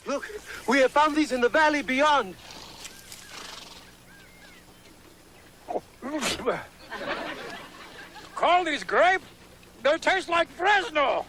Look, we have found these in the valley beyond. Call these grape? They taste like Fresno.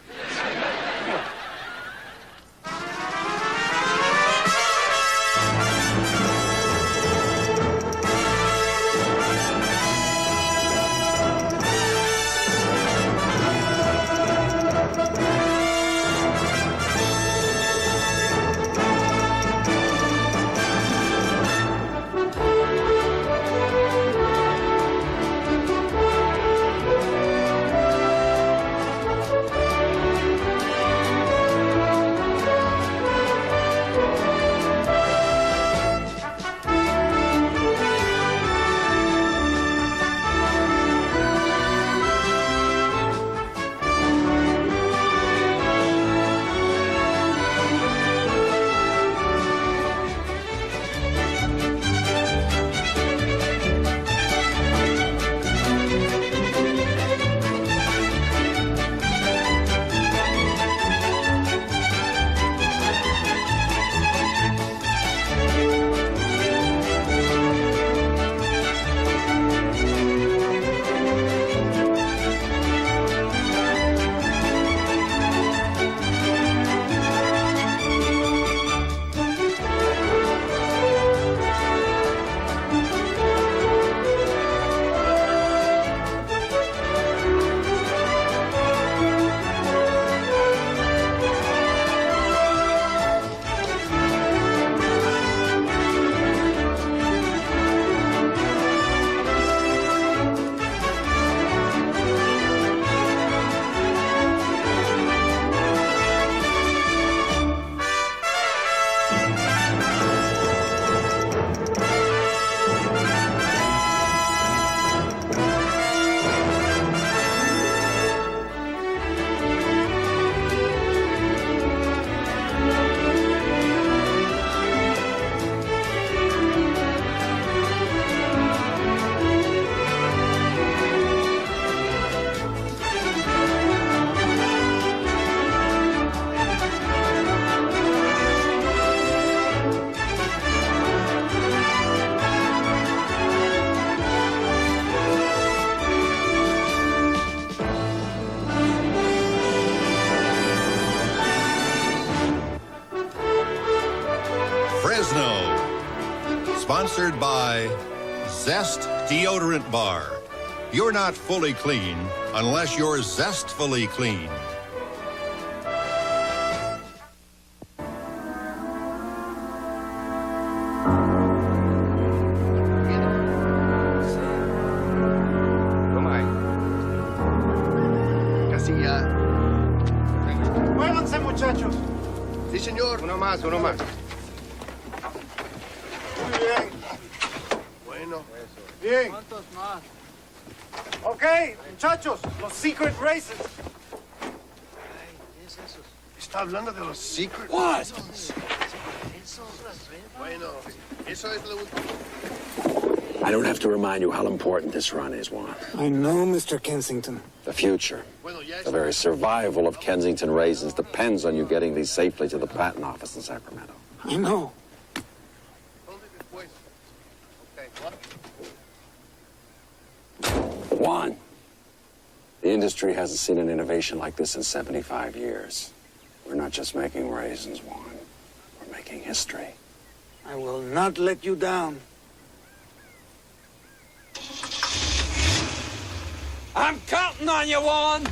Sponsored by Zest Deodorant Bar. You're not fully clean unless you're zestfully clean. Muévanse, muchachos. Sí, señor. Uno más, uno más. Muy bien. Bueno. Bien. ¿Cuántos más? Ok, muchachos, los secret races. ¿Qué es eso? Está hablando de los secret. What? Bueno, eso es lo último. I don't have to remind you how important this run is, Juan. I know, Mr. Kensington. The future, Bueno, ya the very survival of Kensington raisins depends on you getting these safely to the patent office in Sacramento. I know. Juan, the industry hasn't seen an innovation like this in 75 years. We're not just making raisins, Juan. We're making history. I will not let you down. I'm counting on you, Juan.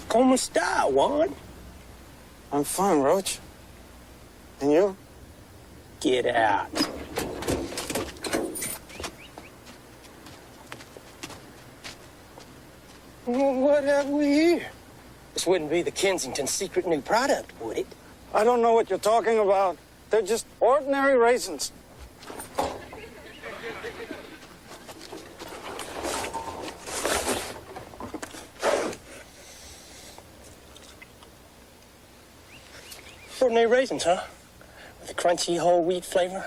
¿Cómo está, Juan? I'm fine, Roach. And you? Get out. Well, what have we here? This wouldn't be the Kensington secret new product, would it? I don't know what you're talking about. They're just ordinary raisins. Ordinary raisins, huh? With a crunchy whole wheat flavor.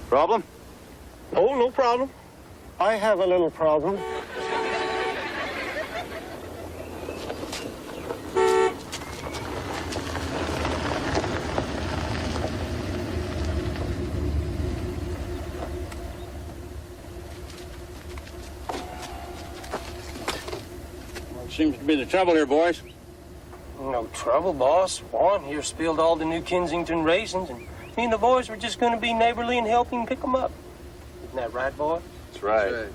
Problem? Oh, no problem. I have a little problem. What seems to be the trouble here, boys? No trouble, boss. Juan here spilled all the new Kensington raisins, and me and the boys were just going to be neighborly and help him pick them up. Isn't that right, boy? That's right.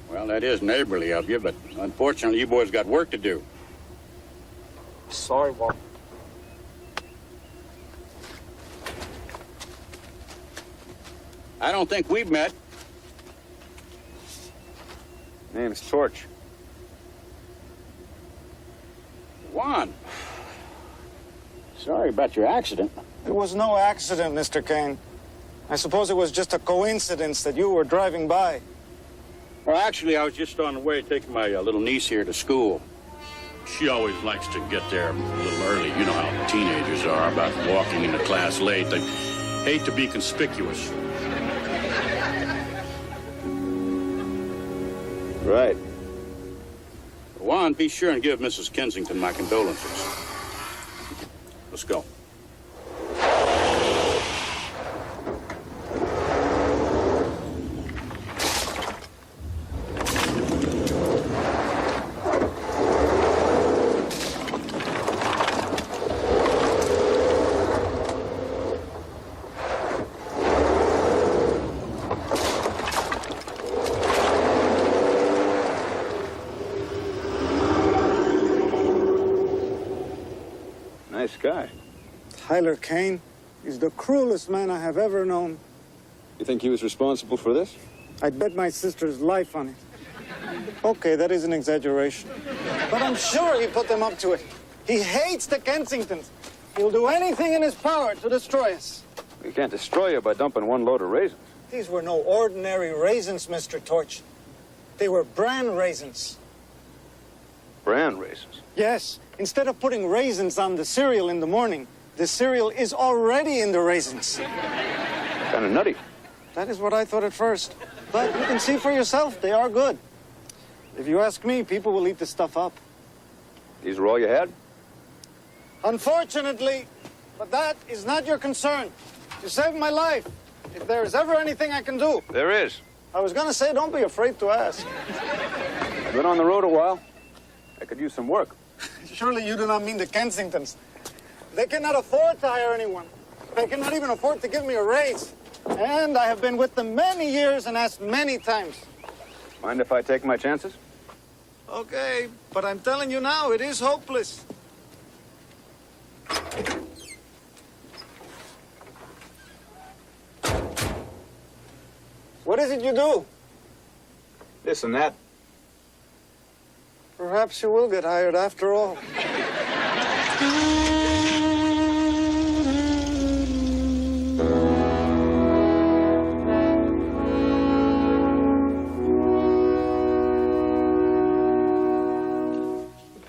Well, that is neighborly of you, but unfortunately, you boys got work to do. Sorry, Juan. I don't think we've met. Name's Torch. Juan. Sorry about your accident. It was no accident, Mr. Kane. I suppose it was just a coincidence that you were driving by. Well, actually, I was just on the way taking my little niece here to school. She always likes to get there a little early. You know how teenagers are about walking into class late. They hate to be conspicuous. Right. Juan, be sure and give Mrs. Kensington my condolences. Let's go. Nice guy. Tyler Kane is the cruelest man I have ever known. You think he was responsible for this? I'd bet my sister's life on it. Okay, that is an exaggeration. But I'm sure he put them up to it. He hates the Kensingtons. He'll do anything in his power to destroy us. We can't destroy you by dumping one load of raisins. These were no ordinary raisins, Mr. Torch. They were bran raisins. Bran raisins. Yes, instead of putting raisins on the cereal in the morning, the cereal is already in the raisins. Kind of nutty. That is what I thought at first. But you can see for yourself, they are good. If you ask me, people will eat this stuff up. These were all you had? Unfortunately, but that is not your concern. You saved my life. If there is ever anything I can do. There is. I was going to say, don't be afraid to ask. I've been on the road a while. I could use some work. Surely you do not mean the Kensingtons. They cannot afford to hire anyone. They cannot even afford to give me a raise. And I have been with them many years and asked many times. Mind if I take my chances? Okay, but I'm telling you now, it is hopeless. What is it you do? This and that. Perhaps you will get hired after all.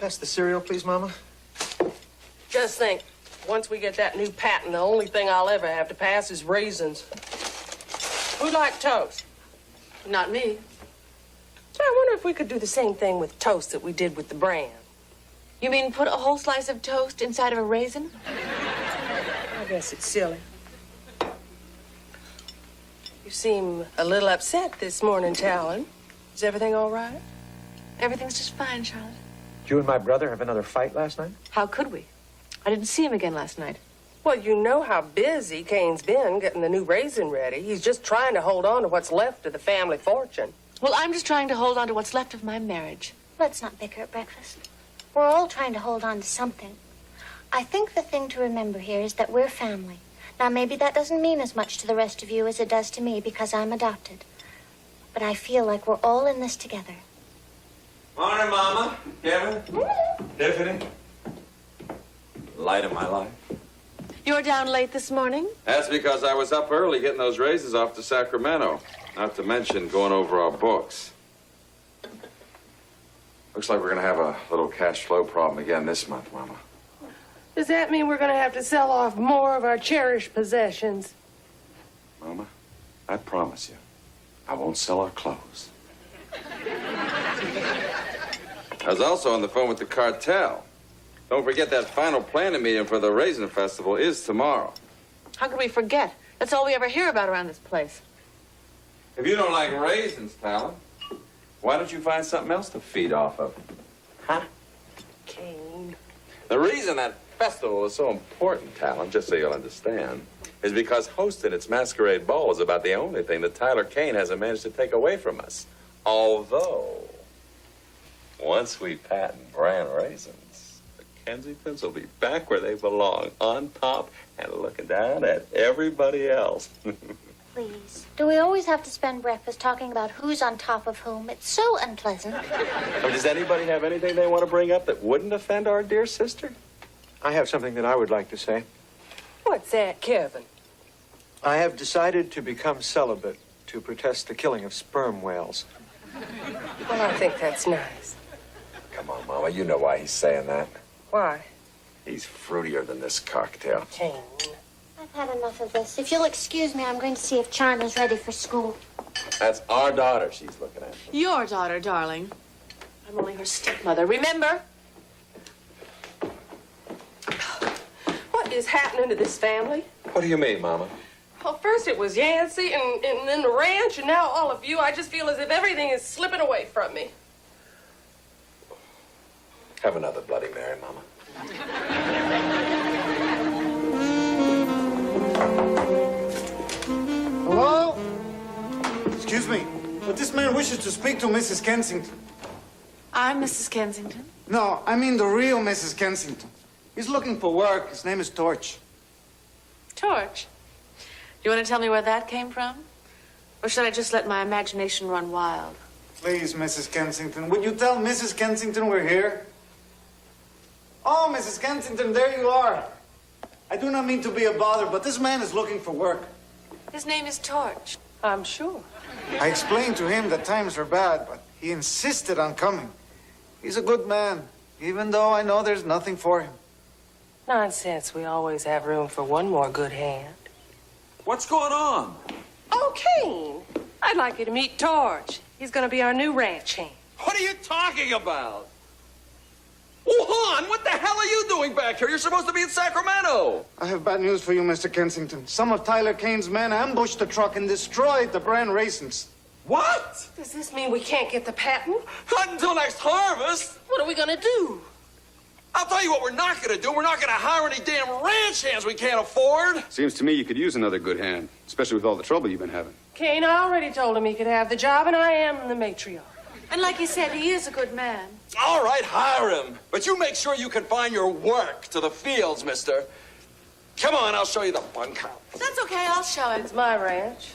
Pass the cereal, please, Mama. Just think, once we get that new patent, the only thing I'll ever have to pass is raisins. Who like toast? Not me. I wonder if we could do the same thing with toast that we did with the bran. You mean put a whole slice of toast inside of a raisin? I guess it's silly. You seem a little upset this morning, Talon. Is everything all right? Everything's just fine, Charlotte. Did you and my brother have another fight last night? How could we? I didn't see him again last night. Well, you know how busy Kane's been getting the new raisin ready. He's just trying to hold on to what's left of the family fortune. Well, I'm just trying to hold on to what's left of my marriage. Let's not bicker at breakfast. We're all trying to hold on to something. I think the thing to remember here is that we're family. Now, maybe that doesn't mean as much to the rest of you as it does to me because I'm adopted. But I feel like we're all in this together. Morning, Mama. Kevin. Tiffany. Light of my life. You're down late this morning? That's because I was up early getting those raisins off to Sacramento. Not to mention going over our books. Looks like we're going to have a little cash flow problem again this month, Mama. Does that mean we're going to have to sell off more of our cherished possessions? Mama, I promise you, I won't sell our clothes. I was also on the phone with the cartel. Don't forget that final planning meeting for the Raisin Festival is tomorrow. How could we forget? That's all we ever hear about around this place. If you don't like raisins, Talon, why don't you find something else to feed off of? Huh? Kane. The reason that festival is so important, Talon, just so you'll understand, is because hosting its masquerade ball is about the only thing that Tyler Kane hasn't managed to take away from us. Although, once we patent brand raisins, the Kensingtons will be back where they belong, on top and looking down at everybody else. Please. Do we always have to spend breakfast talking about who's on top of whom? It's so unpleasant. Does anybody have anything they want to bring up that wouldn't offend our dear sister? I have something that I would like to say. What's that, Kevin? I have decided to become celibate to protest the killing of sperm whales. Well, I think that's nice. Come on, Mama, you know why he's saying that. Why? He's fruitier than this cocktail. Kane. I've had enough of this. If you'll excuse me, I'm going to see if China's ready for school. That's our daughter she's looking at. Your daughter, darling. I'm only her stepmother, remember? What is happening to this family? What do you mean, Mama? Well, first it was Yancey and then the ranch, and now all of you. I just feel as if everything is slipping away from me. Have another Bloody Mary, Mama. Hello? Excuse me, but this man wishes to speak to Mrs. Kensington. I'm Mrs. Kensington. No, I mean the real Mrs. Kensington. He's looking for work. His name is Torch. Torch. You want to tell me where that came from? Or should I just let my imagination run wild? Please, Mrs. Kensington, would you tell Mrs. Kensington we're here? Oh, Mrs. Kensington, there you are. I do not mean to be a bother, but this man is looking for work. His name is Torch. I'm sure. I explained to him that times are bad, but he insisted on coming. He's a good man, even though I know there's nothing for him. Nonsense. We always have room for one more good hand. What's going on? Oh, Kane. I'd like you to meet Torch. He's going to be our new ranch hand. What are you talking about? Juan, what the hell are you doing back here? You're supposed to be in Sacramento. I have bad news for you, Mr. Kensington. Some of Tyler Kane's men ambushed the truck and destroyed the brand raisins. What? Does this mean we can't get the patent? Not until next harvest. What are we going to do? I'll tell you what we're not going to do. We're not going to hire any damn ranch hands we can't afford. Seems to me you could use another good hand, especially with all the trouble you've been having. Kane, I already told him he could have the job, and I am the matriarch. And like you said, he is a good man. All right, hire him. But you make sure you confine your work to the fields, mister. Come on, I'll show you the bunkhouse. That's okay, I'll show it. It's my ranch.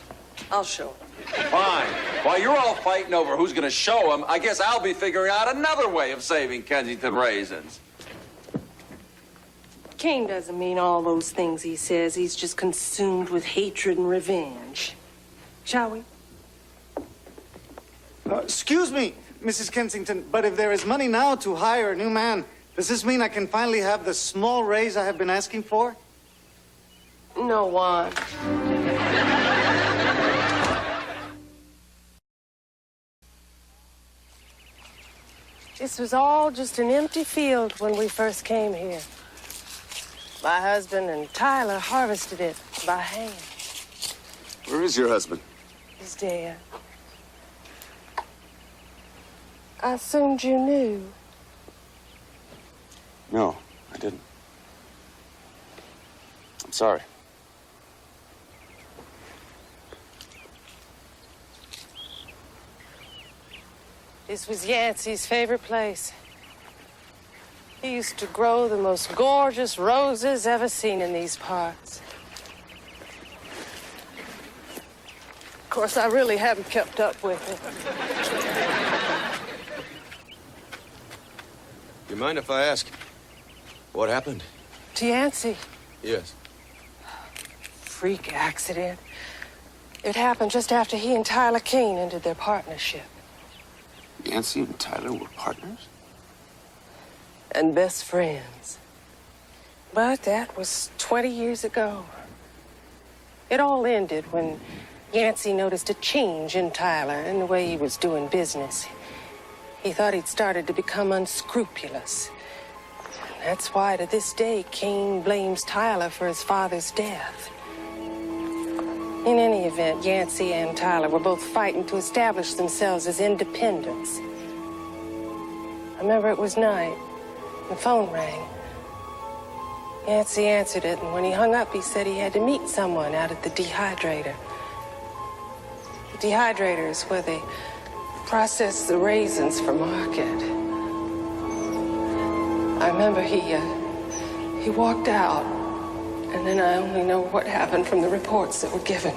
I'll show him. Fine. While you're all fighting over who's going to show him, I guess I'll be figuring out another way of saving Kensington raisins. Kane doesn't mean all those things he says. He's just consumed with hatred and revenge. Shall we? Excuse me, Mrs. Kensington, but if there is money now to hire a new man, does this mean I can finally have the small raise I have been asking for? No, Juan. This was all just an empty field when we first came here. My husband and Tyler harvested it by hand. Where is your husband? He's dead. I assumed you knew. No, I didn't. I'm sorry. This was Yancey's favorite place. He used to grow the most gorgeous roses ever seen in these parts. Of course, I really haven't kept up with it. You mind if I ask, what happened? To Yancey. Yes. Freak accident. It happened just after he and Tyler Keating ended their partnership. Yancey and Tyler were partners? And best friends. But that was 20 years ago. It all ended when Yancey noticed a change in Tyler and the way he was doing business. He thought he'd started to become unscrupulous. That's why to this day Keating blames Tyler for his father's death. In any event, Yancey and Tyler were both fighting to establish themselves as independents. I remember it was night. The phone rang. Yancey answered it, and when he hung up, he said he had to meet someone out at the dehydrator. The dehydrator is where they process the raisins for market. I remember he walked out, and then I only know what happened from the reports that were given.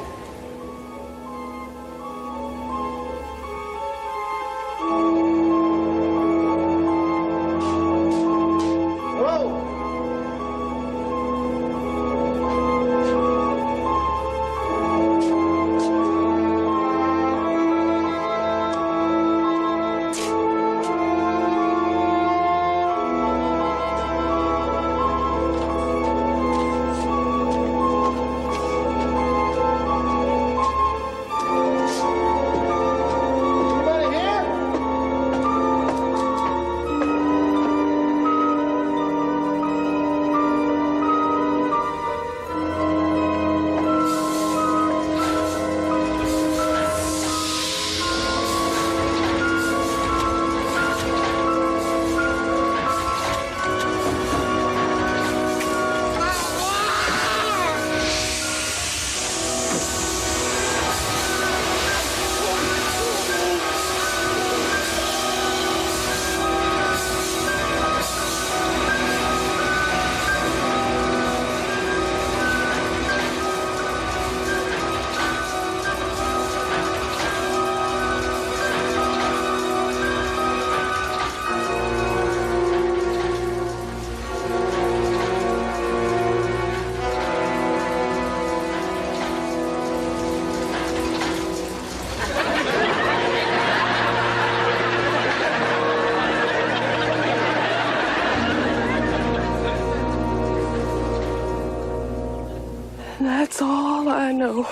That's all I know.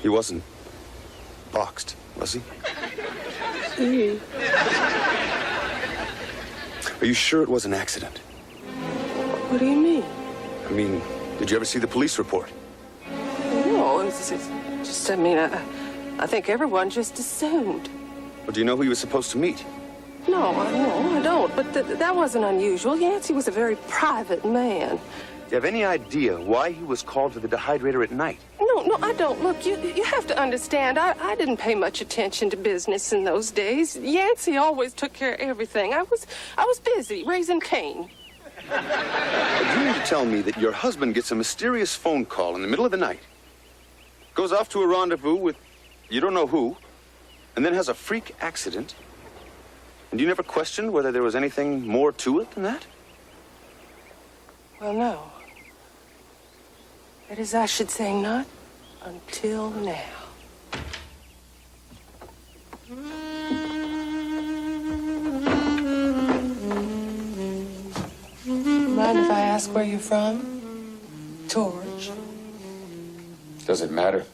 He wasn't boxed, was he? Are you sure it was an accident? What do you mean? I mean, did you ever see the police report? No, it's just, I think everyone just assumed. Well, do you know who he was supposed to meet? No, I don't. But that wasn't unusual. Yancey was a very private man. Do you have any idea why he was called to the dehydrator at night? No, I don't. Look, you have to understand, I didn't pay much attention to business in those days. Yancey always took care of everything. I was busy raising Cain. You mean to tell me that your husband gets a mysterious phone call in the middle of the night, goes off to a rendezvous with you don't know who, and then has a freak accident, and you never questioned whether there was anything more to it than that? Well, no. That is, I should say, not until now. Mind if I ask where you're from? George. Does it matter?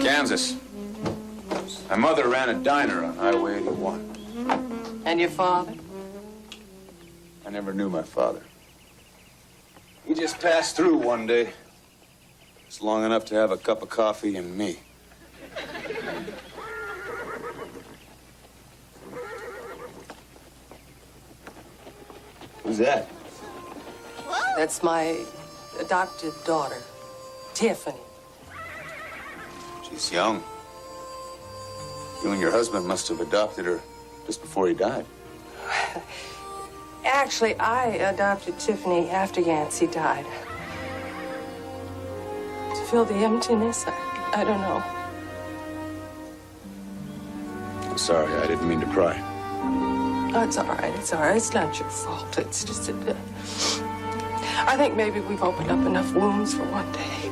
Kansas. My mother ran a diner on Highway 81. And your father? I never knew my father. He just passed through one day. It's long enough to have a cup of coffee and me. Who's that? That's my adopted daughter, Tiffany. She's young. You and your husband must have adopted her just before he died. Actually, I adopted Tiffany after Yancey died. To fill the emptiness, I don't know. I'm sorry, I didn't mean to cry. Oh, it's all right. It's all right. It's not your fault. It's just that I think maybe we've opened up enough wounds for one day.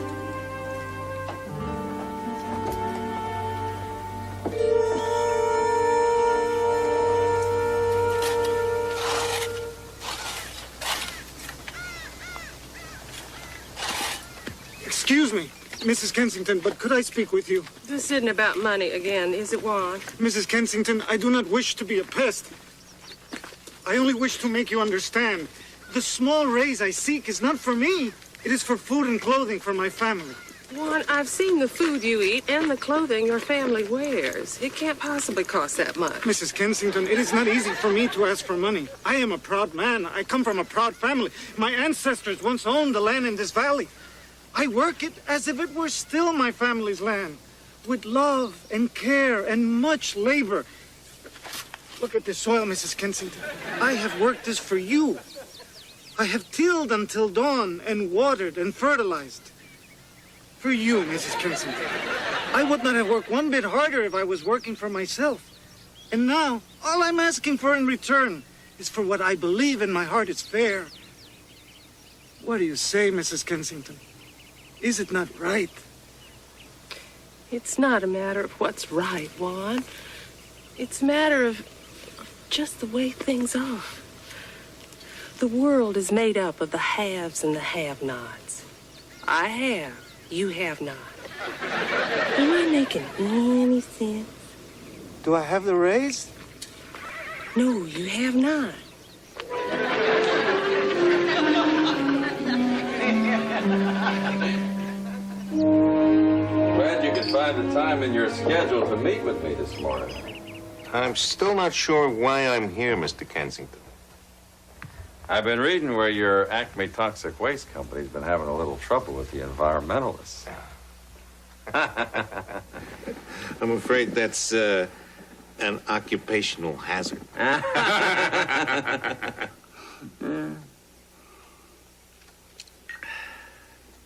Excuse me, Mrs. Kensington, but could I speak with you? This isn't about money again, is it, Juan? Mrs. Kensington, I do not wish to be a pest. I only wish to make you understand. The small raise I seek is not for me. It is for food and clothing for my family. Juan, I've seen the food you eat and the clothing your family wears. It can't possibly cost that much. Mrs. Kensington, it is not easy for me to ask for money. I am a proud man. I come from a proud family. My ancestors once owned the land in this valley. I work it as if it were still my family's land, with love and care and much labor. Look at this soil, Mrs. Kensington. I have worked this for you. I have tilled until dawn and watered and fertilized. For you, Mrs. Kensington. I would not have worked one bit harder if I was working for myself. And now, all I'm asking for in return is for what I believe in my heart is fair. What do you say, Mrs. Kensington? Is it not right? It's not a matter of what's right, Juan. It's a matter of just the way things are. The world is made up of the haves and the have-nots. I have, you have not. Am I making any sense? Do I have the raise? No, you have not. Glad you could find the time in your schedule to meet with me this morning. I'm still not sure why I'm here, Mr. Kensington. I've been reading where your Acme Toxic Waste Company's been having a little trouble with the environmentalists. I'm afraid that's an occupational hazard.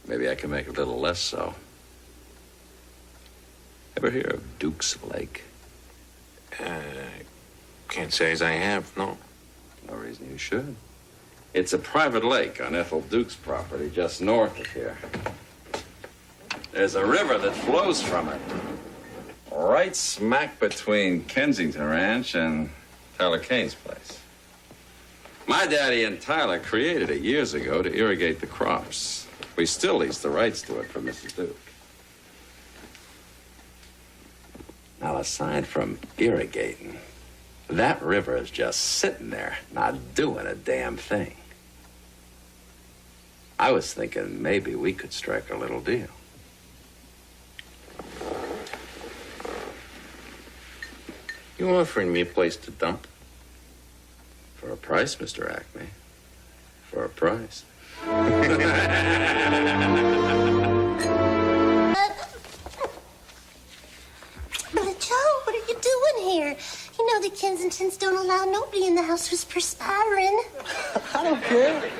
Maybe I can make it a little less so. Ever hear of Duke's Lake? Can't say as I have, no. No reason you should. It's a private lake on Ethel Duke's property just north of here. There's a river that flows from it. Right smack between Kensington Ranch and Tyler Kane's place. My daddy and Tyler created it years ago to irrigate the crops. We still lease the rights to it from Mrs. Duke. Now, aside from irrigating, that river is just sitting there, not doing a damn thing. I was thinking maybe we could strike a little deal. You offering me a place to dump? For a price, Mr. Acme. For a price. Brother Joe, what are you doing here? You know the Kensingtons don't allow nobody in the house who's perspiring. I don't care.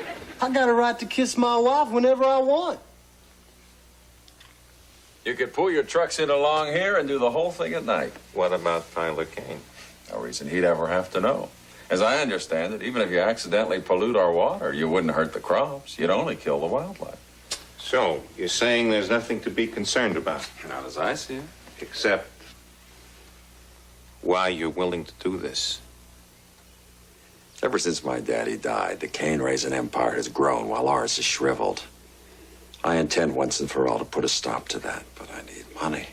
I got a right to kiss my wife whenever I want. You could pull your trucks in along here and do the whole thing at night. What about Tyler Kane? No reason he'd ever have to know. As I understand it, even if you accidentally pollute our water, you wouldn't hurt the crops. You'd only kill the wildlife. So, you're saying there's nothing to be concerned about? Not as I see it. Except why you're willing to do this. Ever since my daddy died, the cane-raising empire has grown while ours is shriveled. I intend once and for all to put a stop to that, but I need money.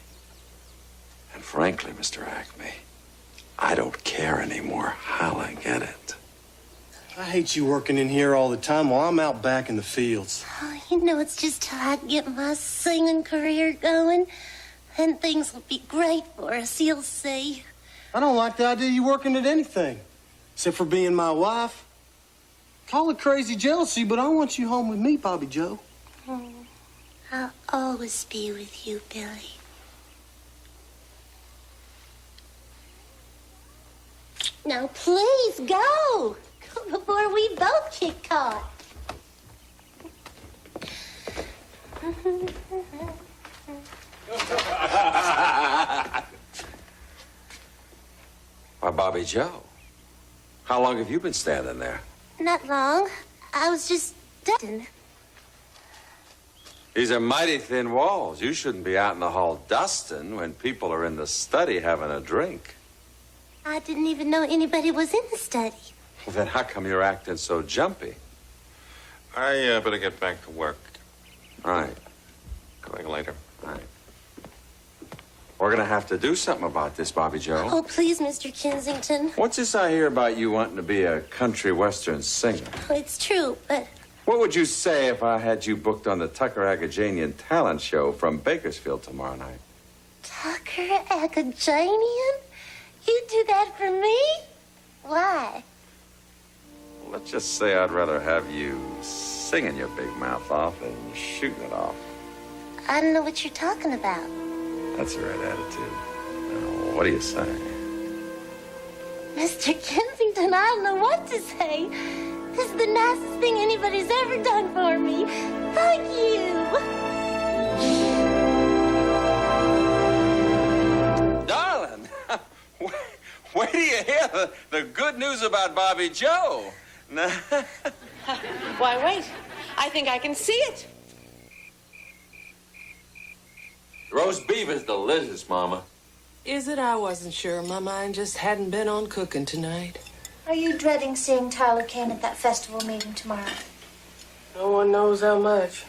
And frankly, Mr. Acme, I don't care anymore. How'll I get it? I hate you working in here all the time while I'm out back in the fields. Oh, you know, it's just till I get my singing career going. And things will be great for us, you'll see. I don't like the idea of you working at anything, except for being my wife. Call it crazy jealousy, but I want you home with me, Bobby Joe. Oh, I'll always be with you, Billy. Now, please go. Go before we both get caught. Why, Bobby Joe, how long have you been standing there? Not long. I was just dusting. These are mighty thin walls. You shouldn't be out in the hall dusting when people are in the study having a drink. I didn't even know anybody was in the study. Well, then how come you're acting so jumpy? I better get back to work. All right. Going later. All right. We're going to have to do something about this, Bobby Joe. Oh, please, Mr. Kensington. What's this I hear about you wanting to be a country western singer? Oh, it's true, but... What would you say if I had you booked on the Tucker Agajanian talent show from Bakersfield tomorrow night? Tucker Agajanian? You do that for me? Why? Let's just say I'd rather have you singing your big mouth off than shooting it off. I don't know what you're talking about. That's the right attitude. Now, what do you say? Mr. Kensington, I don't know what to say. This is the nicest thing anybody's ever done for me. Thank you. Darling, wait till you hear the good news about Bobby Joe. Why, wait. I think I can see it. Roast beef is delicious, Mama. Is it? I wasn't sure. My mind just hadn't been on cooking tonight. Are you dreading seeing Tyler Kane at that festival meeting tomorrow? No one knows how much.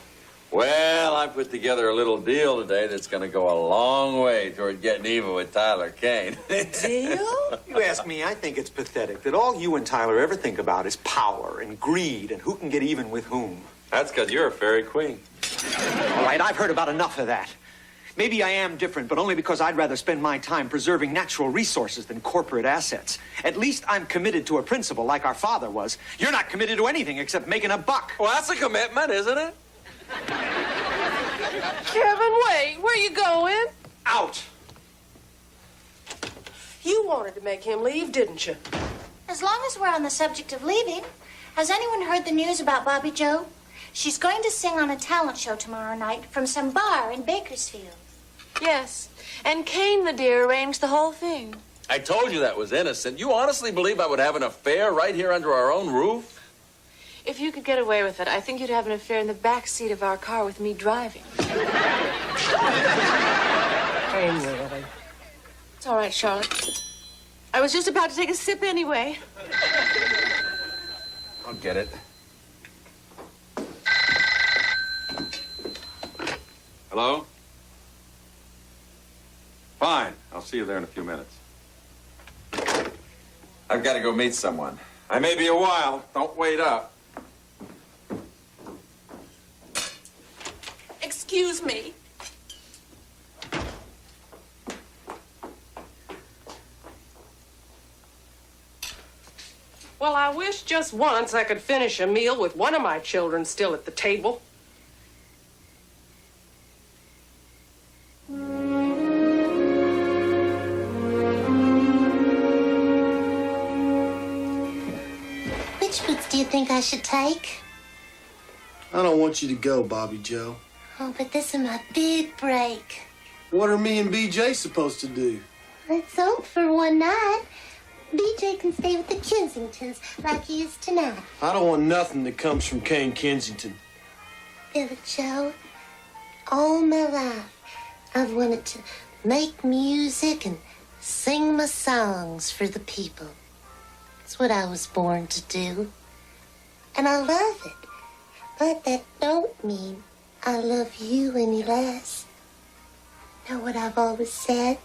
Well, I put together a little deal today that's going to go a long way toward getting even with Tyler Kane. Deal? You ask me, I think it's pathetic that all you and Tyler ever think about is power and greed and who can get even with whom. That's because you're a fairy queen. All right, I've heard about enough of that. Maybe I am different, but only because I'd rather spend my time preserving natural resources than corporate assets. At least I'm committed to a principle like our father was. You're not committed to anything except making a buck. Well, that's a commitment, isn't it? Kevin, wait. Where you going? Out. You wanted to make him leave, didn't you? As long as we're on the subject of leaving, has anyone heard the news about Bobby Joe? She's going to sing on a talent show tomorrow night from some bar in Bakersfield. Yes. And Kane, the dear, arranged the whole thing. I told you that was innocent. You honestly believe I would have an affair right here under our own roof? If you could get away with it, I think you'd have an affair in the back seat of our car with me driving. Kane, really. It's all right, Charlotte. I was just about to take a sip anyway. I'll get it. Hello? Fine. I'll see you there in a few minutes. I've got to go meet someone. I may be a while. Don't wait up. Excuse me. Well, I wish just once I could finish a meal with one of my children still at the table. Which boots do you think I should take? I don't want you to go, Bobby Joe. Oh, but this is my big break. What are me and BJ supposed to do? Let's hope for one night. BJ can stay with the Kensingtons like he is tonight. I don't want nothing that comes from Kane Kensington. Billy Joe, all my life, I've wanted to make music and sing my songs for the people. It's what I was born to do. And I love it. But that don't mean I love you any less. Know what I've always said?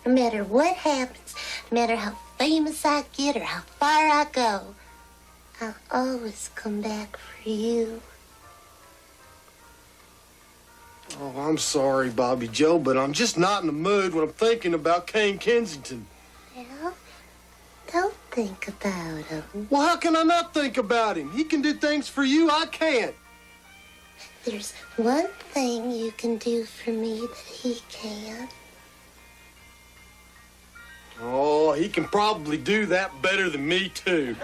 No matter what happens, no matter how famous I get or how far I go, I'll always come back for you. Oh, I'm sorry, Bobby Joe, but I'm just not in the mood when I'm thinking about Kane Kensington. Well, don't think about him. Well, how can I not think about him? He can do things for you I can't. There's one thing you can do for me that he can't. Oh, he can probably do that better than me, too.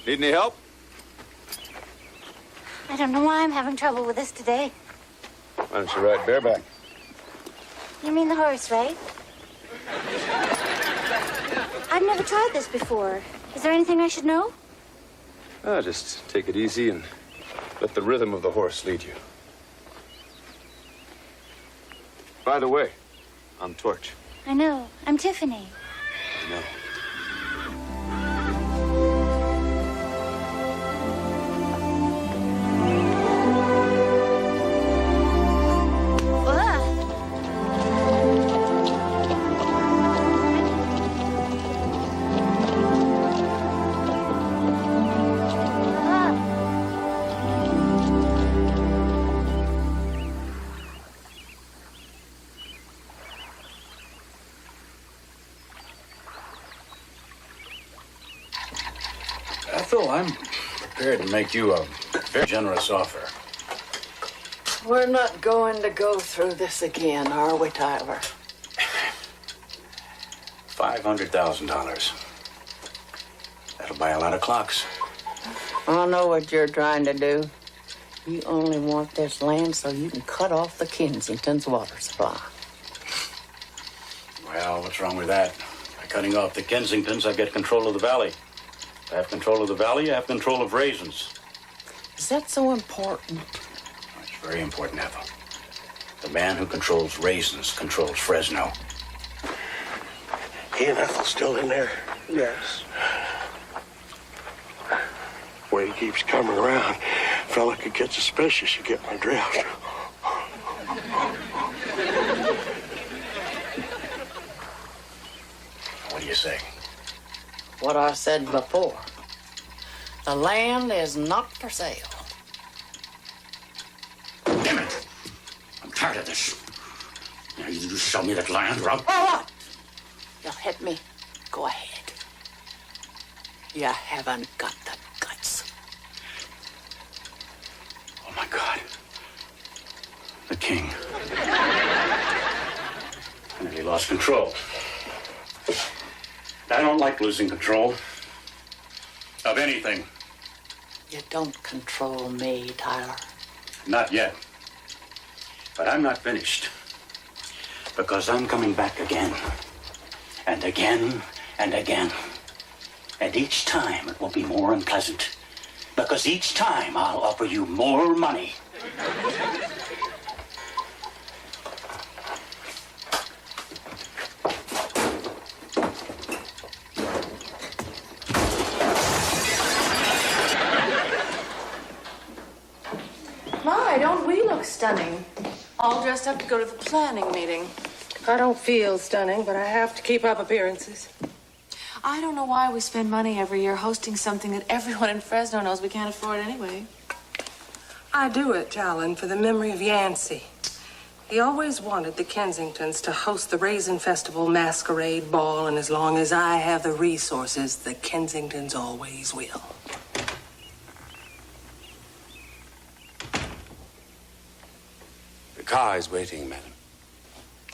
Need any help? I don't know why I'm having trouble with this today. Why don't you ride bareback? You mean the horse, right? I've never tried this before. Is there anything I should know? Just take it easy and let the rhythm of the horse lead you. By the way, I'm Torch. I know. I'm Tiffany. I know. Ethel, I'm prepared to make you a very generous offer. We're not going to go through this again, are we, Tyler? $500,000. That'll buy a lot of clocks. I know what you're trying to do. You only want this land so you can cut off the Kensington's water supply. Well, what's wrong with that? By cutting off the Kensingtons, I get control of the valley. If I have control of the valley, I have control of raisins. Is that so important? It's very important, Ethel. The man who controls raisins controls Fresno. He and Ethel still in there? Yes. Way he keeps coming around, fella could get suspicious. You get my drift. What do you say? What I said before. The land is not for sale. Damn it! I'm tired of this. Now, you sell me that land, Rob. What? You'll hit me? Go ahead. You haven't got the guts. Oh, my God. The king. And he lost control. I don't like losing control of anything. You don't control me, Tyler. Not yet. But I'm not finished. Because I'm coming back again. And again and again. And each time it will be more unpleasant. Because each time I'll offer you more money. My, don't we look stunning? All dressed up to go to the planning meeting. I don't feel stunning, but I have to keep up appearances. I don't know why we spend money every year hosting something that everyone in Fresno knows we can't afford anyway. I do it, Talon, for the memory of Yancey. He always wanted the Kensingtons to host the Raisin Festival Masquerade Ball, and as long as I have the resources, the Kensingtons always will. car is waiting, madam.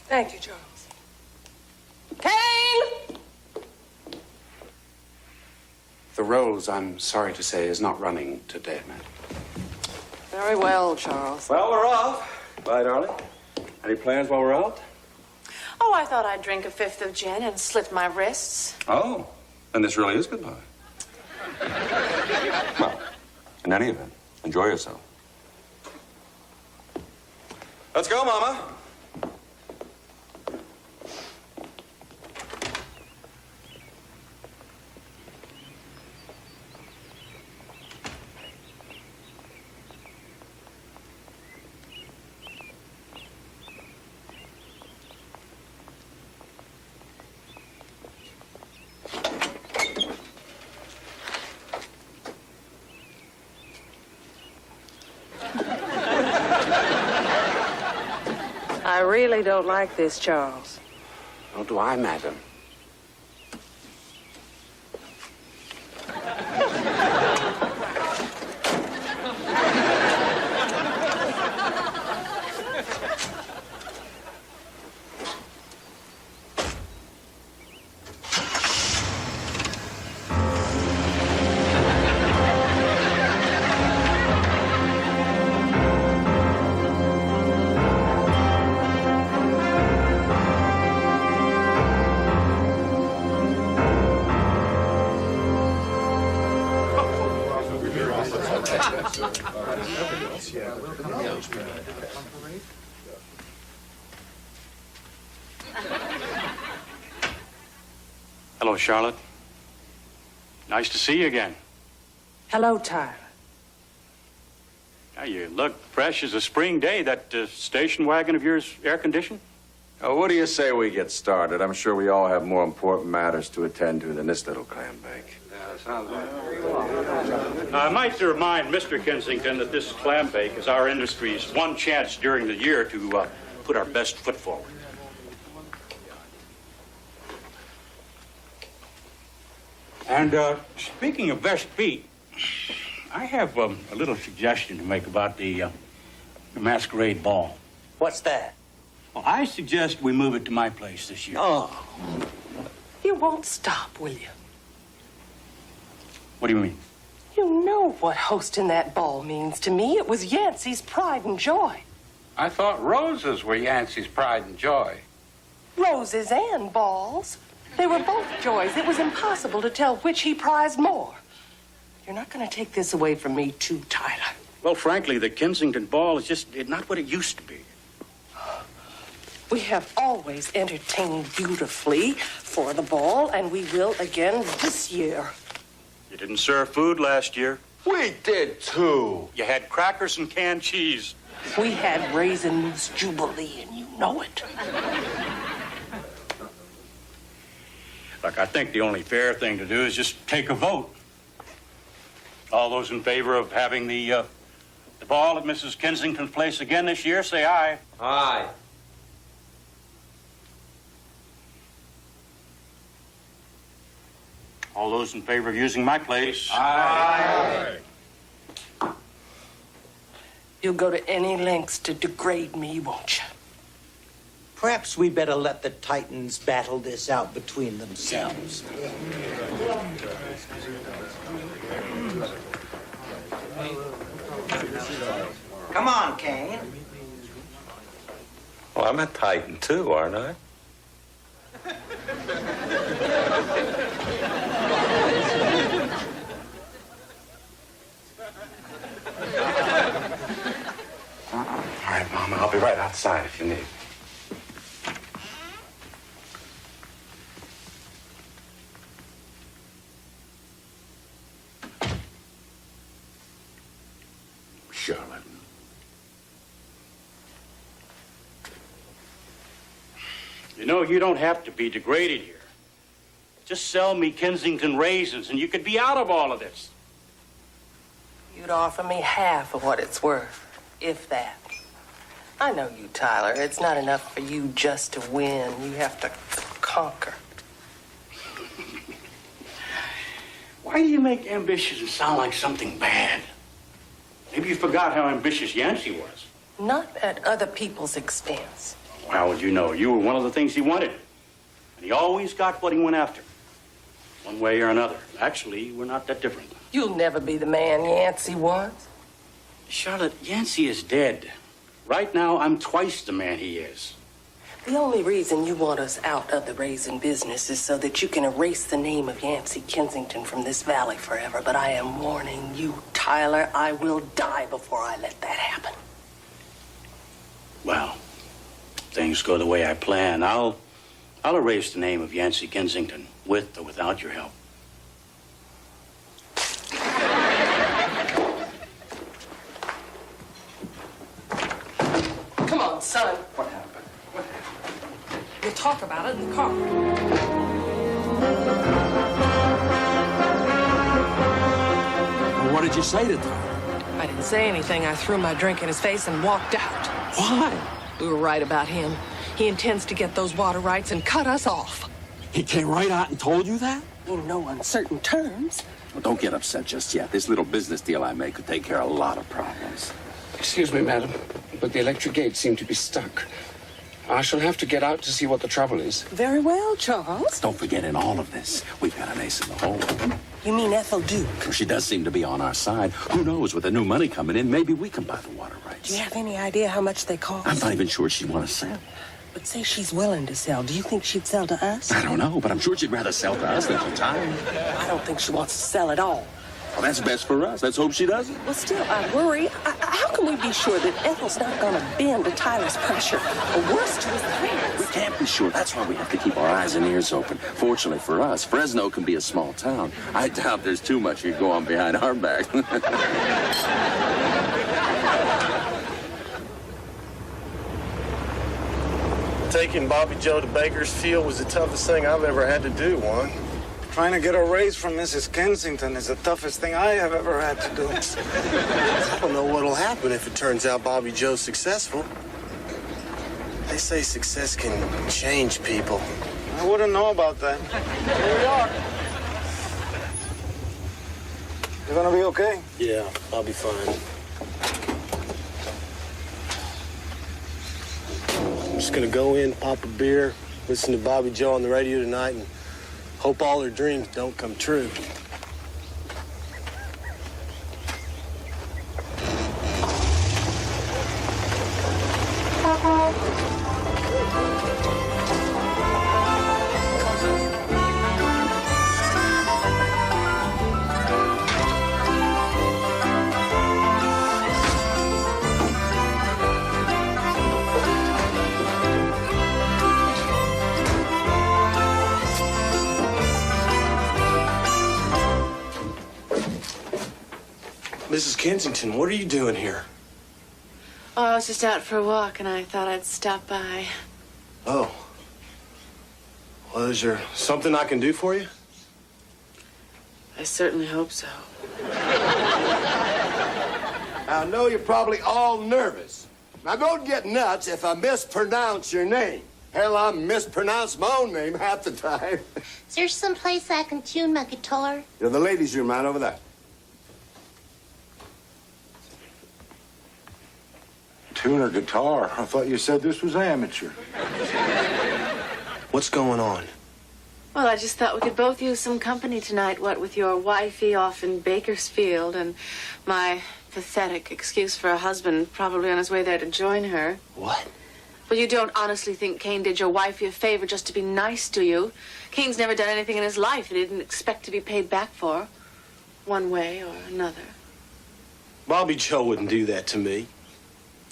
Thank you, Charles. Kane! The Rose, I'm sorry to say, is not running today, madam. Very well, Charles. Well, we're off. Bye, darling. Any plans while we're out? Oh, I thought I'd drink a fifth of gin and slit my wrists. Oh, then this really is goodbye. Well, in any event, enjoy yourself. Let's go, Mama. I really don't like this, Charles. Nor do I, madam. Hello, Charlotte. Nice to see you again. Hello, Tyler. Now, you look fresh as a spring day. That station wagon of yours air-conditioned? Oh, what do you say we get started? I'm sure we all have more important matters to attend to than this little clam bake. I might remind Mr. Kensington that this clam bake is our industry's one chance during the year to put our best foot forward. And speaking of best feet, I have a little suggestion to make about the masquerade ball. What's that? Well, I suggest we move it to my place this year. Oh. You won't stop, will you? What do you mean? You know what hosting that ball means to me. It was Yancey's pride and joy. I thought roses were Yancey's pride and joy. Roses and balls. They were both joys. It was impossible to tell which he prized more. You're not going to take this away from me, too, Tyler. Well, frankly, the Kensington ball is just not what it used to be. We have always entertained beautifully for the ball, and we will again this year. You didn't serve food last year. We did, too. You had crackers and canned cheese. We had Raisin Mousse Jubilee, and you know it. Look, I think the only fair thing to do is just take a vote. All those in favor of having the ball at Mrs. Kensington's place again this year, say aye. Aye. All those in favor of using my place? Aye. You'll go to any lengths to degrade me, won't you? Perhaps we better let the Titans battle this out between themselves. Come on, Kane. Well, I'm a Titan, too, aren't I? All right, Mama, I'll be right outside if you need. Charlotte. You know, you don't have to be degraded here. Just sell me Kensington raisins and you could be out of all of this. You'd offer me half of what it's worth, if that. I know you, Tyler. It's not enough for you just to win. You have to conquer. Why do you make ambitious sound like something bad? Maybe you forgot how ambitious Yancey was. Not at other people's expense. How would you know? You were one of the things he wanted. And he always got what he went after. One way or another. Actually, we're not that different. You'll never be the man Yancey was. Charlotte, Yancey is dead. Right now, I'm twice the man he is. The only reason you want us out of the raisin business is so that you can erase the name of Yancey Kensington from this valley forever. But I am warning you, Tyler, I will die before I let that happen. Well, if things go the way I plan, I'll erase the name of Yancey Kensington, with or without your help. Come on, son. What happened? We'll talk about it in the car. Well, what did you say to Tyler? I didn't say anything. I threw my drink in his face and walked out. Why? We were right about him. He intends to get those water rights and cut us off. He came right out and told you that? In no uncertain terms. Well, don't get upset just yet. This little business deal I made could take care of a lot of problems. Excuse me, madam, but the electric gates seem to be stuck. I shall have to get out to see what the trouble is. Very well, Charles. Don't forget, in all of this, we've got an ace in the hole. You mean Ethel Duke? She does seem to be on our side. Who knows, with the new money coming in, maybe we can buy the water rights. Do you have any idea how much they cost? I'm not even sure she'd want to sell. But say she's willing to sell. Do you think she'd sell to us? I don't know, but I'm sure she'd rather sell to us than to Tyler. I don't think she wants to sell at all. Well, that's best for us. Let's hope she doesn't. Well, still, I worry. How can we be sure that Ethel's not going to bend to Tyler's pressure? Or worse, to his plans? We can't be sure. That's why we have to keep our eyes and ears open. Fortunately for us, Fresno can be a small town. I doubt there's too much he'd go on behind our back. Taking Bobby Joe to Bakersfield was the toughest thing I've ever had to do, Juan. Trying to get a raise from Mrs. Kensington is the toughest thing I have ever had to do. I don't know what'll happen if it turns out Bobby Joe's successful. They say success can change people. I wouldn't know about that. Here we are. You gonna be okay? Yeah, I'll be fine. I'm just gonna go in, pop a beer, listen to Bobby Joe on the radio tonight, and hope all her dreams don't come true. Mrs. Kensington, what are you doing here? Oh, I was just out for a walk, and I thought I'd stop by. Oh. Well, is there something I can do for you? I certainly hope so. I know you're probably all nervous. Now, don't get nuts if I mispronounce your name. Hell, I mispronounce my own name half the time. Is there some place I can tune my guitar? You're the ladies' room right over there. Tuner guitar. I thought you said this was amateur. What's going on? Well, I just thought we could both use some company tonight, what with your wifey off in Bakersfield and my pathetic excuse for a husband probably on his way there to join her. What? Well, you don't honestly think Kane did your wifey a favor just to be nice to you? Kane's never done anything in his life that he didn't expect to be paid back for, one way or another. Bobby Joe wouldn't do that to me.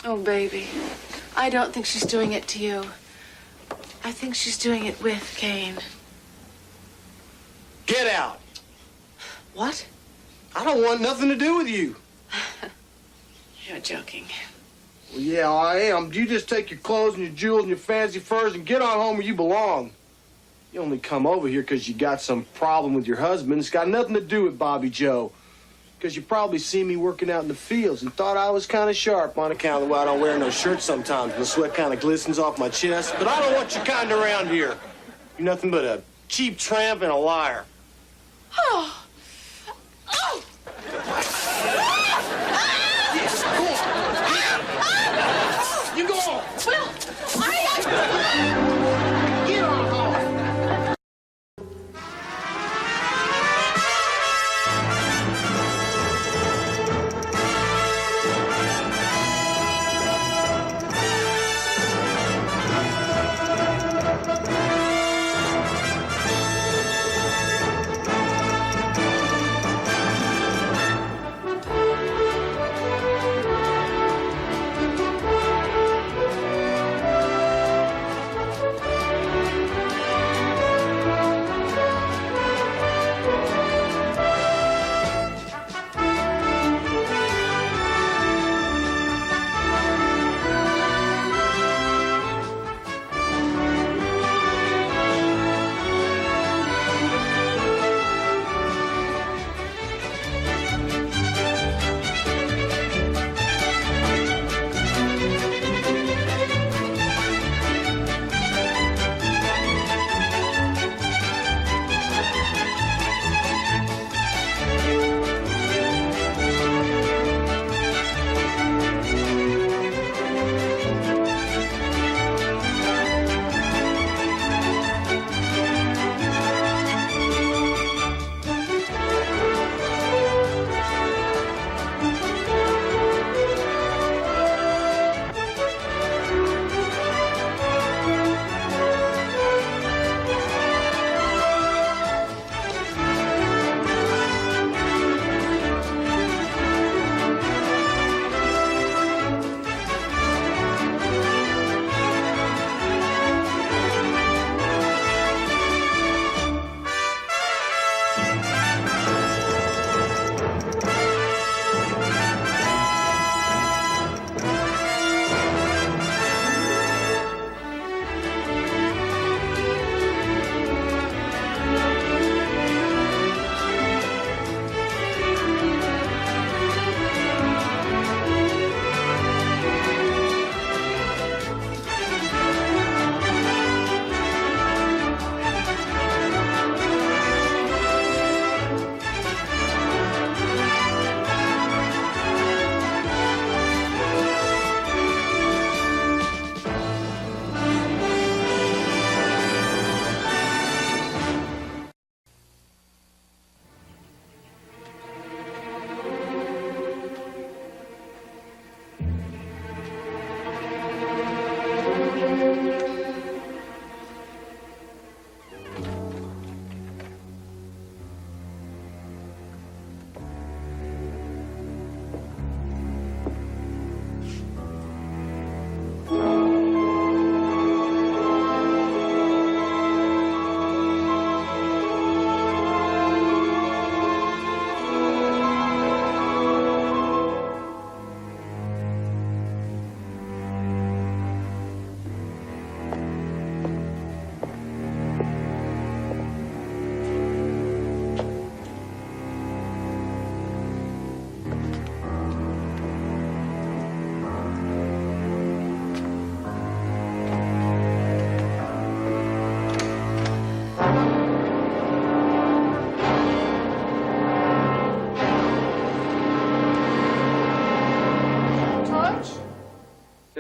Oh, baby, I don't think she's doing it to you. I think she's doing it with Kane. Get out. What? I don't want nothing to do with you. You're joking. Well, yeah, I am. You just take your clothes and your jewels and your fancy furs and get on home where you belong. You only come over here because you got some problem with your husband. It's got nothing to do with Bobby Joe. Because you probably see me working out in the fields and thought I was kind of sharp on account of the way I don't wear no shirt sometimes. The sweat kind of glistens off my chest. But I don't want your kind around here. You're nothing but a cheap tramp and a liar. Oh. Oh.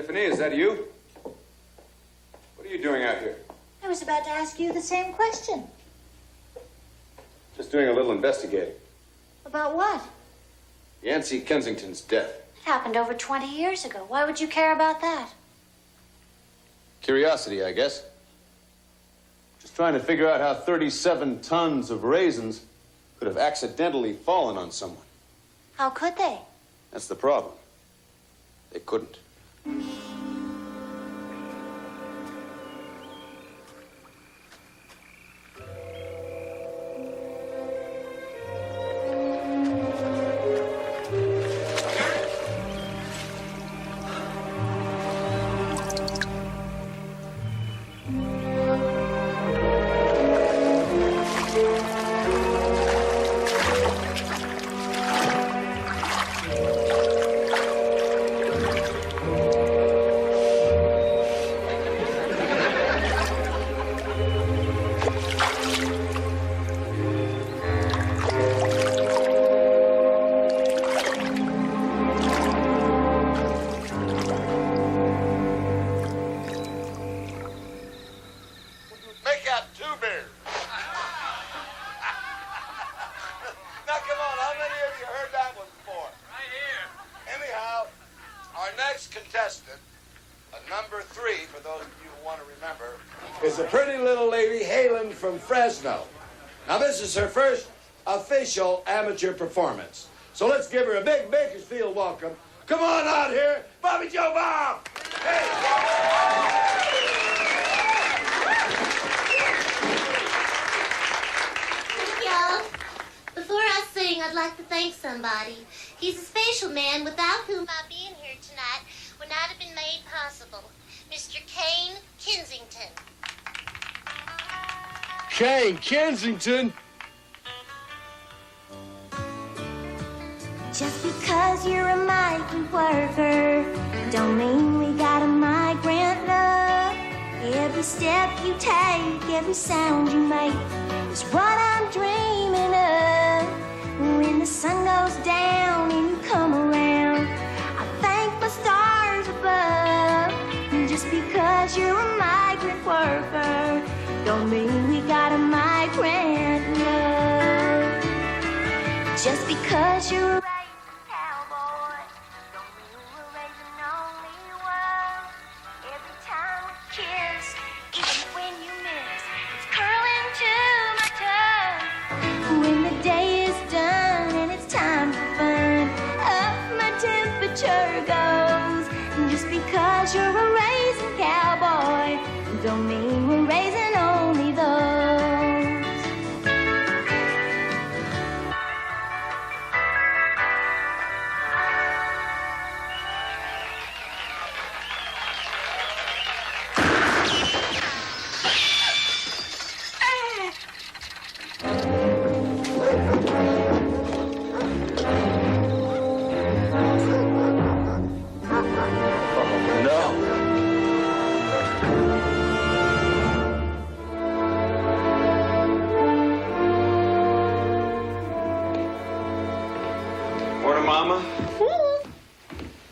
Tiffany, is that you? What are you doing out here? I was about to ask you the same question. Just doing a little investigating. About what? Yancey Kensington's death. It happened over 20 years ago. Why would you care about that? Curiosity, I guess. Just trying to figure out how 37 tons of raisins could have accidentally fallen on someone. How could they? That's the problem. They couldn't. Is a pretty little lady hailing from Fresno. Now, this is her first official amateur performance. So let's give her a big Bakersfield welcome. Come on out here, Bobby Joe Bob! Hey! Y'all, before I sing, I'd like to thank somebody. He's a special man without whom my being here tonight would not have been made possible. Mr. Kane Kensington. Kane Kensington? Just because you're a migrant worker don't mean we got a migrant love. Every step you take, every sound you make is what I'm dreaming of. When the sun goes down and you come around, I thank the stars above. Just because you're a migrant worker don't mean we got a migrant love. Just because you're a racing cowboy don't mean we're raising only one. Every time we kiss, even when you miss, it's curling to my tongue. When the day is done and it's time for fun, up my temperature goes. Just because you're a racing cowboy don't mean we're raising only those.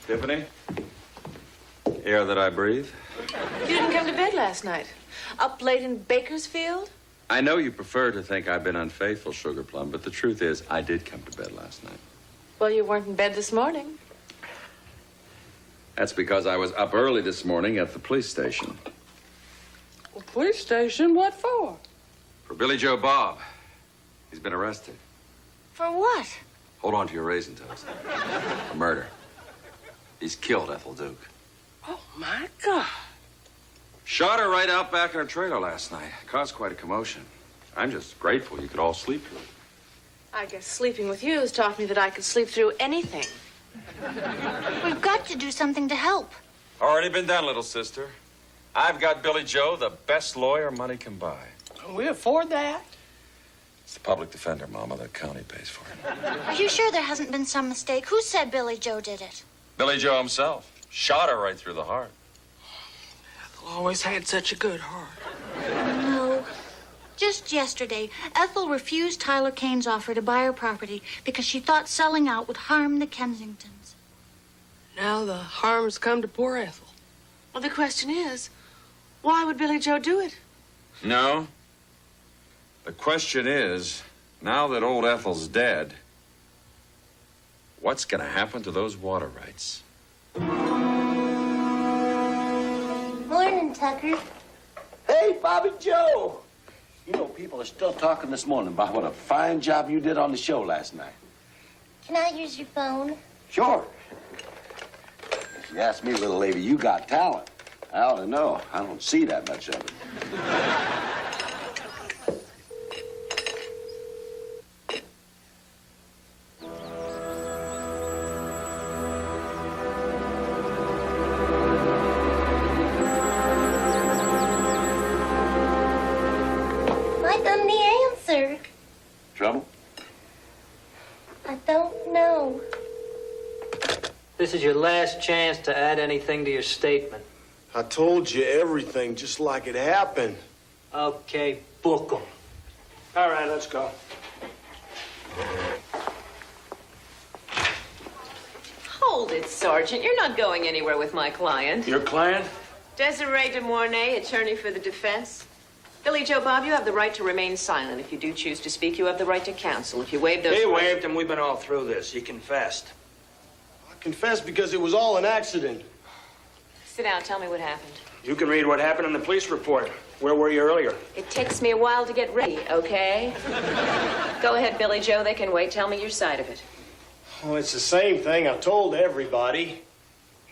Tiffany? Air that I breathe? You didn't come to bed last night. Up late in Bakersfield? I know you prefer to think I've been unfaithful, Sugar Plum, but the truth is I did come to bed last night. Well, you weren't in bed this morning. That's because I was up early this morning at the police station. Well, police station? What for? For Billy Joe Bob. He's been arrested. For what? Hold on to your raisin toast. For murder. He's killed Ethel Duke. Oh, my God. Shot her right out back in her trailer last night. Caused quite a commotion. I'm just grateful you could all sleep through it. I guess sleeping with you has taught me that I could sleep through anything. We've got to do something to help. Already been done, little sister. I've got Billy Joe, the best lawyer money can buy. Can we afford that? It's the public defender, Mama. The county pays for it. Are you sure there hasn't been some mistake? Who said Billy Joe did it? Billy Joe himself. Shot her right through the heart. Ethel always had such a good heart. No. Just yesterday, Ethel refused Tyler Kane's offer to buy her property because she thought selling out would harm the Kensingtons. Now the harm's come to poor Ethel. Well, the question is, why would Billy Joe do it? No. The question is, now that old Ethel's dead, what's gonna happen to those water rights? Morning, Tucker. Hey, Bobby Joe. You know, people are still talking this morning about what a fine job you did on the show last night. Can I use your phone? Sure. If you ask me, little lady, you got talent. I ought to know. I don't see that much of it. I don't the answer. Trouble? I don't know. This is your last chance to add anything to your statement. I told you everything just like it happened. Okay, book 'em. All right, let's go. Hold it, Sergeant. You're not going anywhere with my client. Your client? Desiree de Mornay, attorney for the defense. Billy Joe Bob, you have the right to remain silent. If you do choose to speak, you have the right to counsel. If you waive those... He waived, and we've been all through this. He confessed. I confessed because it was all an accident. Sit down. Tell me what happened. You can read what happened in the police report. Where were you earlier? It takes me a while to get ready, okay? Go ahead, Billy Joe. They can wait. Tell me your side of it. Oh, it's the same thing I told everybody.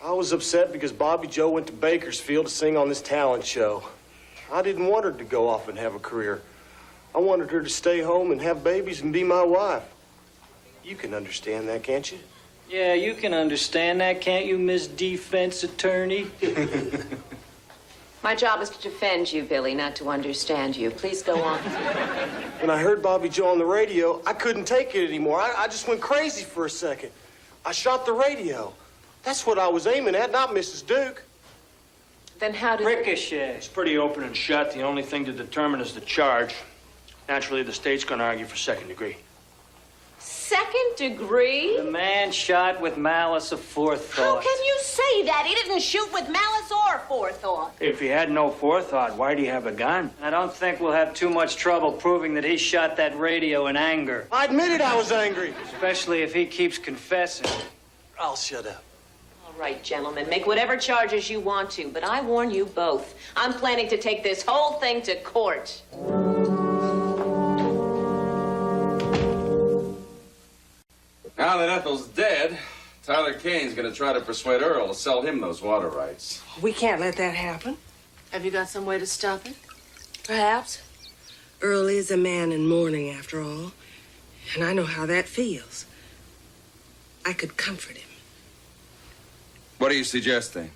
I was upset because Bobby Joe went to Bakersfield to sing on this talent show. I didn't want her to go off and have a career. I wanted her to stay home and have babies and be my wife. You can understand that, can't you? Yeah, you can understand that, can't you, Miss Defense Attorney? My job is to defend you, Billy, not to understand you. Please go on. When I heard Bobby Joe on the radio, I couldn't take it anymore. I just went crazy for a second. I shot the radio. That's what I was aiming at, not Mrs. Duke. Then how did... Ricochet. It's pretty open and shut. The only thing to determine is the charge. Naturally, the state's going to argue for second degree. Second degree? The man shot with malice aforethought. How can you say that? He didn't shoot with malice or forethought. If he had no forethought, why'd he have a gun? I don't think we'll have too much trouble proving that he shot that radio in anger. I admitted I was angry. Especially if he keeps confessing. I'll shut up. All right, gentlemen, make whatever charges you want to, but I warn you both. I'm planning to take this whole thing to court. Now that Ethel's dead, Tyler Kane's gonna try to persuade Earl to sell him those water rights. We can't let that happen. Have you got some way to stop it? Perhaps. Earl is a man in mourning, after all. And I know how that feels. I could comfort him. What are you suggesting?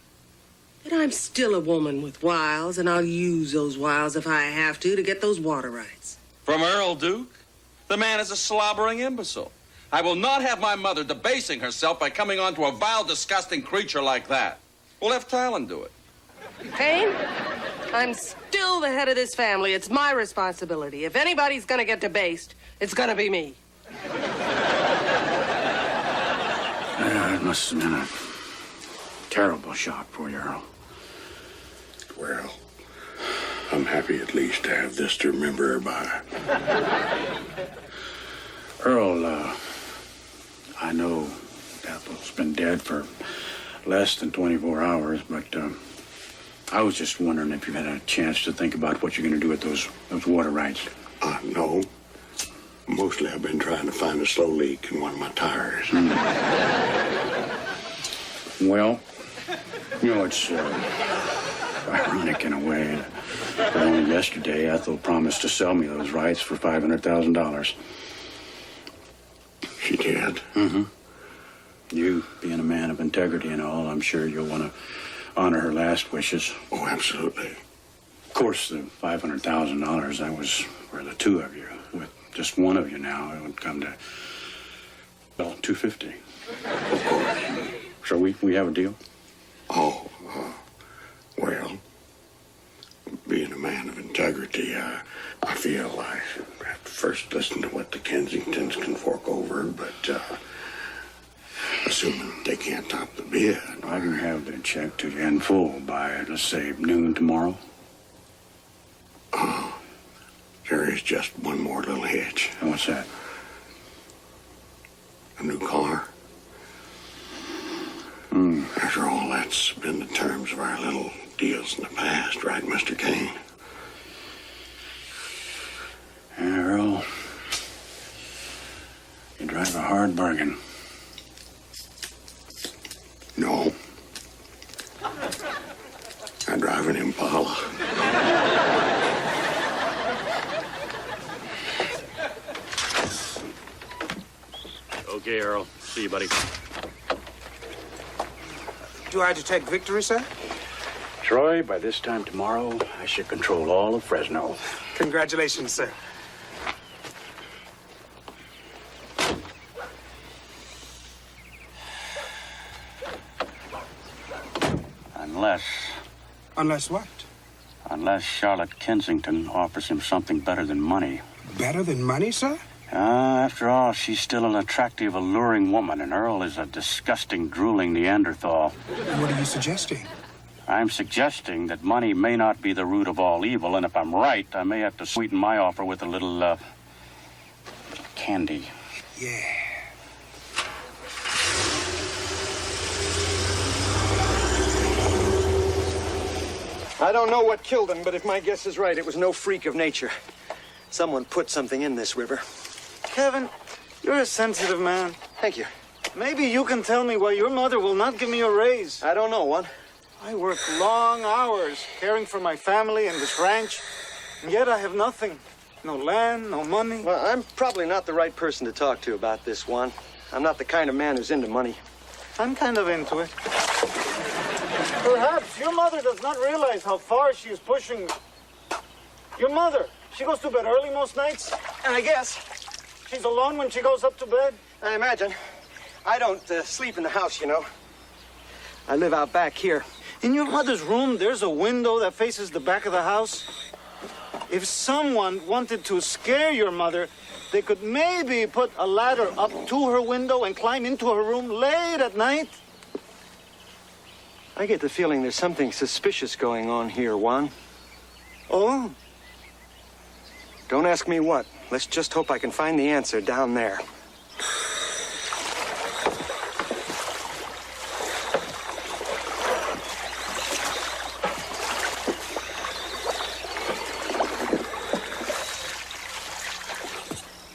But I'm still a woman with wiles, and I'll use those wiles if I have to get those water rights. From Earl Duke? The man is a slobbering imbecile. I will not have my mother debasing herself by coming on to a vile, disgusting creature like that. We'll have Talon do it. Kane, I'm still the head of this family. It's my responsibility. If anybody's gonna get debased, it's gonna be me. Yeah, it must have been a terrible shock for you, Earl. Well, I'm happy at least to have this to remember her by. Earl, I know Ethel's been dead for less than 24 hours, but I was just wondering if you had a chance to think about what you're going to do with those water rights. No. Mostly I've been trying to find a slow leak in one of my tires. Well, you know, it's ironic in a way. But only yesterday, Ethel promised to sell me those rights for $500,000. She did? Mm-hmm. You, being a man of integrity and all, I'm sure you'll want to honor her last wishes. Oh, absolutely. Of course, the $500,000, that was for the two of you. With just one of you now, it would come to, well, $250. Of course. So we have a deal? Oh, well, being a man of integrity, I feel I should have to first listen to what the Kensingtons can fork over, but assuming they can't top the bid. I can have the check to you in full by, let's say, noon tomorrow. There is just one more little hitch. And what's that? A new car. After all, that's been the terms of our little deals in the past, right, Mr. Kane? Earl, you drive a hard bargain. No. I drive an Impala. Okay, Earl. See you, buddy. Do I detect victory, sir? Troy, by this time tomorrow, I should control all of Fresno. Congratulations, sir. Unless what? Unless Charlotte Kensington offers him something better than money. Better than money, sir? After all, she's still an attractive, alluring woman, and Earl is a disgusting, drooling Neanderthal. What are you suggesting? I'm suggesting that money may not be the root of all evil, and if I'm right, I may have to sweeten my offer with a little candy. Yeah. I don't know what killed him, but if my guess is right, it was no freak of nature. Someone put something in this river. Kevin, you're a sensitive man. Thank you. Maybe you can tell me why your mother will not give me a raise. I don't know, Juan. I work long hours caring for my family and this ranch, and yet I have nothing. No land, no money. Well, I'm probably not the right person to talk to about this, Juan. I'm not the kind of man who's into money. I'm kind of into it. Perhaps your mother does not realize how far she is pushing me. Your mother, she goes to bed early most nights? I guess. She's alone when she goes up to bed? I imagine. I don't sleep in the house, you know. I live out back here. In your mother's room, there's a window that faces the back of the house. If someone wanted to scare your mother, they could maybe put a ladder up to her window and climb into her room late at night. I get the feeling there's something suspicious going on here, Juan. Oh? Don't ask me what. Let's just hope I can find the answer down there.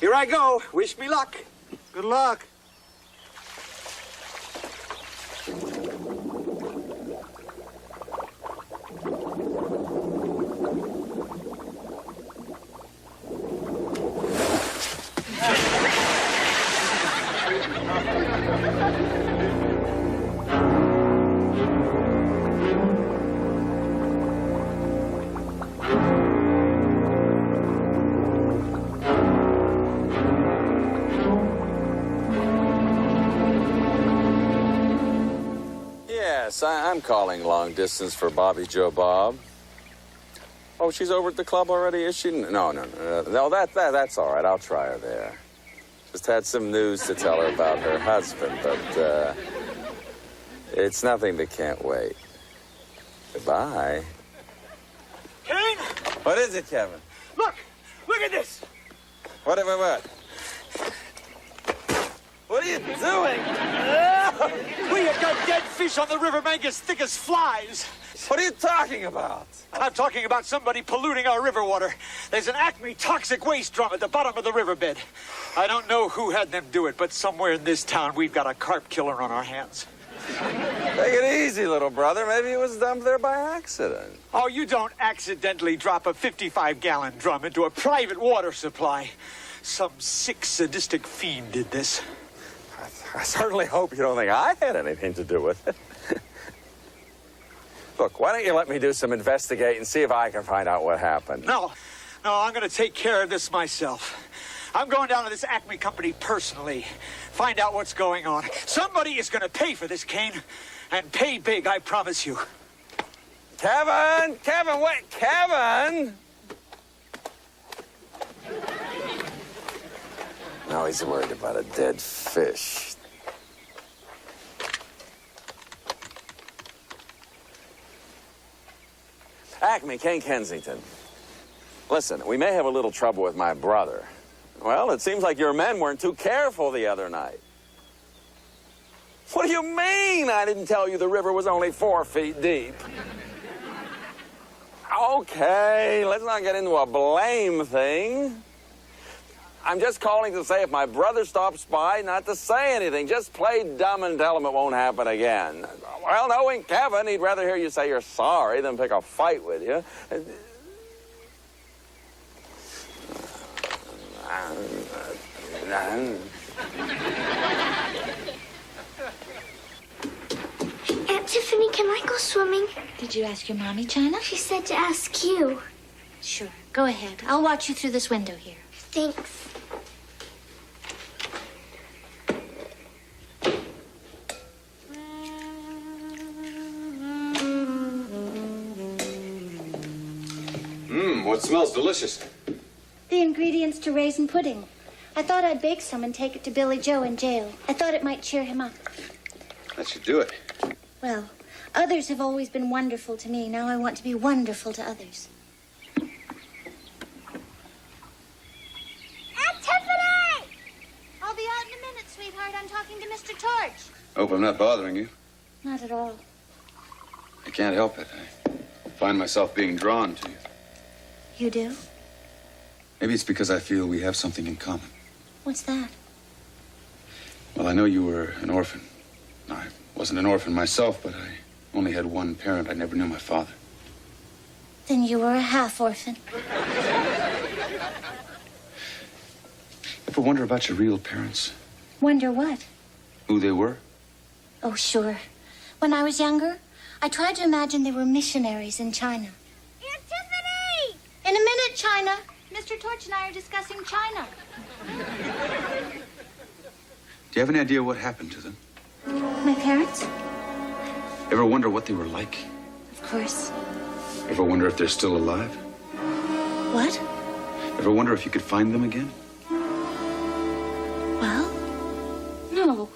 Here I go. Wish me luck. Good luck. Yes, I'm calling long distance for Bobby Joe Bob. Oh, she's over at the club already, is she? No, that's all right. I'll try her there. Just had some news to tell her about her husband, but it's nothing that can't wait. Goodbye. Kane? What is it, Kevin? Look at this. What? What are you doing? We have got dead fish on the riverbank as thick as flies. What are you talking about? I'm talking about somebody polluting our river water. There's an Acme toxic waste drum at the bottom of the riverbed. I don't know who had them do it, but somewhere in this town we've got a carp killer on our hands. Take it easy, little brother. Maybe it was dumped there by accident. Oh, you don't accidentally drop a 55-gallon drum into a private water supply. Some sick, sadistic fiend did this. I certainly hope you don't think I had anything to do with it. Look, why don't you let me do some investigating and see if I can find out what happened? No, I'm going to take care of this myself. I'm going down to this Acme company personally. Find out what's going on. Somebody is going to pay for this, Kane. And pay big, I promise you. Kevin, wait, Kevin! Now he's worried about a dead fish. Acme, Kane Kensington. Listen, we may have a little trouble with my brother. Well, it seems like your men weren't too careful the other night. What do you mean I didn't tell you the river was only 4 feet deep? Okay, let's not get into a blame thing. I'm just calling to say if my brother stops by, not to say anything. Just play dumb and tell him it won't happen again. Well, knowing Kevin, he'd rather hear you say you're sorry than pick a fight with you. Aunt Tiffany, can I go swimming? Did you ask your mommy, China? She said to ask you. Sure. Go ahead. I'll watch you through this window here. Thanks. What smells delicious? The ingredients to raisin pudding. I thought I'd bake some and take it to Billy Joe in jail. I thought it might cheer him up. That should do it. Well, others have always been wonderful to me. Now I want to be wonderful to others. Aunt Tiffany! I'll be out in a minute, sweetheart. I'm talking to Mr. Torch. Hope I'm not bothering you. Not at all. I can't help it. I find myself being drawn to you. You do? Maybe it's because I feel we have something in common. What's that? Well, I know you were an orphan. I wasn't an orphan myself, but I only had one parent. I never knew my father. Then you were a half-orphan. Ever wonder about your real parents? Wonder what? Who they were? Oh, sure. When I was younger, I tried to imagine they were missionaries in China. Aunt Tiffany! In a minute, China. Mr. Torch and I are discussing China. Do you have any idea what happened to them? My parents? Ever wonder what they were like? Of course. Ever wonder if they're still alive? What? Ever wonder if you could find them again? Well, no.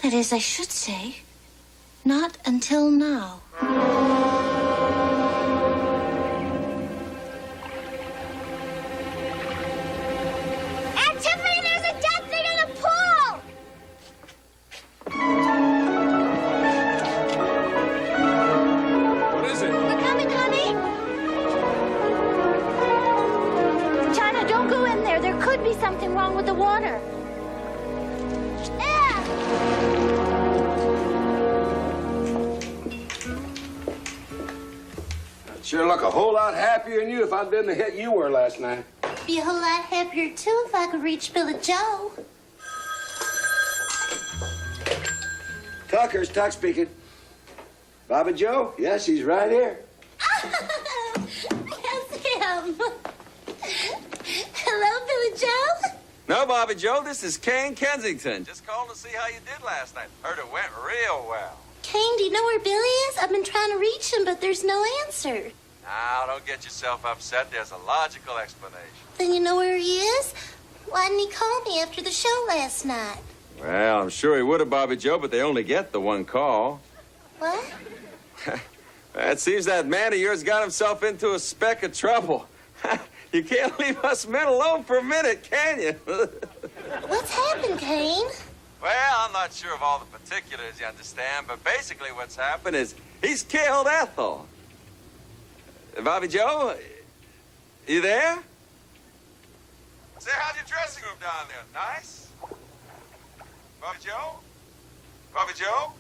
That is, I should say, not until now. Aunt Tiffany, there's a dead thing in the pool! What is it? We're coming, honey. China, don't go in there. There could be something wrong with the water. I'd sure look a whole lot happier than you if I'd been the hit you were last night. Be a whole lot happier, too, if I could reach Billy Joe. Tucker's Tuck speaking. Bobby Joe? Yes, he's right here. That's him. Hello, Billy Joe. No, Bobby Joe, this is Kane Kensington. Just called to see how you did last night. Heard it went real well. Kane, do you know where Billy is? I've been trying to reach him, but there's no answer. Now, don't get yourself upset. There's a logical explanation. Then you know where he is? Why didn't he call me after the show last night? Well, I'm sure he would have, Bobby Joe, but they only get the one call. What? It seems that man of yours got himself into a speck of trouble. You can't leave us men alone for a minute, can you? What's happened, Kane? Well, I'm not sure of all the particulars, you understand, but basically what's happened is he's killed Ethel. Bobby Joe, you there? Say, how's your dressing room down there? Nice? Bobby Joe? Bobby Joe?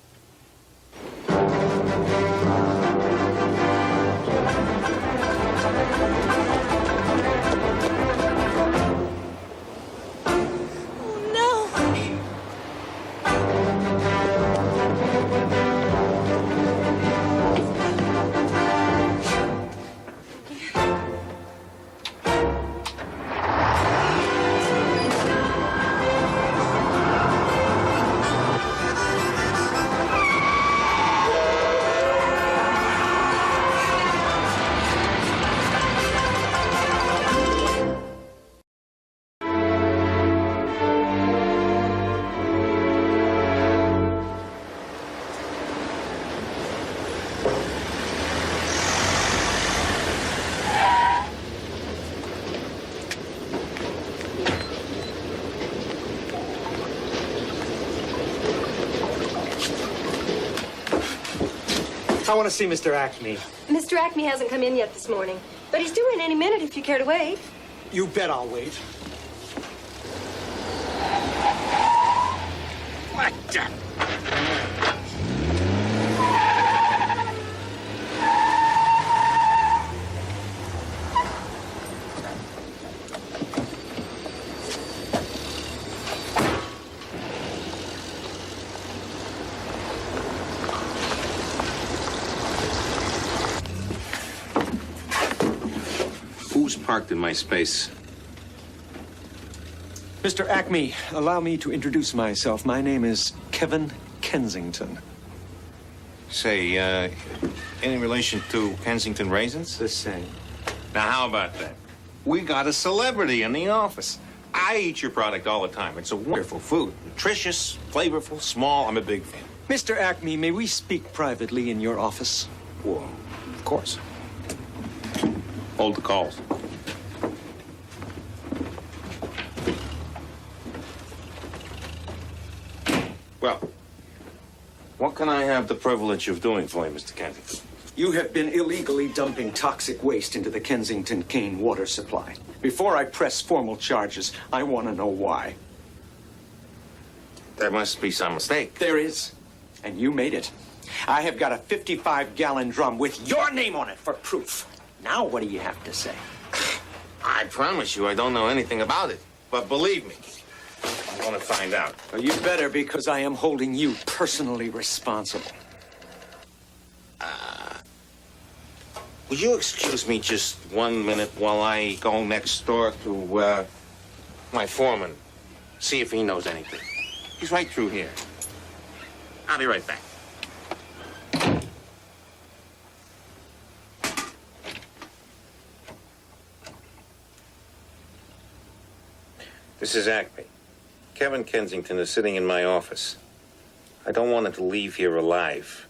I want to see Mr. Acme. Mr. Acme hasn't come in yet this morning, but he's due in any minute if you care to wait. You bet I'll wait. What the? Who's parked in my space? Mr. Acme, allow me to introduce myself. My name is Kevin Kensington. Say, any relation to Kensington Raisins? The same. Now, how about that? We got a celebrity in the office. I eat your product all the time. It's a wonderful food. Nutritious, flavorful, small. I'm a big fan. Mr. Acme, may we speak privately in your office? Well, of course. Hold the calls. Well, what can I have the privilege of doing for you, Mr. Kensington? You have been illegally dumping toxic waste into the Kensington Kane water supply. Before I press formal charges, I want to know why. There must be some mistake. There is, and you made it. I have got a 55-gallon drum with your name on it for proof. Now what do you have to say? I promise you I don't know anything about it. But believe me, I want to find out. Well, you better, because I am holding you personally responsible. Would you excuse me just 1 minute while I go next door to my foreman, see if he knows anything? He's right through here. I'll be right back. This is Acme. Kevin Kensington is sitting in my office. I don't want him to leave here alive.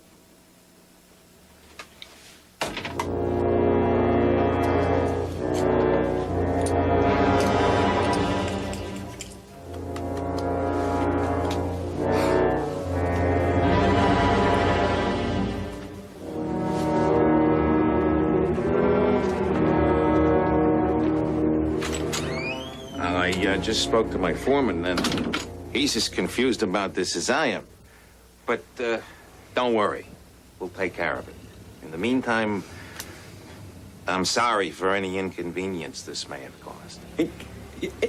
I just spoke to my foreman, and he's as confused about this as I am. But don't worry. We'll take care of it. In the meantime, I'm sorry for any inconvenience this may have caused.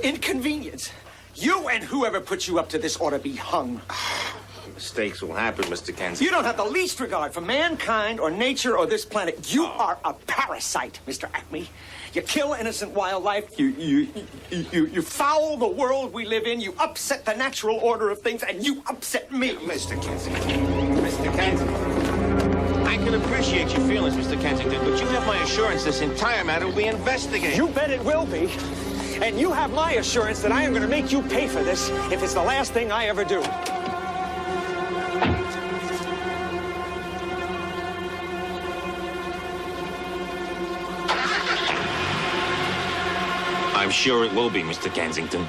Inconvenience? You and whoever put you up to this ought to be hung. Mistakes will happen, Mr. Kensington. You don't have the least regard for mankind or nature or this planet. You are a parasite, Mr. Acme. You kill innocent wildlife. You foul the world we live in. You upset the natural order of things, and you upset me. Mr. Kensington. Mr. Kensington. I can appreciate your feelings, Mr. Kensington, but you have my assurance this entire matter will be investigated. You bet it will be. And you have my assurance that I am going to make you pay for this if it's the last thing I ever do. I'm sure it will be, Mr. Kensington.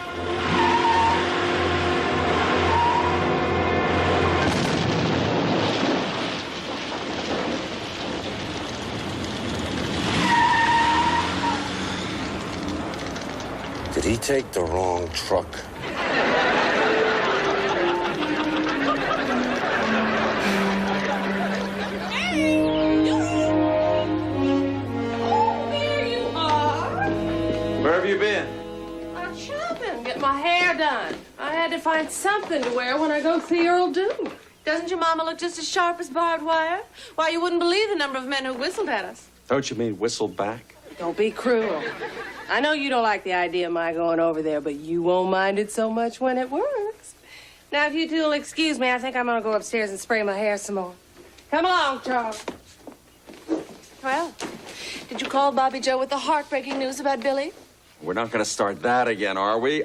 Did he take the wrong truck? Where have you been? I'm shopping, get my hair done. I had to find something to wear when I go see Earl Doom. Doesn't your mama look just as sharp as barbed wire? Why, you wouldn't believe the number of men who whistled at us. Don't you mean whistle back? Don't be cruel. I know you don't like the idea of my going over there, but you won't mind it so much when it works. Now, if you two will excuse me, I think I'm going to go upstairs and spray my hair some more. Come along, Charles. Well, did you call Bobby Joe with the heartbreaking news about Billy? We're not going to start that again, are we?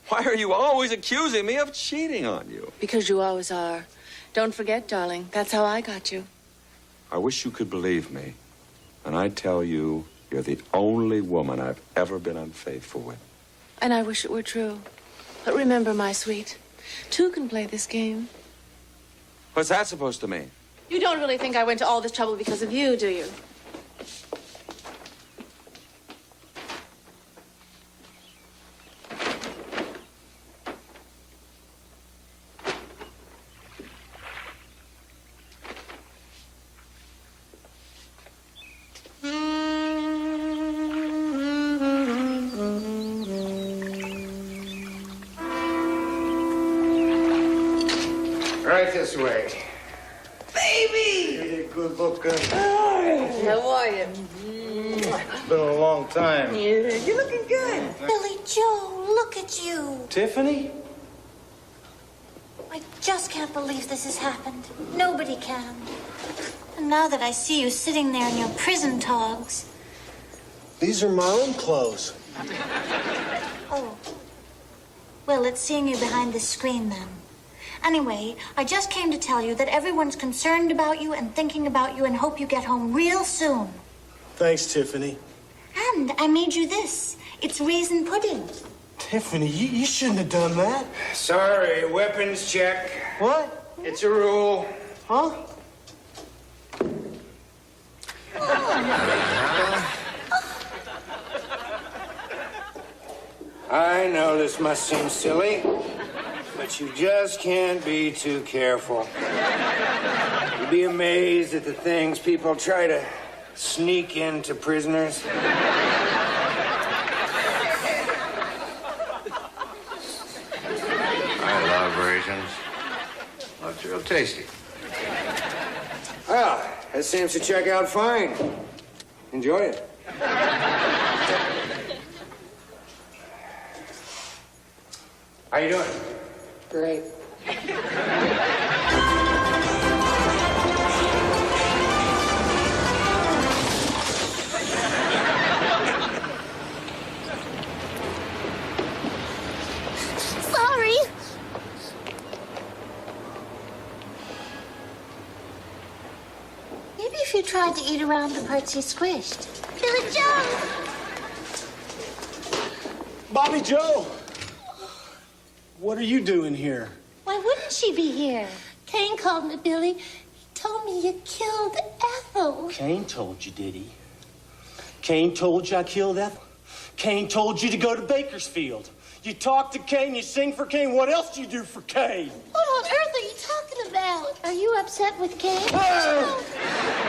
Why are you always accusing me of cheating on you? Because you always are. Don't forget, darling, that's how I got you. I wish you could believe me. And I tell you, you're the only woman I've ever been unfaithful with. And I wish it were true. But remember, my sweet, two can play this game. What's that supposed to mean? You don't really think I went to all this trouble because of you, do you? Right this way. Baby! Hey, good looking. How are you? It's been a long time. Yeah, you're looking good. Billy Joe, look at you. Tiffany? I just can't believe this has happened. Nobody can. And now that I see you sitting there in your prison togs. These are my own clothes. Oh. Well, it's seeing you behind this screen then. Anyway, I just came to tell you that everyone's concerned about you and thinking about you and hope you get home real soon. Thanks, Tiffany. And I made you this. It's raisin pudding. Tiffany, you shouldn't have done that. Sorry, weapons check. What? It's a rule. Huh? I know this must seem silly, but you just can't be too careful. You'd be amazed at the things people try to sneak into prisoners. I love raisins. Looks real tasty. Well, that seems to check out fine. Enjoy it. How you doing? Great. Sorry. Maybe if you tried to eat around the parts you squished. Billy Joe! Bobby Joe! What are you doing here? Why wouldn't she be here? Kane called me, Billy. He told me you killed Ethel. Kane told you, did he? Kane told you I killed Ethel? Kane told you to go to Bakersfield. You talk to Kane, you sing for Kane. What else do you do for Kane? What on earth are you talking about? Are you upset with Kane?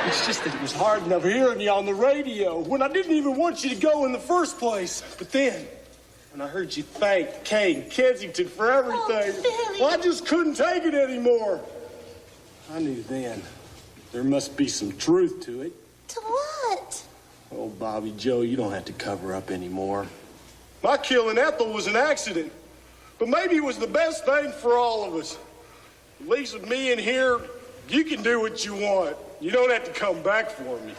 It's just that it was hard enough hearing you on the radio when I didn't even want you to go in the first place. But then, when I heard you thank Kane Kensington for everything, well, I just couldn't take it anymore. I knew then there must be some truth to it. To what? Oh, Bobby Joe, you don't have to cover up anymore. My killing Ethel was an accident, but maybe it was the best thing for all of us. At least with me in here, you can do what you want. You don't have to come back for me.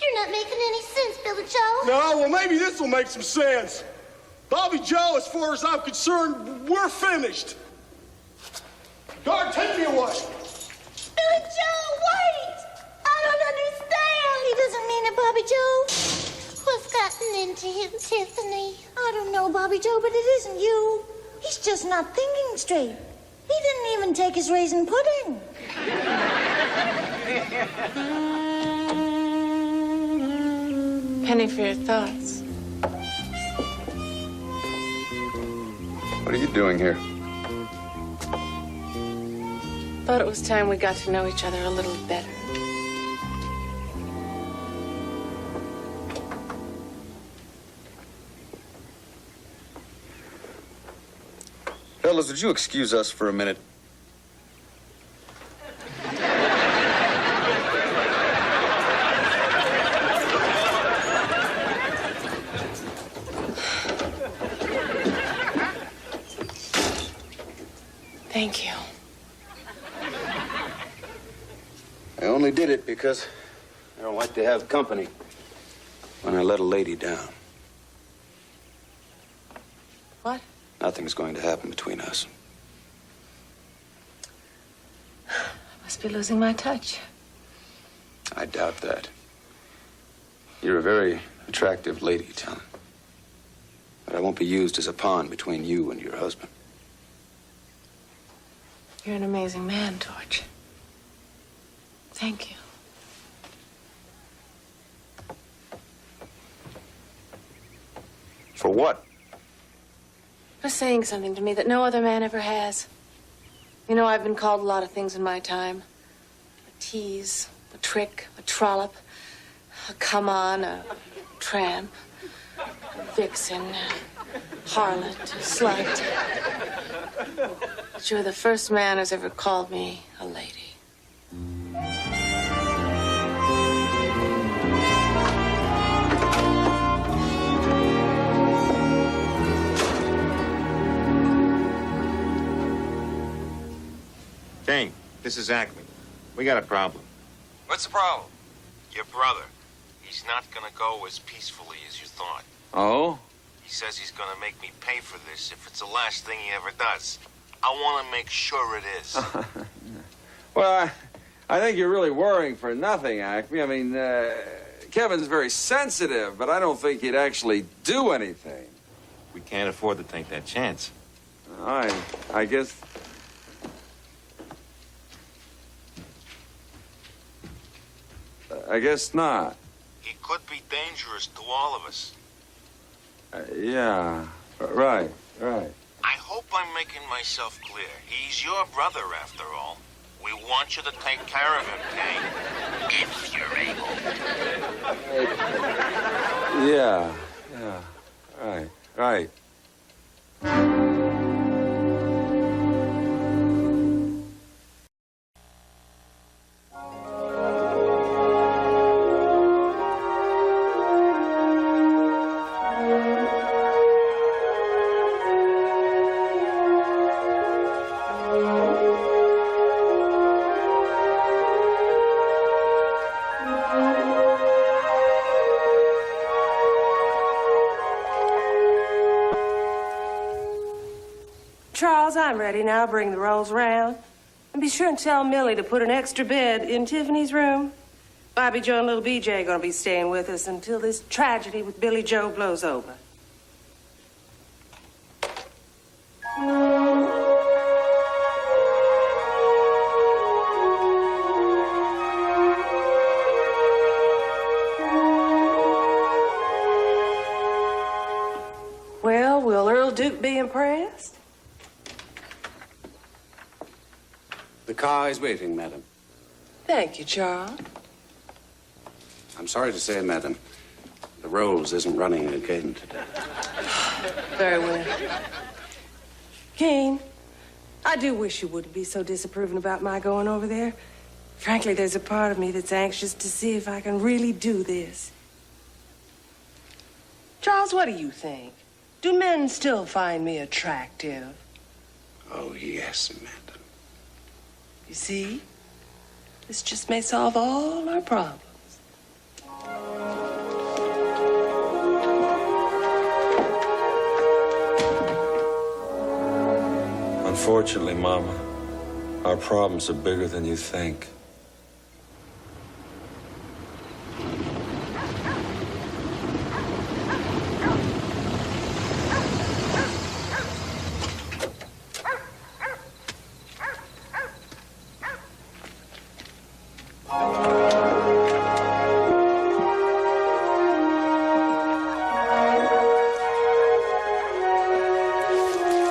You're not making any sense, Billy Joe. No, well, maybe this will make some sense. Bobby Joe, as far as I'm concerned, we're finished. Guard, take me away. Billy Joe, wait! I don't understand. He doesn't mean it, Bobby Joe. What's gotten into him, Tiffany? I don't know, Bobby Joe, but it isn't you. He's just not thinking straight. He didn't even take his raisin pudding. Penny for your thoughts. What are you doing here? Thought it was time we got to know each other a little better. Fellas, would you excuse us for a minute? Thank you. I only did it because I don't like to have company when I let a lady down. What? Nothing's going to happen between us. I must be losing my touch. I doubt that. You're a very attractive lady, Talon. But I won't be used as a pawn between you and your husband. You're an amazing man, Torch. Thank you. For what? For saying something to me that no other man ever has. You know, I've been called a lot of things in my time. A tease, a trick, a trollop, a come-on, a tramp, a vixen, a harlot, a slut. But you're the first man who's ever called me a lady. Kane, this is Acme. We got a problem. What's the problem? Your brother. He's not gonna go as peacefully as you thought. Oh? He says he's gonna make me pay for this if it's the last thing he ever does. I want to make sure it is. Well, I think you're really worrying for nothing, Acme. I mean, Kevin's very sensitive, but I don't think he'd actually do anything. We can't afford to take that chance. I guess... I guess not. He could be dangerous to all of us. Yeah, right. I hope I'm making myself clear. He's your brother, after all. We want you to take care of him, Kane. If you're able. Yeah, right. Charles, I'm ready now. Bring the rolls round. And be sure and tell Millie to put an extra bed in Tiffany's room. Bobby Joe and little BJ are going to be staying with us until this tragedy with Billy Joe blows over. Well, will Earl Duke be impressed? The car is waiting, madam. Thank you, Charles. I'm sorry to say, madam, the Rolls isn't running again today. Very well. Kane, I do wish you wouldn't be so disapproving about my going over there. Frankly, there's a part of me that's anxious to see if I can really do this. Charles, what do you think? Do men still find me attractive? Oh, yes, madam. You see? This just may solve all our problems. Unfortunately, Mama, our problems are bigger than you think.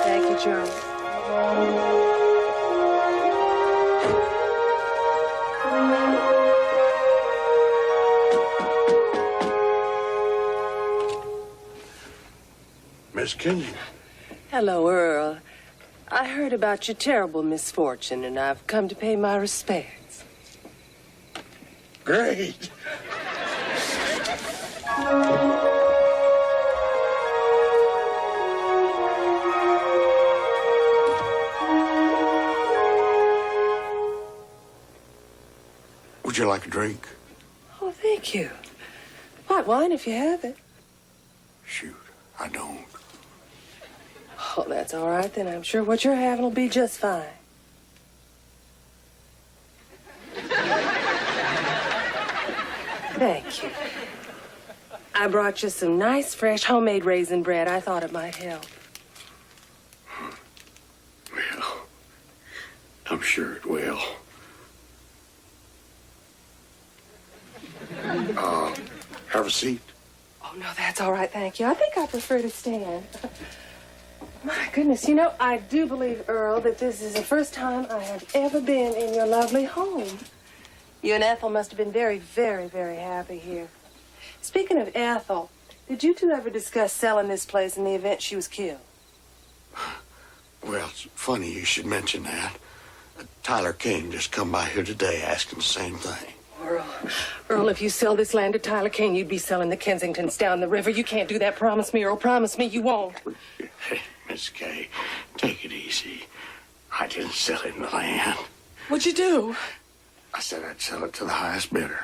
Thank you, Charles. Miss Kinsey. Hello, Earl. I heard about your terrible misfortune, and I've come to pay my respects. Great. Would you like a drink? Oh, thank you. White wine if you have it. Shoot, I don't. Oh, that's all right then. I'm sure what you're having will be just fine. Thank you. I brought you some nice, fresh, homemade raisin bread. I thought it might help. Well, I'm sure it will. have a seat? Oh, no, that's all right, thank you. I think I prefer to stand. My goodness, you know, I do believe, Earl, that this is the first time I have ever been in your lovely home. You and Ethel must have been very, very, very happy here. Speaking of Ethel, did you two ever discuss selling this place in the event she was killed? Well, it's funny you should mention that. Tyler Kane just come by here today asking the same thing. Earl, if you sell this land to Tyler Kane, you'd be selling the Kensingtons down the river. You can't do that. Promise me, Earl. Promise me you won't. Hey, Miss Kay, take it easy. I didn't sell him the land. What'd you do? I said I'd sell it to the highest bidder.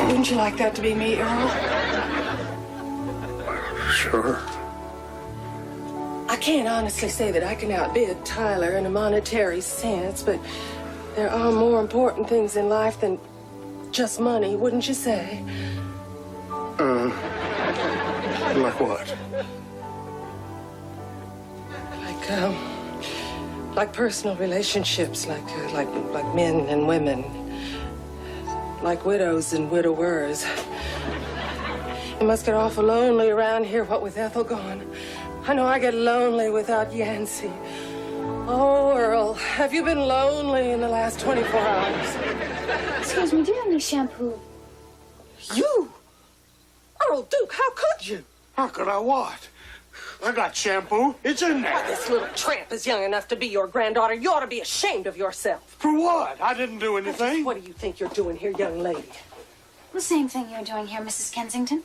Wouldn't you like that to be me, Earl? Sure. I can't honestly say that I can outbid Tyler in a monetary sense, but there are more important things in life than just money, wouldn't you say? Like what? Like personal relationships, like men and women. Like widows and widowers. It must get awful lonely around here, what with Ethel gone. I know I get lonely without Yancey. Oh, Earl, have you been lonely in the last 24 hours? Excuse me, do you have any shampoo? You? Earl Duke, how could you? How could I what? I got shampoo. It's in there. Why, this little tramp is young enough to be your granddaughter. You ought to be ashamed of yourself. For what? I didn't do anything. What do you think you're doing here, young lady? The same thing you're doing here, Mrs. Kensington.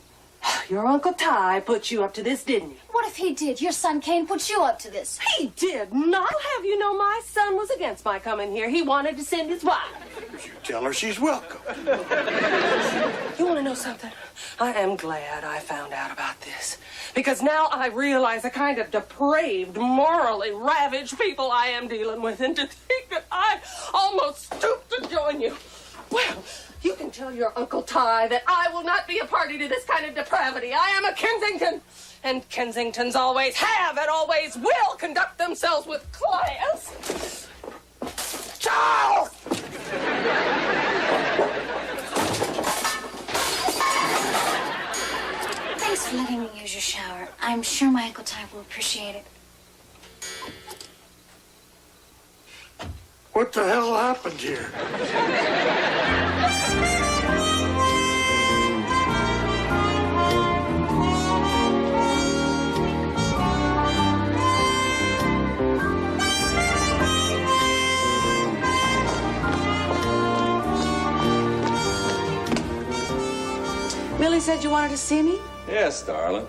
Your Uncle Ty put you up to this, didn't he? What if he did? Your son Kane put you up to this. He did not. Have you know my son was against my coming here. He wanted to send his wife. You tell her she's welcome. You want to know something? I am glad I found out about this. Because now I realize the kind of depraved, morally ravaged people I am dealing with. And to think that I almost stooped to join you. Well, you can tell your Uncle Ty that I will not be a party to this kind of depravity. I am a Kensington. And Kensingtons always have and always will conduct themselves with class. Charles! Thanks for letting me use your shower. I'm sure my Uncle Ty will appreciate it. What the hell happened here? Millie said you wanted to see me? Yes, darling.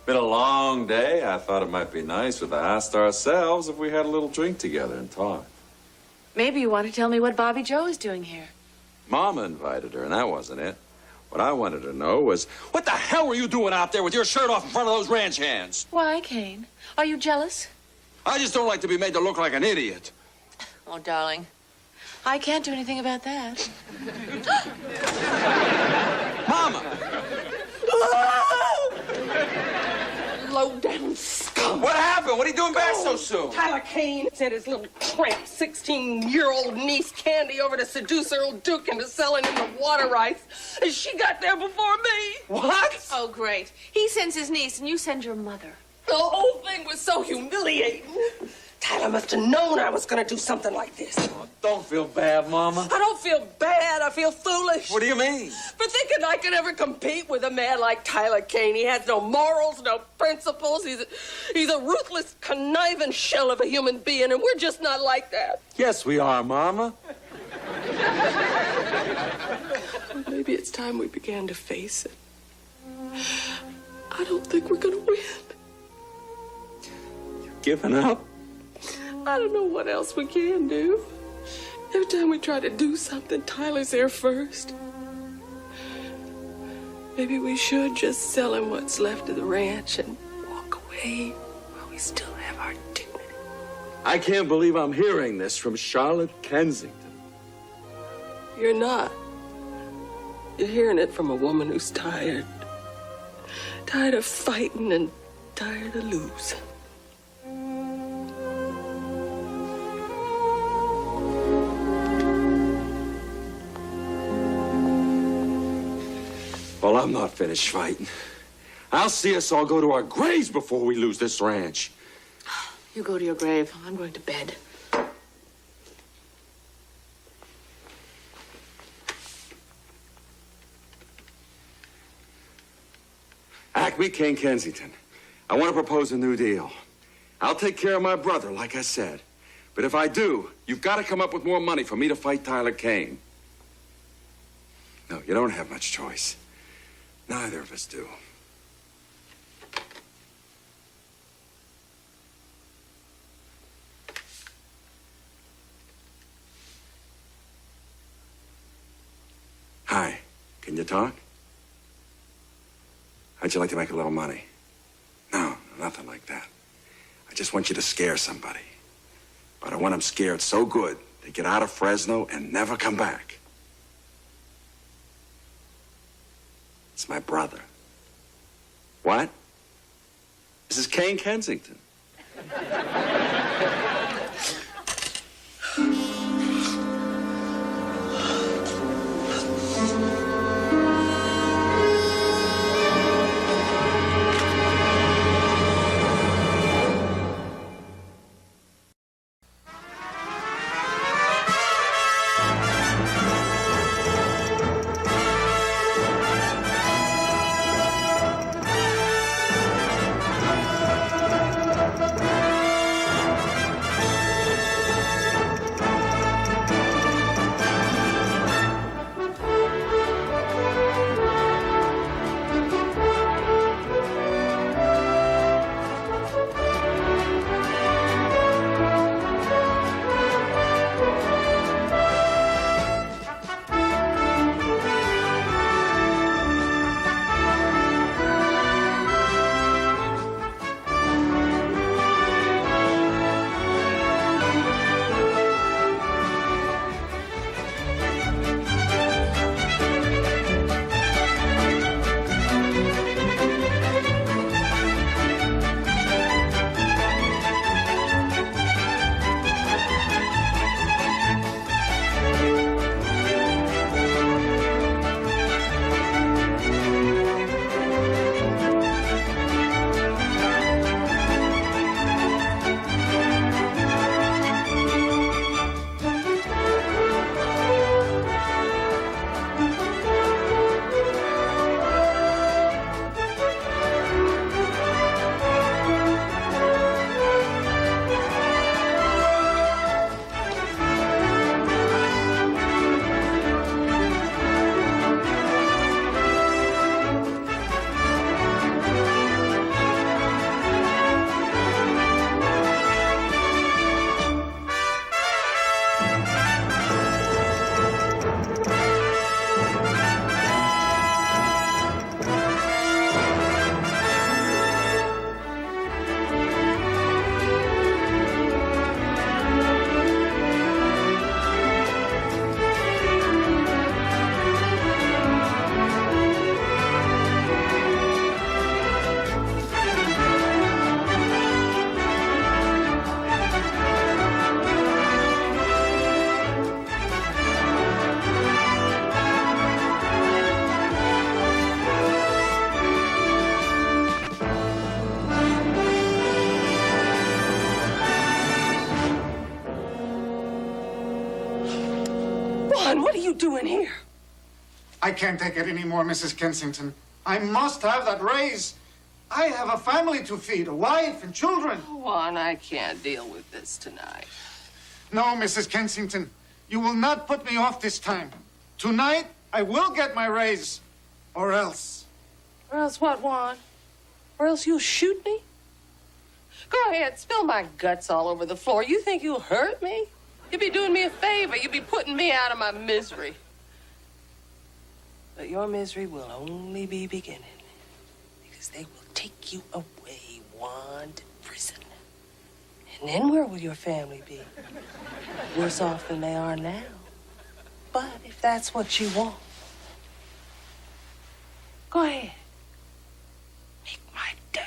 Been a long day. I thought it might be nice with the house to ourselves if we had a little drink together and talk. Maybe you want to tell me what Bobby Joe is doing here. Mama invited her, and that wasn't it. What I wanted to know was, What the hell were you doing out there with your shirt off in front of those ranch hands? Why, Kane? Are you jealous? I just don't like to be made to look like an idiot. Oh, darling. I can't do anything about that. Mama! Low-down scum. What happened? What are you doing back so soon? Tyler Kane sent his little tramp 16-year-old niece Candy over to seduce Earl Duke into selling him the water rights. And she got there before me. What? Oh, great. He sends his niece and you send your mother. The whole thing was so humiliating. Tyler must have known I was going to do something like this. Oh, don't feel bad, Mama. I don't feel bad. I feel foolish. What do you mean? For thinking I could ever compete with a man like Tyler Kane. He has no morals, no principles. He's a ruthless, conniving shell of a human being, and we're just not like that. Yes, we are, Mama. Maybe it's time we began to face it. I don't think we're going to win. Giving up? I don't know what else we can do. Every time we try to do something, Tyler's there first. Maybe we should just sell him what's left of the ranch and walk away while we still have our dignity. I can't believe I'm hearing this from Charlotte Kensington. You're not. You're hearing it from a woman who's tired. Tired of fighting and tired of losing. Well, I'm not finished fighting. I'll see us all go to our graves before we lose this ranch. You go to your grave. I'm going to bed. Acme, Kane, Kensington. I want to propose a new deal. I'll take care of my brother, like I said. But if I do, you've got to come up with more money for me to fight Tyler Kane. No, you don't have much choice. Neither of us do. Hi, can you talk? How'd you like to make a little money? No, nothing like that. I just want you to scare somebody. But I want them scared so good they get out of Fresno and never come back. It's my brother. What? This is Kane Kensington. What are you doing here? I can't take it anymore, Mrs. Kensington. I must have that raise. I have a family to feed, a wife and children. Juan, I can't deal with this tonight. No, Mrs. Kensington. You will not put me off this time. Tonight, I will get my raise. Or else. Or else what, Juan? Or else you'll shoot me? Go ahead, spill my guts all over the floor. You think you'll hurt me? You'll be doing me a favor. You'll be putting me out of my misery. But your misery will only be beginning. Because they will take you away, Juan, to prison. And then where will your family be? Worse off than they are now. But if that's what you want, go ahead. Make my day.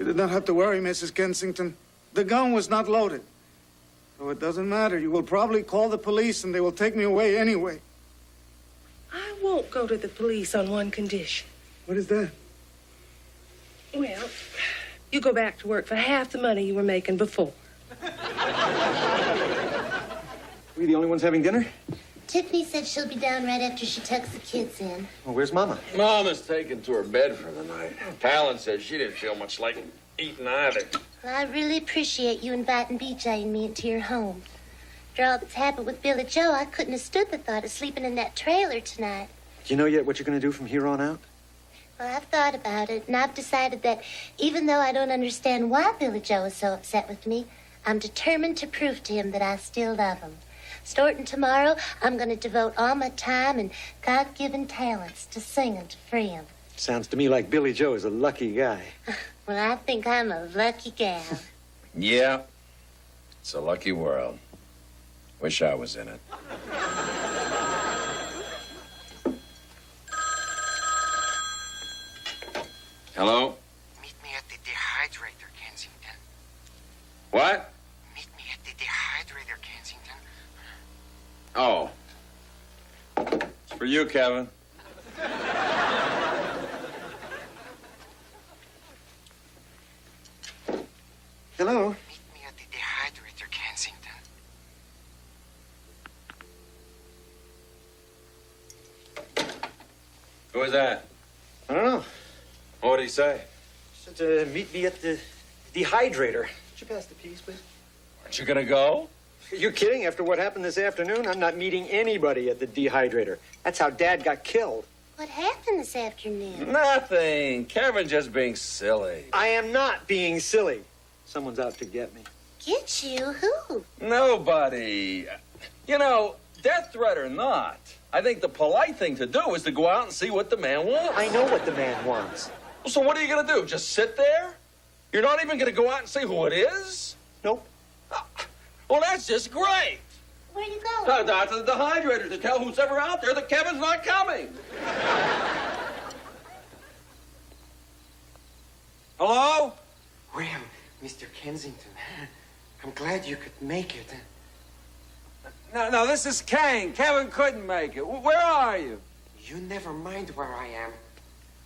You did not have to worry, Mrs. Kensington. The gun was not loaded. So it doesn't matter. You will probably call the police and they will take me away anyway. I won't go to the police on one condition. What is that? Well, you go back to work for half the money you were making before. We the only ones having dinner? Tiffany said she'll be down right after she tucks the kids in. Well, where's Mama? Mama's taken to her bed for the night. Talon says she didn't feel much like eating either. Well, I really appreciate you inviting BJ and me into your home. After all that's happened with Billy Joe, I couldn't have stood the thought of sleeping in that trailer tonight. Do you know yet what you're going to do from here on out? Well, I've thought about it, and I've decided that even though I don't understand why Billy Joe is so upset with me, I'm determined to prove to him that I still love him. Starting tomorrow, I'm going to devote all my time and God-given talents to singing to free him. Sounds to me like Billy Joe is a lucky guy. Well, I think I'm a lucky gal. Yeah, it's a lucky world. Wish I was in it. Hello? Meet me at the dehydrator, Kensington. What? Meet me at the dehydrator, Kensington. Oh. It's for you, Kevin. Hello? Meet me at the dehydrator, Kensington. Who was that? I don't know. What did he say? Said to meet me at the dehydrator. Would you pass the peas, please? Aren't you gonna go? You're kidding? After what happened this afternoon, I'm not meeting anybody at the dehydrator. That's how Dad got killed. What happened this afternoon? Nothing. Kevin just being silly. I am not being silly. Someone's out to get me. Get you? Who? Nobody. You know, death threat or not, I think the polite thing to do is to go out and see what the man wants. I know what the man wants. So what are you going to do? Just sit there? You're not even going to go out and see who it is? Nope. Well, that's just great. Where you going? Out to the dehydrator to tell who's ever out there that Kevin's not coming. Hello? Well, Mr. Kensington, I'm glad you could make it. No, this is Kane. Kevin couldn't make it. Where are you? You never mind where I am.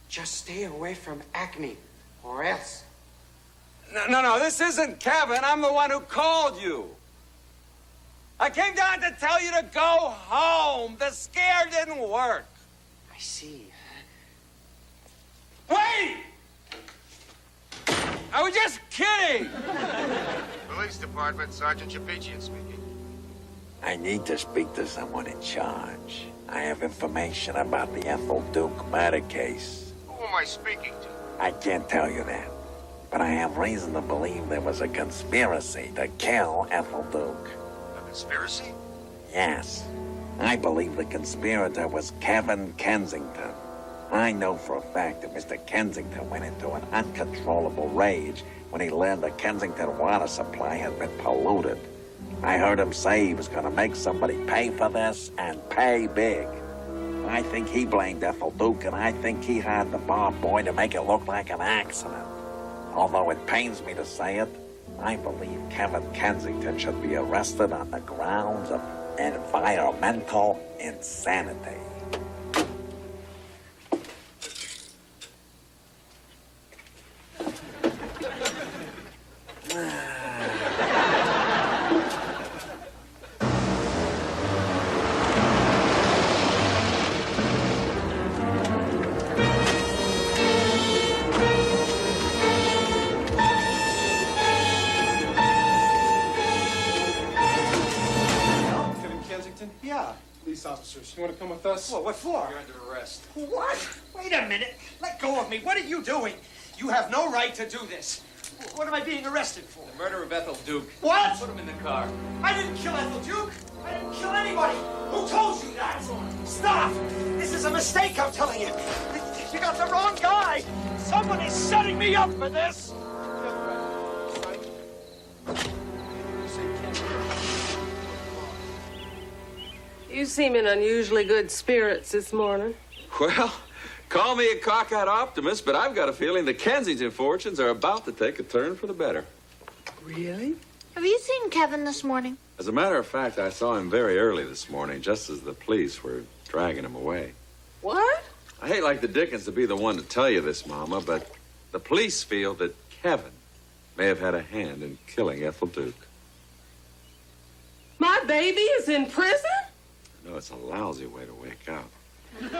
Just stay away from Acme, or else. No, this isn't Kevin. I'm the one who called you. I came down to tell you to go home. The scare didn't work. I see. Wait! I was just kidding. Police Department, Sergeant Chapichian speaking. I need to speak to someone in charge. I have information about the Ethel Duke murder case. Who am I speaking to? I can't tell you that, but I have reason to believe there was a conspiracy to kill Ethel Duke. A conspiracy? Yes. I believe the conspirator was Kevin Kensington. I know for a fact that Mr. Kensington went into an uncontrollable rage when he learned the Kensington water supply had been polluted. I heard him say he was going to make somebody pay for this, and pay big. I think he blamed Ethel Duke, and I think he hired the bar boy to make it look like an accident. Although it pains me to say it, I believe Kevin Kensington should be arrested on the grounds of environmental insanity. Yeah, police officers. You want to come with us? Well, what for? You're under arrest. What? Wait a minute. Let go of me. What are you doing? You have no right to do this. What am I being arrested for? The murder of Ethel Duke. What? Put him in the car. I didn't kill Ethel Duke. I didn't kill anybody. Who told you that? Stop. This is a mistake, I'm telling you. You got the wrong guy. Someone is setting me up for this. You seem in unusually good spirits this morning. Well, Call me a cockeyed optimist, but I've got a feeling the Kensington fortunes are about to take a turn for the better. Really? Have you seen Kevin this morning? As a matter of fact, I saw him very early this morning, just as the police were dragging him away. What? I hate like the dickens to be the one to tell you this, Mama, but the police feel that Kevin may have had a hand in killing Ethel Duke. My baby is in prison? I know it's a lousy way to wake up. But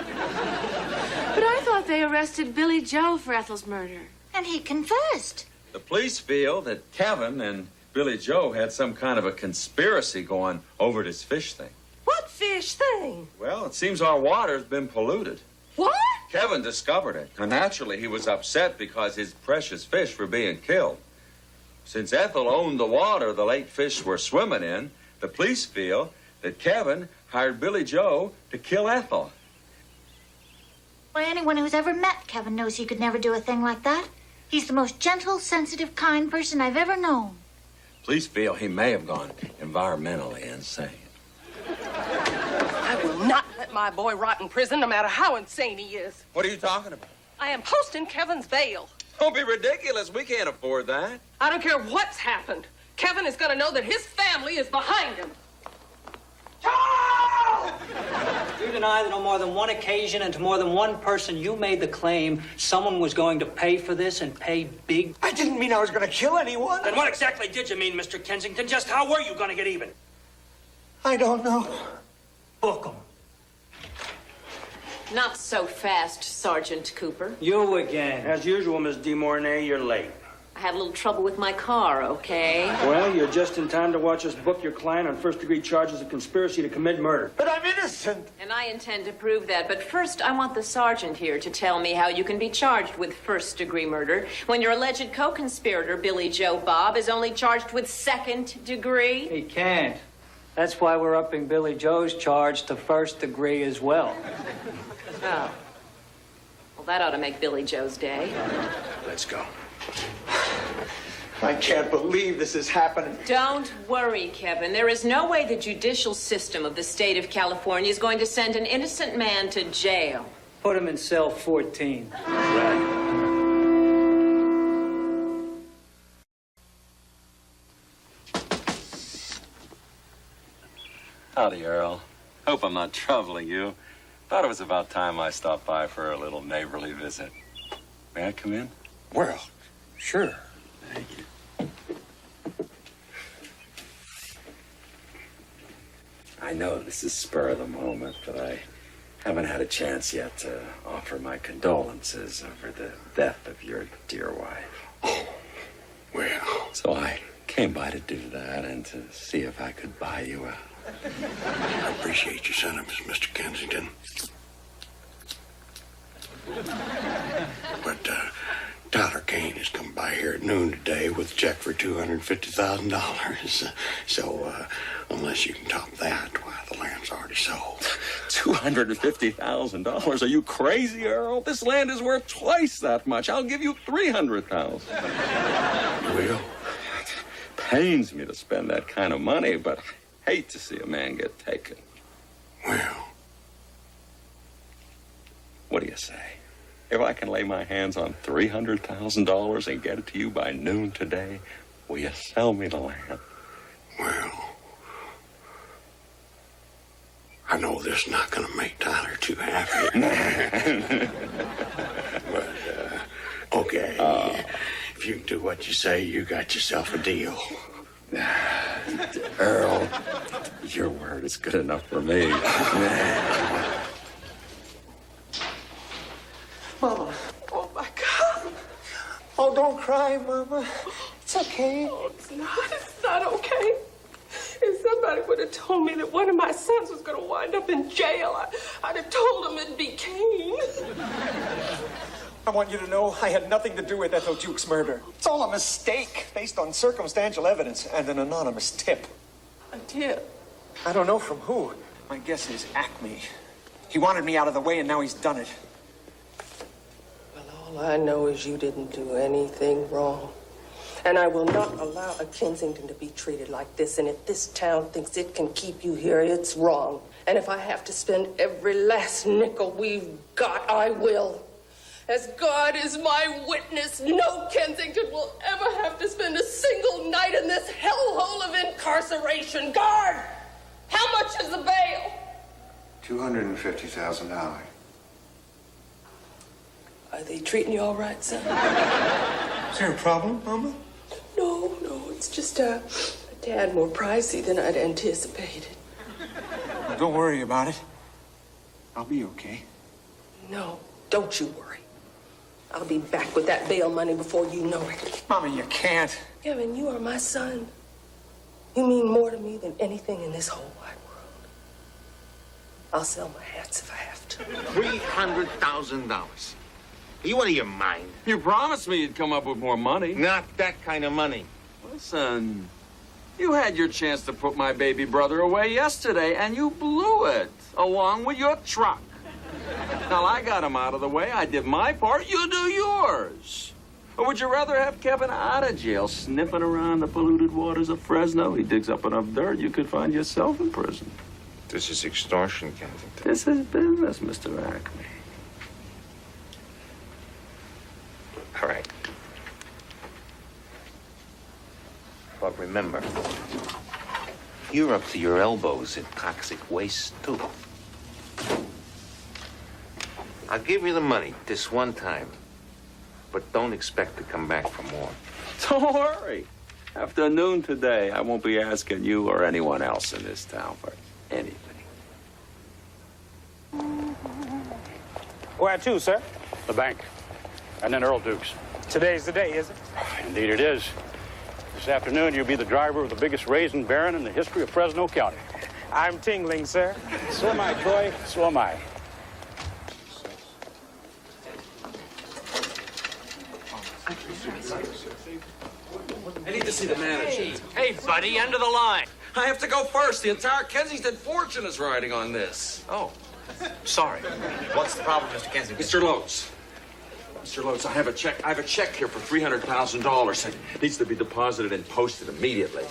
I thought they arrested Billy Joe for Ethel's murder. And he confessed. The police feel that Kevin and Billy Joe had some kind of a conspiracy going over this fish thing. What fish thing? Well, it seems our water's been polluted. What? Kevin discovered it. And naturally, he was upset because his precious fish were being killed. Since Ethel owned the water the late fish were swimming in, the police feel that Kevin hired Billy Joe to kill Ethel. Why, anyone who's ever met Kevin knows he could never do a thing like that. He's the most gentle, sensitive, kind person I've ever known. Police feel he may have gone environmentally insane. I will not let my boy rot in prison, no matter how insane he is. What are you talking about? I am posting Kevin's bail. Don't be ridiculous. We can't afford that. I don't care what's happened. Kevin is going to know that his family is behind him. You deny that on more than one occasion and to more than one person you made the claim someone was going to pay for this and pay big. I didn't mean I was going to kill anyone. Then what exactly did you mean, Mr. Kensington? Just how were you going to get even? I don't know. Book 'em. Not so fast, Sergeant Cooper. You again. As usual, Miss De Mornay, you're late. I had a little trouble with my car, okay? Well, you're just in time to watch us book your client on first-degree charges of conspiracy to commit murder. But I'm innocent. And I intend to prove that. But first, I want the sergeant here to tell me how you can be charged with first-degree murder when your alleged co-conspirator, Billy Joe Bob, is only charged with second degree. He can't. That's why we're upping Billy Joe's charge to first degree as well. Oh. Well, that ought to make Billy Joe's day. Let's go. I can't believe this is happening. Don't worry, Kevin. There is no way the judicial system of the state of California is going to send an innocent man to jail. Put him in cell 14. Howdy, Earl. Hope I'm not troubling you. Thought it was about time I stopped by for a little neighborly visit. May I come in? Well, sure. Thank you. I know this is spur of the moment, but I haven't had a chance yet to offer my condolences over the death of your dear wife. Oh, well. So I came by to do that and to see if I could buy you out. I appreciate your sentiments, Mr. Kensington. But, Tyler Kane has come by here at noon today with a check for $250,000. So, unless you can top that, why, the land's already sold. $250,000? Are you crazy, Earl? This land is worth twice that much. I'll give you $300,000. You will? It pains me to spend that kind of money, but I hate to see a man get taken. Well. What do you say? If I can lay my hands on $300,000 and get it to you by noon today, will you sell me the land? Well, I know this is not going to make Tyler too happy. But, okay. If you can do what you say, you got yourself a deal. Earl, your word is good enough for me. Mama. Oh, my God. Oh, don't cry, Mama. It's okay. Oh, it's not okay. If somebody would have told me that one of my sons was going to wind up in jail, I'd have told them it'd be Kane. I want you to know I had nothing to do with Ethel Duke's murder. It's all a mistake based on circumstantial evidence and an anonymous tip. A tip? I don't know from who. My guess is Acme. He wanted me out of the way, and now he's done it. Well, all I know is you didn't do anything wrong. And I will not allow a Kensington to be treated like this. And if this town thinks it can keep you here, it's wrong. And if I have to spend every last nickel we've got, I will. As God is my witness, no Kensington will ever have to spend a single night in this hellhole of incarceration. Guard! How much is the bail? $250,000. Are they treating you all right, son? Is there a problem, Mama? No, it's just a tad more pricey than I'd anticipated. Don't worry about it. I'll be okay. No, don't you worry. I'll be back with that bail money before you know it. Mama, you can't. Kevin, you are my son. You mean more to me than anything in this whole wide world. I'll sell my hats if I have to. $300,000. Are you out of your mind? You promised me you'd come up with more money. Not that kind of money. Listen, you had your chance to put my baby brother away yesterday, and you blew it, along with your truck. Now, I got him out of the way. I did my part. You do yours. Or would you rather have Kevin out of jail, sniffing around the polluted waters of Fresno? He digs up enough dirt, you could find yourself in prison. This is extortion, Kensington. This is business, Mr. Acme. All right. But remember, you're up to your elbows in toxic waste, too. I'll give you the money this one time, but don't expect to come back for more. Don't worry. After noon today, I won't be asking you or anyone else in this town for anything. Where to, sir? The bank. And then Earl Dukes. Today's the day, is it? Indeed it is. This afternoon, you'll be the driver of the biggest raisin baron in the history of Fresno County. I'm tingling, sir. So am I, Troy. So am I. I need to see the manager. Hey, buddy, end of the line. I have to go first. The entire Kensington fortune is riding on this. Oh, sorry. What's the problem, Mr. Kensington? Mr. Lotes. Mr. Lotes, I have a check here for $300,000. It needs to be deposited and posted immediately.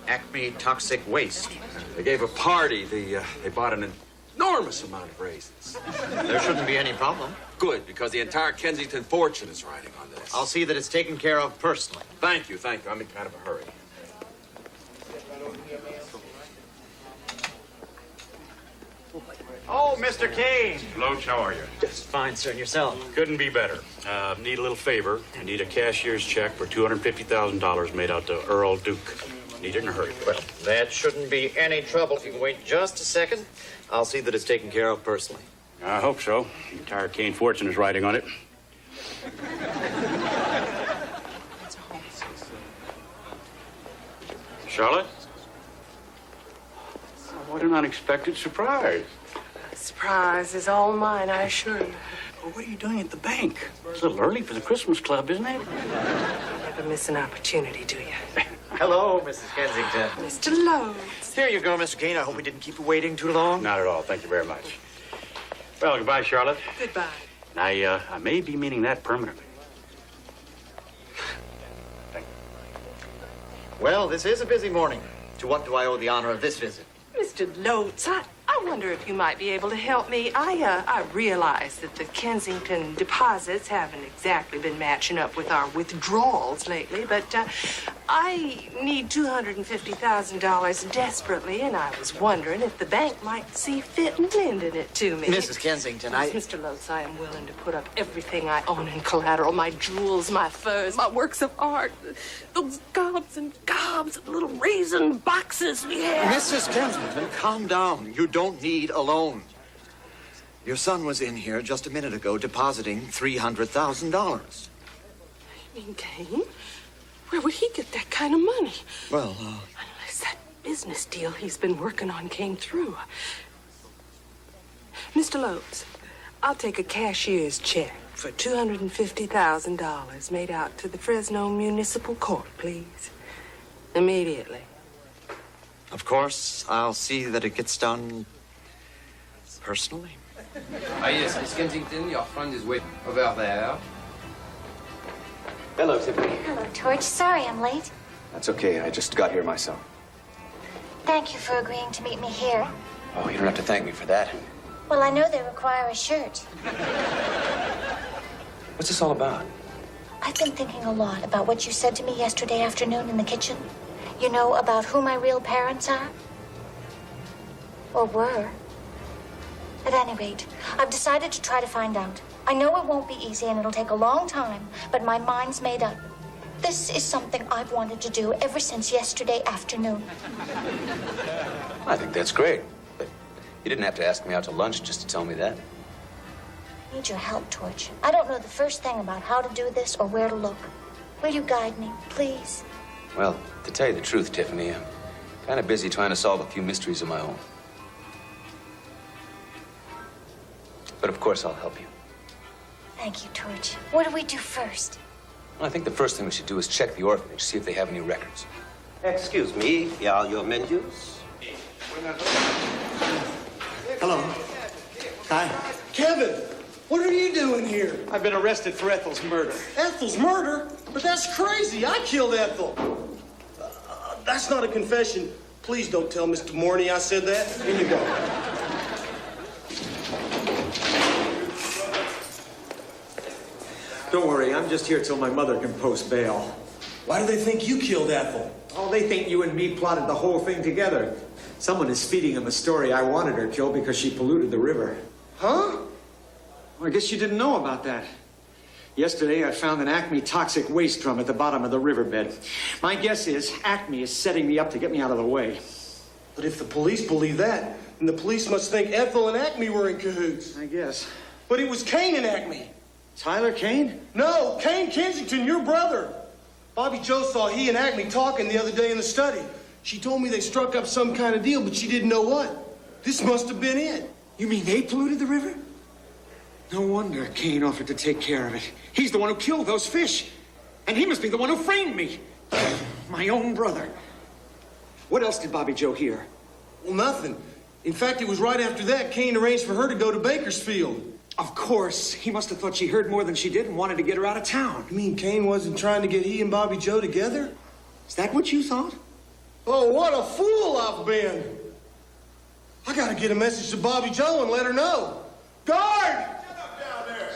Acme Toxic Waste. They gave a party. They bought an enormous amount of raisins. There shouldn't be any problem. Good, because the entire Kensington fortune is riding on this. I'll see that it's taken care of personally. Thank you. I'm in kind of a hurry. Oh, Mr. Kane. Loach, how are you? Just fine, sir. And yourself? Couldn't be better. Need a little favor. I need a cashier's check for $250,000 made out to Earl Duke. Need it in a hurry. Well, that shouldn't be any trouble. If you can wait just a second, I'll see that it's taken care of personally. I hope so. The entire Kane fortune is riding on it. Charlotte? What an unexpected surprise. Surprise is all mine, I assure you. Well, what are you doing at the bank? It's a little early for the Christmas club, isn't it? Never miss an opportunity, do you? Hello, Mrs. Kensington. Mr. Lotes. Here you go, Mr. Kane. I hope we didn't keep you waiting too long. Not at all. Thank you very much. Well, goodbye, Charlotte. Goodbye. I may be meaning that permanently. Well, this is a busy morning. To what do I owe the honor of this visit? Mr. Lotes, I wonder if you might be able to help me. I realize that the Kensington deposits haven't exactly been matching up with our withdrawals lately, but I need $250,000 desperately, and I was wondering if the bank might see fit in lending it to me. Mrs. Kensington, Mr. Lotes, I am willing to put up everything I own in collateral, my jewels, my furs, my works of art, those gobs and gobs of little raisin boxes we have. Mrs. Kensington, calm down. You don't need a loan. Your son was in here just a minute ago depositing $300,000. You mean Kane? Where would he get that kind of money? Well, Unless that business deal he's been working on came through. Mr. Lotes, I'll take a cashier's check for $250,000 made out to the Fresno Municipal Court, please. Immediately. Of course, I'll see that it gets done personally. Ah, yes, Miss Kensington, your friend is waiting over there. Hello, Tiffany. Hello, Torch. Sorry I'm late. That's okay. I just got here myself. Thank you for agreeing to meet me here. Oh, you don't have to thank me for that. Well, I know they require a shirt. What's this all about? I've been thinking a lot about what you said to me yesterday afternoon in the kitchen. You know, about who my real parents are? Or were. At any rate, I've decided to try to find out. I know it won't be easy and it'll take a long time, but my mind's made up. This is something I've wanted to do ever since yesterday afternoon. I think that's great. But you didn't have to ask me out to lunch just to tell me that. I need your help, Torch. I don't know the first thing about how to do this or where to look. Will you guide me, please? Well, to tell you the truth, Tiffany, I'm kind of busy trying to solve a few mysteries of my own. But of course, I'll help you. Thank you, Torch. What do we do first? Well, I think the first thing we should do is check the orphanage, see if they have any records. Excuse me, are your menus? Hello. Hi. Kevin, what are you doing here? I've been arrested for Ethel's murder. Ethel's murder? But that's crazy. I killed Ethel. That's not a confession. Please don't tell Mr. Morney I said that. Here you go. Don't worry, I'm just here till my mother can post bail. Why do they think you killed Ethel? Oh, they think you and me plotted the whole thing together. Someone is feeding them a story I wanted her killed because she polluted the river. Huh? Well, I guess you didn't know about that. Yesterday, I found an Acme toxic waste drum at the bottom of the riverbed. My guess is Acme is setting me up to get me out of the way. But if the police believe that, then the police must think Ethel and Acme were in cahoots. I guess. But it was Kane and Acme. Tyler Kane? No, Kane Kensington, your brother. Bobby Joe saw he and Acme talking the other day in the study. She told me they struck up some kind of deal, but she didn't know what. This must have been it. You mean they polluted the river? No wonder Kane offered to take care of it. He's the one who killed those fish. And he must be the one who framed me. My own brother. What else did Bobby Joe hear? Well, nothing. In fact, it was right after that Kane arranged for her to go to Bakersfield. Of course. He must have thought she heard more than she did and wanted to get her out of town. You mean Kane wasn't trying to get he and Bobby Joe together? Is that what you thought? Oh, what a fool I've been. I gotta get a message to Bobby Joe and let her know. Guard!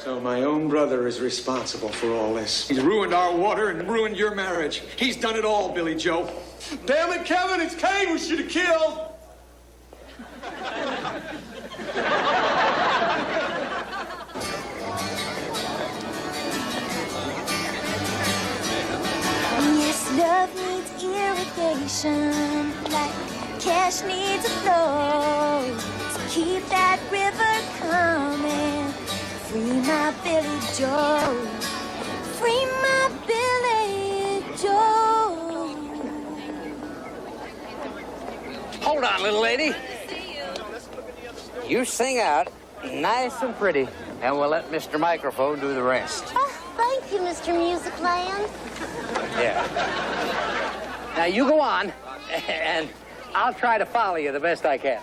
So my own brother is responsible for all this. He's ruined our water and ruined your marriage. He's done it all, Billy Joe. Damn it, Kevin, it's Kane we should have killed. Yes, love needs irrigation, like cash needs a flow. So keep that river coming. Free my Billy Joe. Free my Billy Joe. Hold on, little lady. You sing out nice and pretty, and we'll let Mr. Microphone do the rest. Oh, thank you, Mr. Musicland. Yeah. Now you go on, and I'll try to follow you the best I can.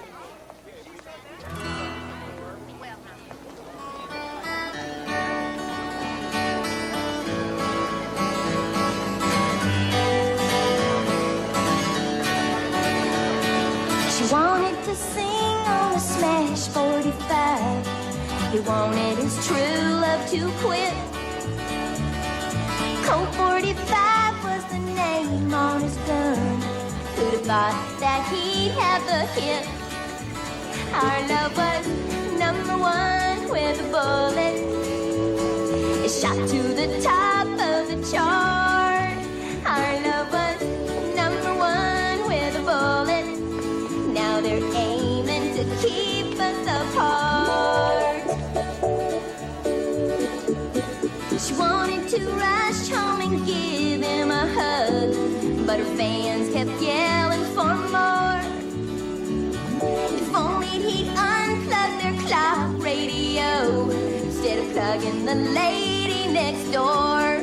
She wanted to sing on a smash 45. He wanted his true love to quit. Colt 45 was the name on his gun. Who'd have thought that he'd have the hit? Our love was #1 with a bullet. It shot to the top of the chart. Our love was #1 with a bullet. Now they're aiming to keep us apart. She wanted to rush home and give him a hug, but her fans kept yelling for more. If only he'd unplug their clock radio instead of plugging the lady next door.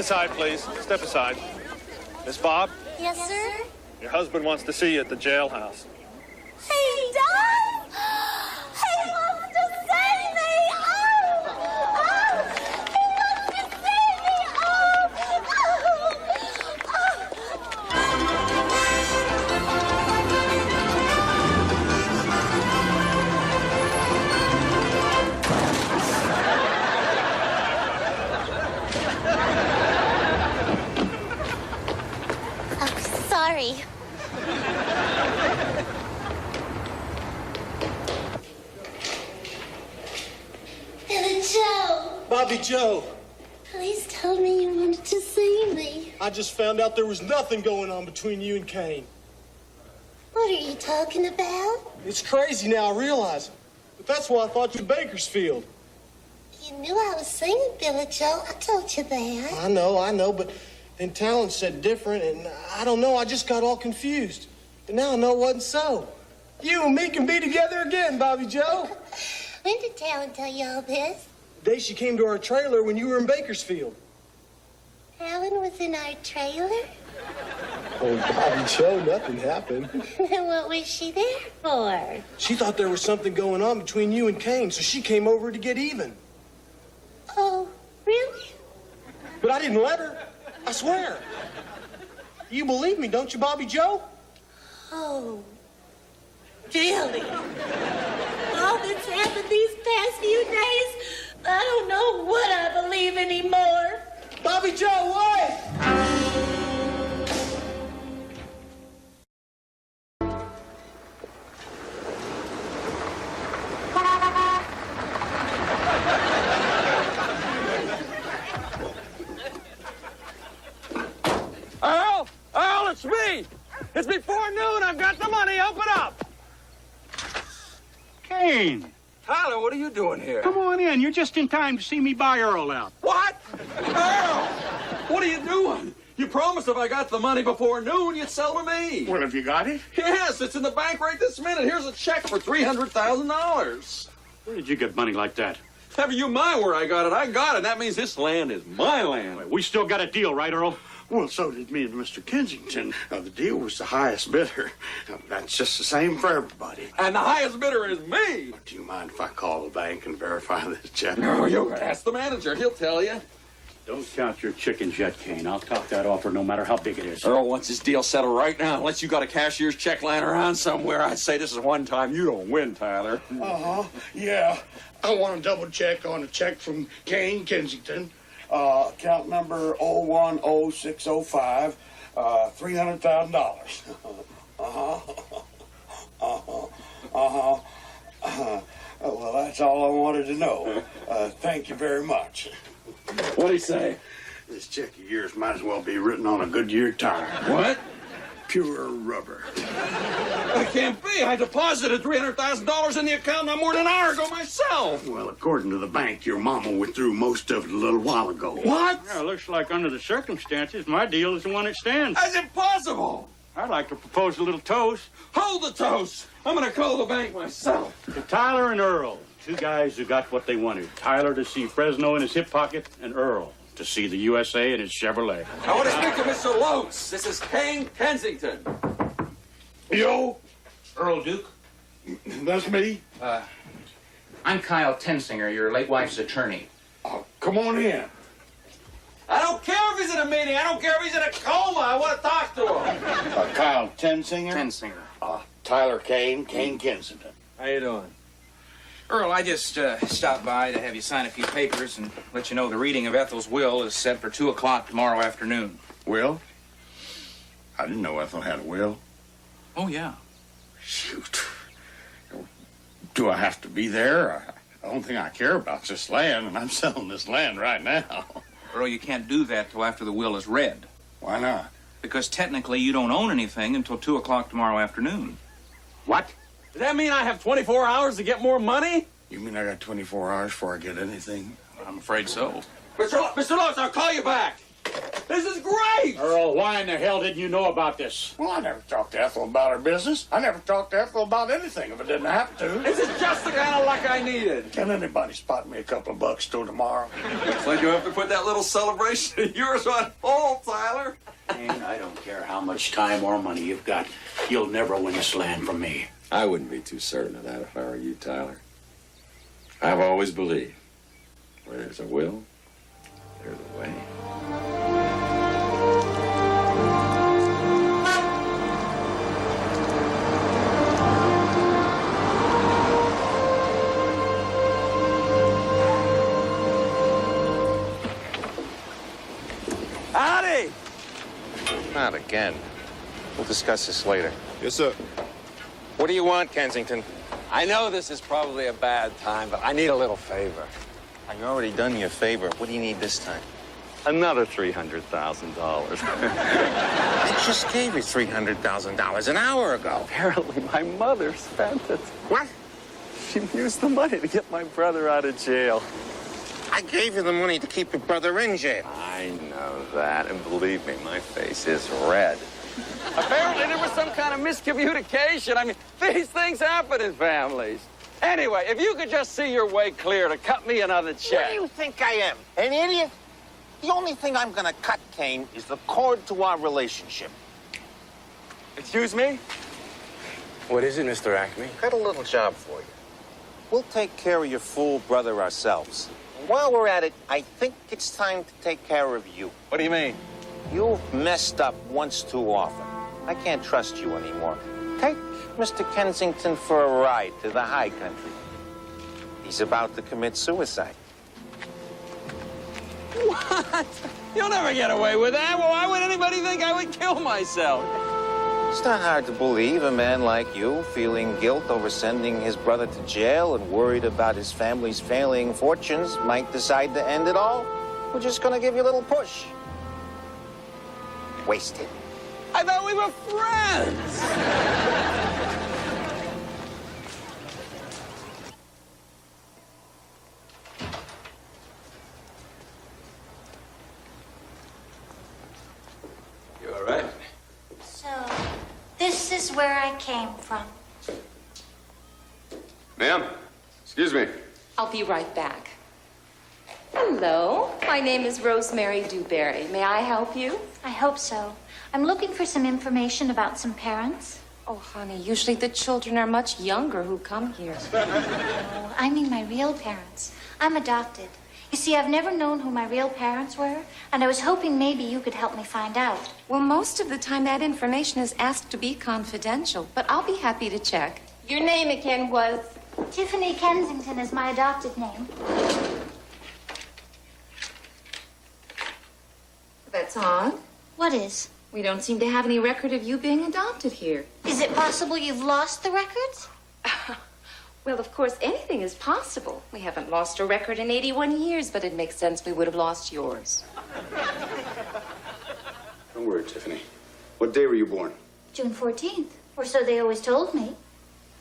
aside, please. Step aside. Miss Bob, Yes, sir? your husband wants to see you at the jailhouse. He does? He wants to see me! Oh! Oh! He wants to see me! Oh! Oh, sorry. Billy Joe, Bobby Joe, please tell me you wanted to see me. I just found out there was nothing going on between you and Kane. What are you talking about? It's crazy now, I realize it. But that's why I thought you were Bakersfield. You knew I was singing, Billy Joe. I told you that. I know, but then Talon said different, and I don't know, I just got all confused. But now I know it wasn't so. You and me can be together again, Bobby Joe. When did Talon tell you all this? The day she came to our trailer when you were in Bakersfield. Talon was in our trailer? Oh, Bobby Joe, nothing happened. Then what was she there for? She thought there was something going on between you and Kane, so she came over to get even. Oh, really? But I didn't let her. I swear. You believe me, don't you, Bobby Joe? Oh, Billy. All that's happened these past few days, I don't know what I believe anymore. Bobby Joe, wait! Earl, it's me! It's before noon. I've got the money. Open up! Kane, Tyler, what are you doing here? come on in. You're just in time to see me buy Earl out. What? Earl! What are you doing? You promised if I got the money before noon, you'd sell to me. Well, have you got it? Yes, it's in the bank right this minute. Here's a check for $300,000. Where did you get money like that? Never you mind where I got it. I got it. That means this land is my land. We still got a deal, right, Earl? Well, so did me and Mr. Kensington. The deal was the highest bidder. That's just the same for everybody. And the highest bidder is me. Do you mind if I call the bank and verify this check? No, you can ask the manager. He'll tell you. Don't count your chickens yet, Kane. I'll top that offer no matter how big it is. Earl wants his deal settled right now. Unless you got a cashier's check lying around somewhere, I'd say this is one time you don't win, Tyler. Yeah. I want to double check on a check from Kane Kensington. Account number 010605, $300,000. Well, that's all I wanted to know. Thank you very much. What'd he say? This check of yours might as well be written on a Goodyear tire. What? Pure rubber. That can't be. I deposited $300,000 in the account not more than an hour ago myself. Well, according to the bank, your mama withdrew most of it a little while ago. What? Yeah, looks like under the circumstances, my deal is the one that stands. That's impossible. I'd like to propose a little toast. Hold the toast. I'm going to call the bank myself. To Tyler and Earl, two guys who got what they wanted. Tyler to see Fresno in his hip pocket, and Earl to see the USA in his Chevrolet. I want to speak to Mr. Lotz. This is Kane Kensington. Yo, Earl Duke? that's me. I'm Kyle Tensinger, your late wife's attorney. Come on in. I don't care if he's in a meeting. I don't care if he's in a coma. I want to talk to him. Kyle Tensinger. Tensinger. Tyler Kane Kensington. How you doing? Earl, I just stopped by to have you sign a few papers and let you know the reading of Ethel's will is set for 2 o'clock tomorrow afternoon. Will? I didn't know Ethel had a will. Oh, yeah. Shoot. Do I have to be there? I don't think I care about this land, and I'm selling this land right now. Earl, you can't do that till after the will is read. Why not? Because technically you don't own anything until 2 o'clock tomorrow afternoon. What? Does that mean I have 24 hours to get more money? You mean I got 24 hours before I get anything? I'm afraid so. Mr. Lotz, I'll call you back. This is great! Earl, why in the hell didn't you know about this? Well, I never talked to Ethel about her business. I never talked to Ethel about anything if I didn't have to. This is just the kind of luck I needed. Can anybody spot me a couple of bucks till tomorrow? Looks like you have to put that little celebration of yours on hold, Tyler. Kane, I don't care how much time or money you've got. You'll never win this land from me. I wouldn't be too certain of that if I were you, Tyler. I've always believed where there's a will, there's a way. Howdy! Not again. We'll discuss this later. Yes, sir. What do you want, Kensington? I know this is probably a bad time, but I need a little favor. I've already done you a favor. What do you need this time? Another $300,000. I just gave you $300,000 an hour ago. Apparently, my mother spent it. What? She used the money to get my brother out of jail. I gave you the money to keep your brother in jail. I know that, and believe me, my face is red. Apparently there was some kind of miscommunication. I mean, these things happen in families. Anyway, if you could just see your way clear to cut me another check. What do you think I am? An idiot? The only thing I'm gonna cut, Kane, is the cord to our relationship. Excuse me? What is it, Mr. Acme? Got a little job for you. We'll take care of your fool brother ourselves. And while we're at it, I think it's time to take care of you. What do you mean? You've messed up once too often. I can't trust you anymore. Take Mr. Kensington for a ride to the high country. He's about to commit suicide. What? You'll never get away with that. Well, why would anybody think I would kill myself? It's not hard to believe a man like you, feeling guilt over sending his brother to jail and worried about his family's failing fortunes, might decide to end it all. We're just gonna give you a little push. Wasted. I thought we were friends. You all right? So, this is where I came from. Ma'am, excuse me. I'll be right back. Hello, my name is Rosemary Dewberry. May I help you? I hope so. I'm looking for some information about some parents. Oh, honey, usually the children are much younger who come here. No, I mean my real parents. I'm adopted. You see, I've never known who my real parents were, and I was hoping maybe you could help me find out. Well, most of the time that information is asked to be confidential, but I'll be happy to check. Your name again was? Tiffany Kensington is my adopted name. That's odd. What is? We don't seem to have any record of you being adopted here. Is it possible you've lost the records? Well, of course, anything is possible. We haven't lost a record in 81 years, but it makes sense we would have lost yours. Don't worry, Tiffany. What day were you born? June 14th. Or so they always told me.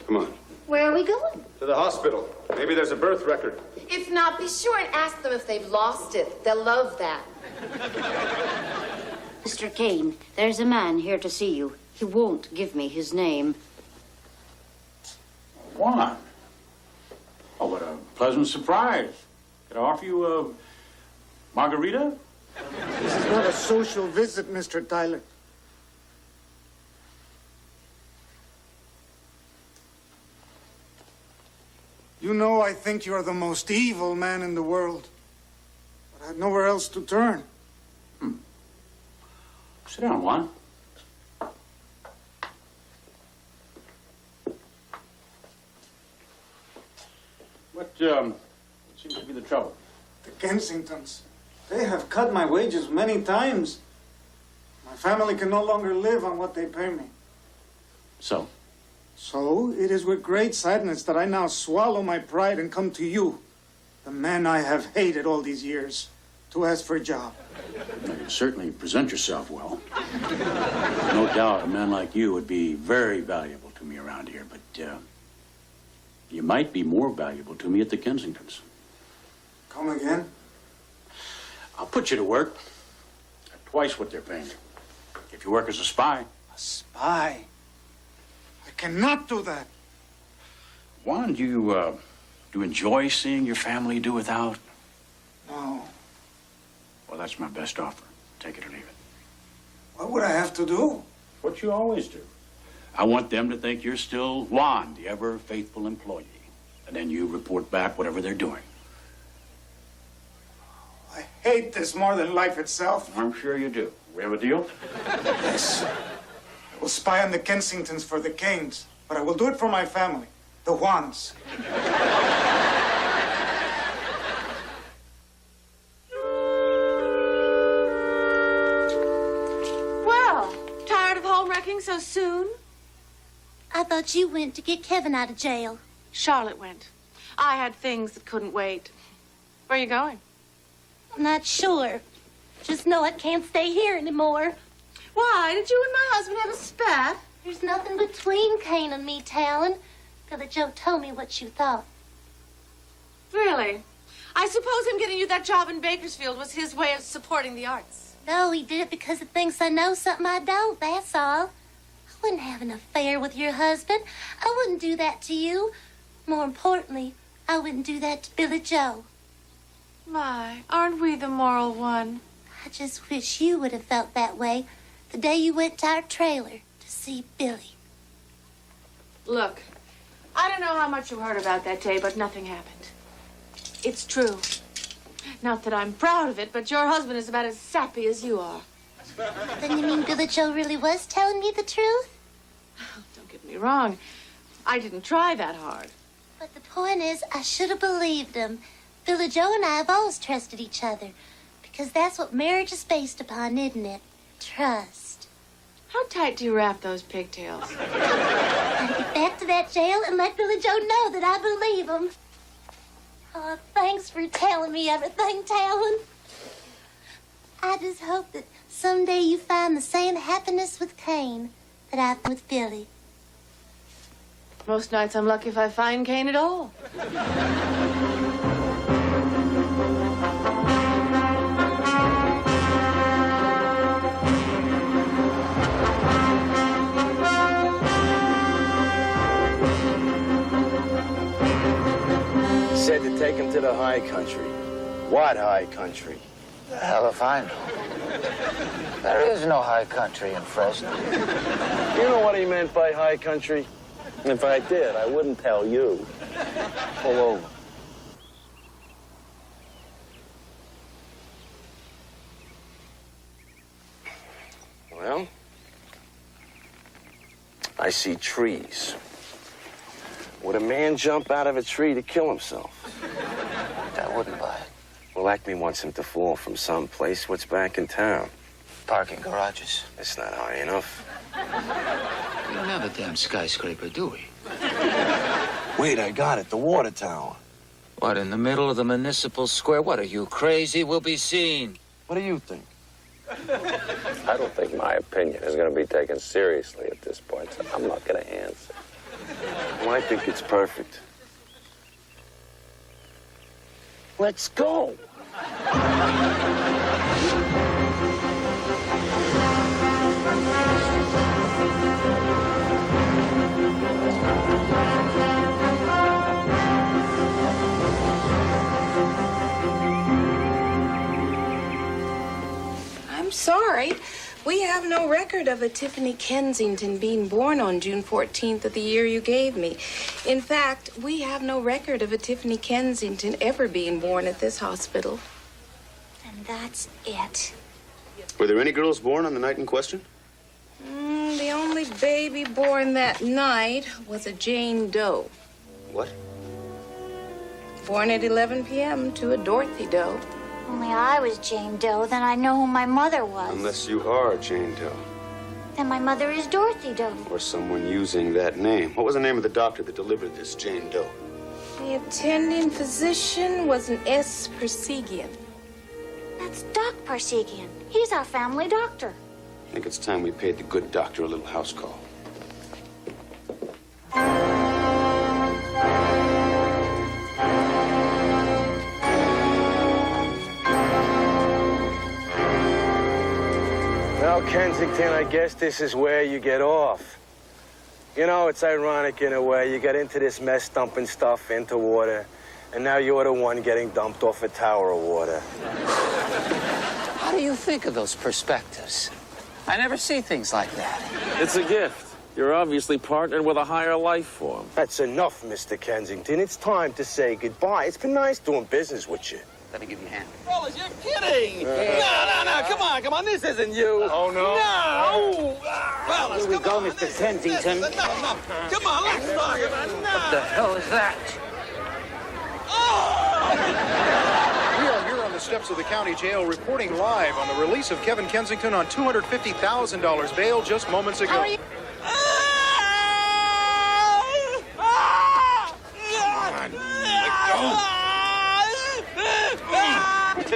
Come on. Where are we going? To the hospital. Maybe there's a birth record. If not, be sure and ask them if they've lost it. They'll love that. Mr. Kane, there's a man here to see you. He won't give me his name. Juan. Oh, what a pleasant surprise. Could I offer you a margarita? This is not a social visit, Mr. Tyler. You know, I think you're the most evil man in the world. But I had nowhere else to turn. Sit down, Juan. What seems to be the trouble? The Kensingtons. They have cut my wages many times. My family can no longer live on what they pay me. So? So, it is with great sadness that I now swallow my pride and come to you, the man I have hated all these years, to ask for a job. You certainly present yourself well. No doubt a man like you would be very valuable to me around here, but you might be more valuable to me at the Kensingtons. Come again? I'll put you to work. twice what they're paying you. If you work as a spy. A spy? I cannot do that. Juan, do you enjoy seeing your family do without? No. Well, that's my best offer. Take it or leave it. What would I have to do? What you always do. I want them to think you're still Juan, the ever faithful employee. And then you report back whatever they're doing. I hate this more than life itself. I'm sure you do. We have a deal? Yes. I will spy on the Kensingtons for the Canes, but I will do it for my family, the Juans. Well, tired of home wrecking so soon? I thought you went to get Kevin out of jail. Charlotte went. I had things that couldn't wait. Where are you going? I'm not sure. Just know I can't stay here anymore. Why? Did you and my husband have a spat? There's nothing between Kane and me, Talon. Billy Joe told me what you thought. Really? I suppose him getting you that job in Bakersfield was his way of supporting the arts. No, he did it because he thinks I know something I don't, that's all. I wouldn't have an affair with your husband. I wouldn't do that to you. More importantly, I wouldn't do that to Billy Joe. My, aren't we the moral one? I just wish you would have felt that way the day you went to our trailer to see Billy. Look, I don't know how much you heard about that day, but nothing happened. It's true. Not that I'm proud of it, but your husband is about as sappy as you are. Then you mean Billy Joe really was telling me the truth? Don't get me wrong. I didn't try that hard. But the point is, I should have believed him. Billy Joe and I have always trusted each other. Because that's what marriage is based upon, isn't it? Trust. How tight do you wrap those pigtails? Gotta get back to that jail and let Billy Joe know that I believe him. Oh, thanks for telling me everything, Talon. I just hope that someday you find the same happiness with Kane that I've with Billy. Most nights I'm lucky if I find Kane at all. Said to take him to the high country. What high country? The hell if I know. There is no high country in Fresno. You know what he meant by high country? If I did, I wouldn't tell you. Pull over. Well, I see trees. Would a man jump out of a tree to kill himself? I wouldn't buy it. Well, Acme wants him to fall from some place. What's back in town? Parking garages. It's not high enough. We don't have a damn skyscraper, do we? Wait, I got it. The water tower. What, in the middle of the municipal square? What, are you crazy? We'll be seen. What do you think? I don't think my opinion is going to be taken seriously at this point, so I'm not going to answer. Well, I think it's perfect. Let's go. I'm sorry. We have no record of a Tiffany Kensington being born on June 14th of the year you gave me. In fact, we have no record of a Tiffany Kensington ever being born at this hospital. And that's it. Were there any girls born on the night in question? The only baby born that night was a Jane Doe. What? Born at 11 p.m. to a Dorothy Doe. Only I was Jane Doe, then I know who my mother was. Unless you are Jane Doe. Then my mother is Dorothy Doe. Or someone using that name. What was the name of the doctor that delivered this Jane Doe? The attending physician was an S. Persegian. That's Doc Parsegian. He's our family doctor. I think it's time we paid the good doctor a little house call. Well, Kensington, I guess this is where you get off. You know, it's ironic in a way. You get into this mess dumping stuff into water, and now you're the one getting dumped off a tower of water. How do you think of those perspectives? I never see things like that. It's a gift. You're obviously partnered with a higher life form. That's enough, Mr. Kensington. It's time to say goodbye. It's been nice doing business with you. Let me give you a hand. Fellas, you're kidding. No. Come on. This isn't you. Oh, no? No. Fellas, Here we go, Mr. Kensington. No. Come on, let's talk about it. What the hell is that? We are here on the steps of the county jail reporting live on the release of Kevin Kensington on $250,000 bail just moments ago. How are you?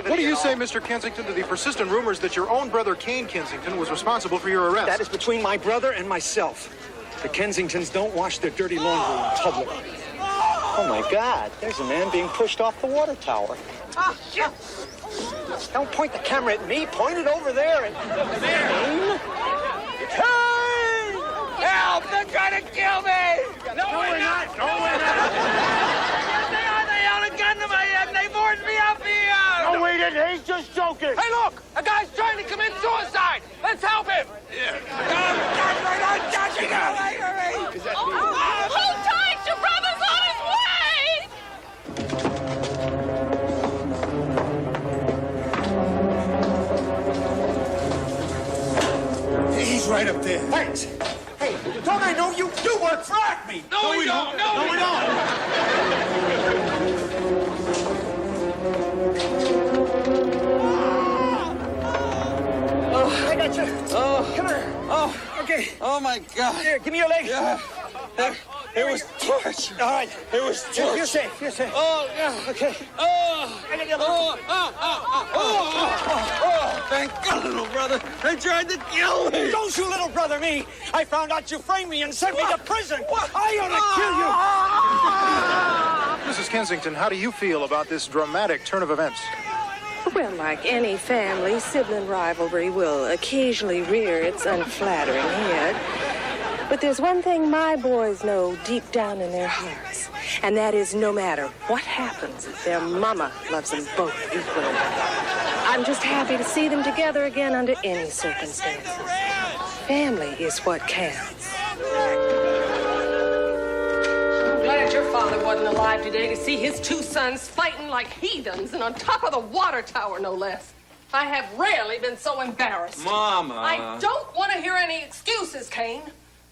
What do you say, Mr. Kensington, to the persistent rumors that your own brother, Kane Kensington, was responsible for your arrest? That is between my brother and myself. The Kensingtons don't wash their dirty laundry in public. Oh, my God. There's a man being pushed off the water tower. Don't point the camera at me. Point it over there at Kane. Kane! Help! They're trying to kill me! No, we're not! They held a gun to my head and they forced me up here! No, we didn't. He's just joking. Hey, look! A guy's trying to commit suicide! Let's help him! Hold tight! Your brother's on his way! He's right up there. Thanks. Hey, don't I know you? You work for Acme! No, we don't! No, we don't! I got you. Oh. Come here. Oh. Okay. Oh, my God. Here, give me your leg. Yeah. It was torture. All right. It was torture. You're safe. You're safe. Oh, yeah. Okay. Oh. I got your Oh, thank God, little brother. They tried to kill me. Don't you little brother me. I found out you framed me and sent me to prison. I ought to kill you. Mrs. Kensington, how do you feel about this dramatic turn of events? Well, like any family, sibling rivalry will occasionally rear its unflattering head. But there's one thing my boys know deep down in their hearts, and that is no matter what happens, their mama loves them both equally. I'm just happy to see them together again under any circumstances. Family is what counts. I'm glad your father wasn't alive today to see his two sons fighting like heathens and on top of the water tower, no less. I have rarely been so embarrassed. Mama. I don't want to hear any excuses, Kane.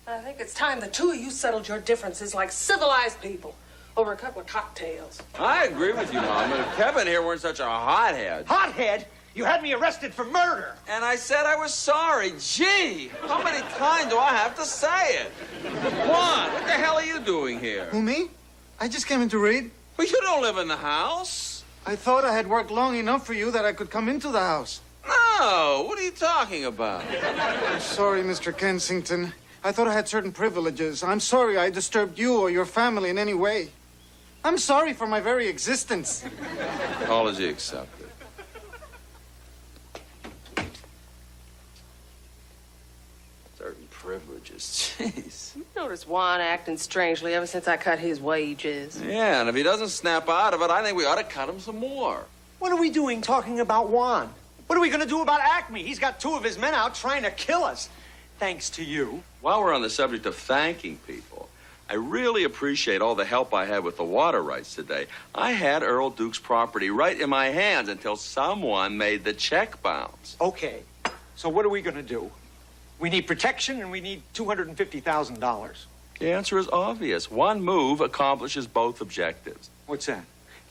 I think it's time the two of you settled your differences like civilized people over a couple of cocktails. I agree with you, Mama. If Kevin here weren't such a hothead. Hothead? You had me arrested for murder. And I said I was sorry. Gee, how many times do I have to say it? Juan, what the hell are you doing here? Who, me? I just came in to read. Well, you don't live in the house. I thought I had worked long enough for you that I could come into the house. No, what are you talking about? I'm sorry, Mr. Kensington. I thought I had certain privileges. I'm sorry I disturbed you or your family in any way. I'm sorry for my very existence. Apology accepted. Certain privileges, jeez. You notice Juan acting strangely ever since I cut his wages. Yeah, and if he doesn't snap out of it, I think we ought to cut him some more. What are we doing talking about Juan? What are we going to do about Acme? He's got two of his men out trying to kill us. Thanks to you. While we're on the subject of thanking people, I really appreciate all the help I had with the water rights today. I had Earl Duke's property right in my hands until someone made the check bounce. Okay, so what are we going to do? We need protection and we need $250,000. The answer is obvious. One move accomplishes both objectives. What's that?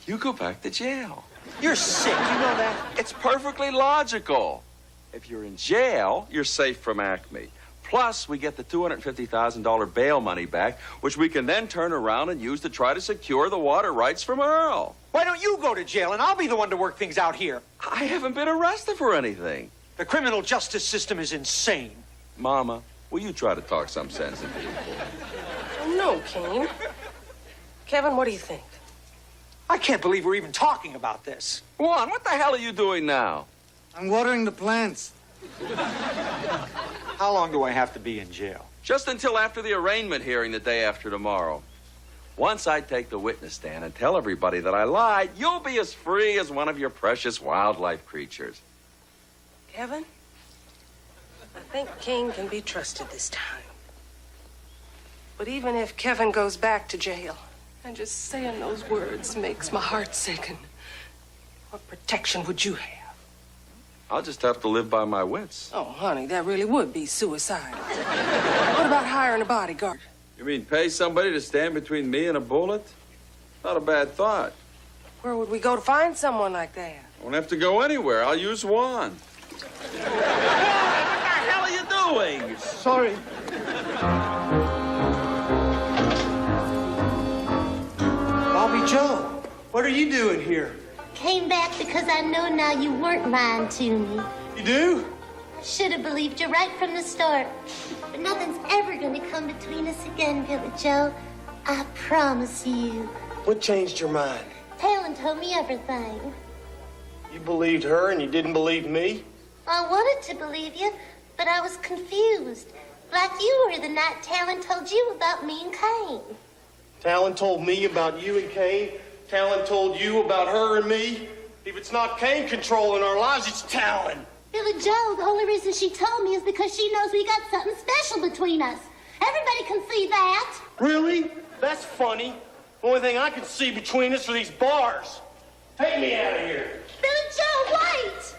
You go back to jail. You're sick, you know that? It's perfectly logical. If you're in jail, you're safe from Acme. Plus, we get the $250,000 bail money back, which we can then turn around and use to try to secure the water rights from Earl. Why don't you go to jail and I'll be the one to work things out here? I haven't been arrested for anything. The criminal justice system is insane. Mama, will you try to talk some sense into people? Oh, no, Kane. Kevin, what do you think? I can't believe we're even talking about this. Juan, what the hell are you doing now? I'm watering the plants. How long do I have to be in jail? Just until after the arraignment hearing the day after tomorrow. Once I take the witness stand and tell everybody that I lied, you'll be as free as one of your precious wildlife creatures. Kevin, I think Kane can be trusted this time. But even if Kevin goes back to jail, and just saying those words makes my heart sicken, what protection would you have? I'll just have to live by my wits. Oh, honey, that really would be suicidal. What about hiring a bodyguard? You mean pay somebody to stand between me and a bullet? Not a bad thought. Where would we go to find someone like that? I won't have to go anywhere. I'll use one. What the hell are you doing? Sorry. Bobby Joe, what are you doing here? Came back because I know now you weren't lying to me. You do? I should have believed you right from the start. But nothing's ever going to come between us again, Billy Joe. I promise you. What changed your mind? Talon told me everything. You believed her and you didn't believe me? I wanted to believe you, but I was confused. Like you were the night Talon told you about me and Kane. Talon told me about you and Kane. Talon told you about her and me. If it's not Kane controlling our lives, it's Talon. Billy Joe, the only reason she told me is because she knows we got something special between us. Everybody can see that. Really? That's funny. The only thing I can see between us are these bars. Take me out of here. Billy Joe, wait!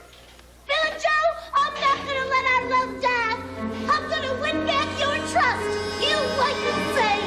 Billy Joe, I'm not gonna let our love die. I'm gonna win back your trust. You wait and see.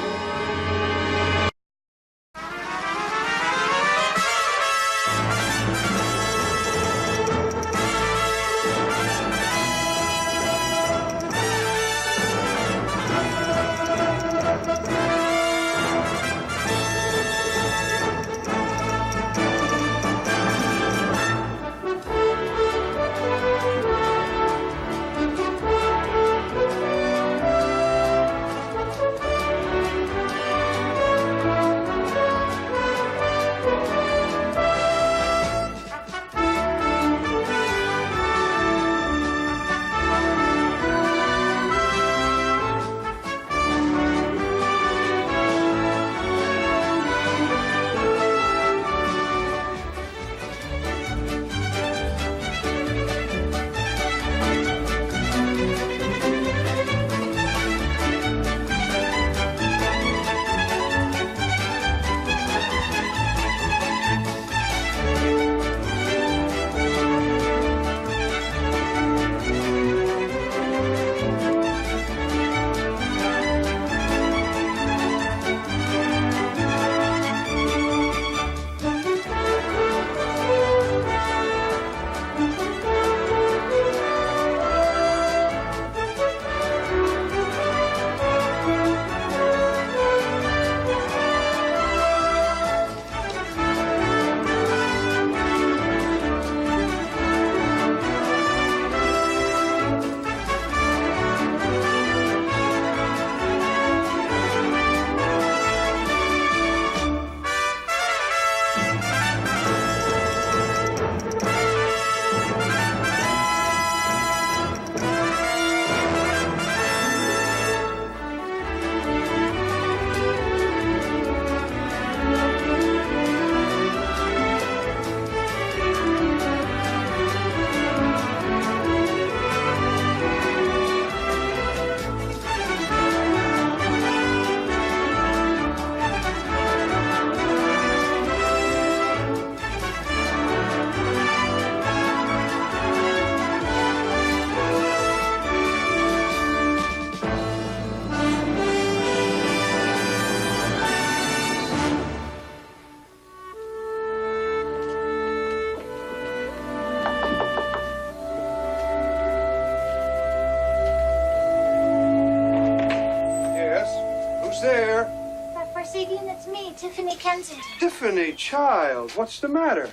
Tiffany Kensington. Tiffany, child, what's the matter?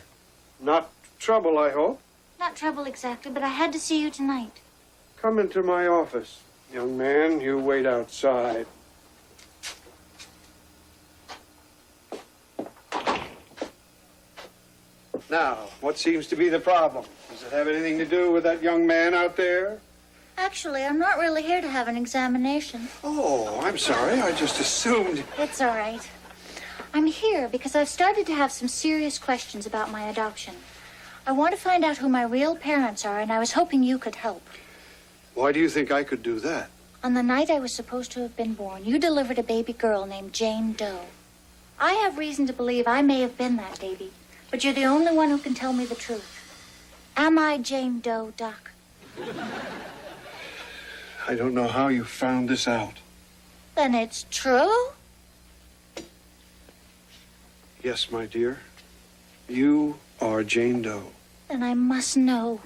Not trouble, I hope? Not trouble exactly, but I had to see you tonight. Come into my office. Young man, you wait outside. Now, what seems to be the problem? Does it have anything to do with that young man out there? Actually, I'm not really here to have an examination. Oh, I'm sorry. I just assumed. It's all right. I'm here because I've started to have some serious questions about my adoption. I want to find out who my real parents are, and I was hoping you could help. Why do you think I could do that? On the night I was supposed to have been born, you delivered a baby girl named Jane Doe. I have reason to believe I may have been that baby, but you're the only one who can tell me the truth. Am I Jane Doe, Doc? I don't know how you found this out. Then it's true? Yes, my dear. You are Jane Doe. Then I must know.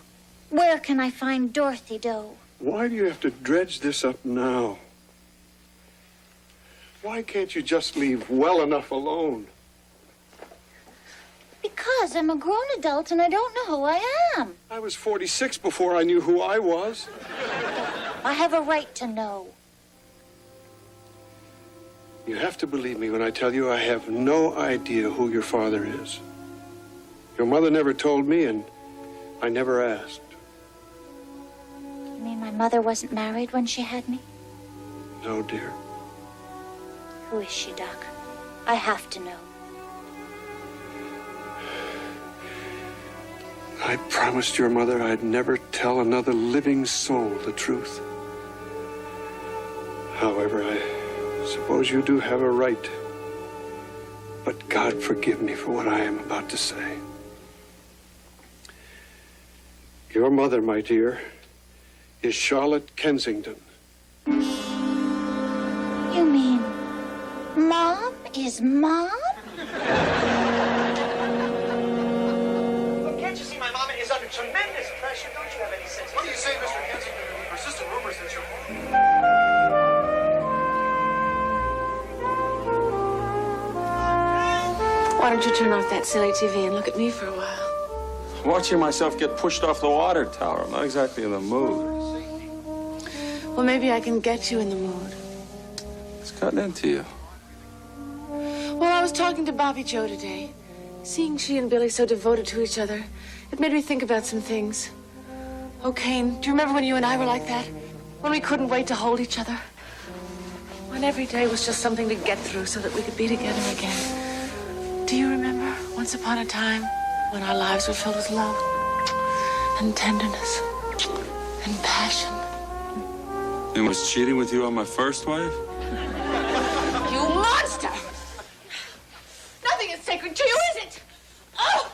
Where can I find Dorothy Doe? Why do you have to dredge this up now? Why can't you just leave well enough alone? Because I'm a grown adult and I don't know who I am. I was 46 before I knew who I was. I have a right to know. You have to believe me when I tell you I have no idea who your father is. Your mother never told me, and I never asked. You mean my mother wasn't married when she had me? No, dear. Who is she, Doc? I have to know. I promised your mother I'd never tell another living soul the truth. However, I suppose you do have a right. But God forgive me for what I am about to say. Your mother, my dear, is Charlotte Kensington. You mean Mom is Mom? Can't you see my mama is under tremendous pressure? Don't you have any sense? What do you say, Mr. Kensington? Persistent rumors that you're... Why don't you turn off that silly TV and look at me for a while? Watching myself get pushed off the water tower. I'm not exactly in the mood. Well, maybe I can get you in the mood. It's cutting into you. Well, I was talking to Bobby Joe today. Seeing she and Billy so devoted to each other, it made me think about some things. Oh, Kane, do you remember when you and I were like that? When we couldn't wait to hold each other? When every day was just something to get through so that we could be together again. Do you remember once upon a time when our lives were filled with love and tenderness and passion? And was cheating with you on my first wife? You monster! Nothing is sacred to you, is it? Oh!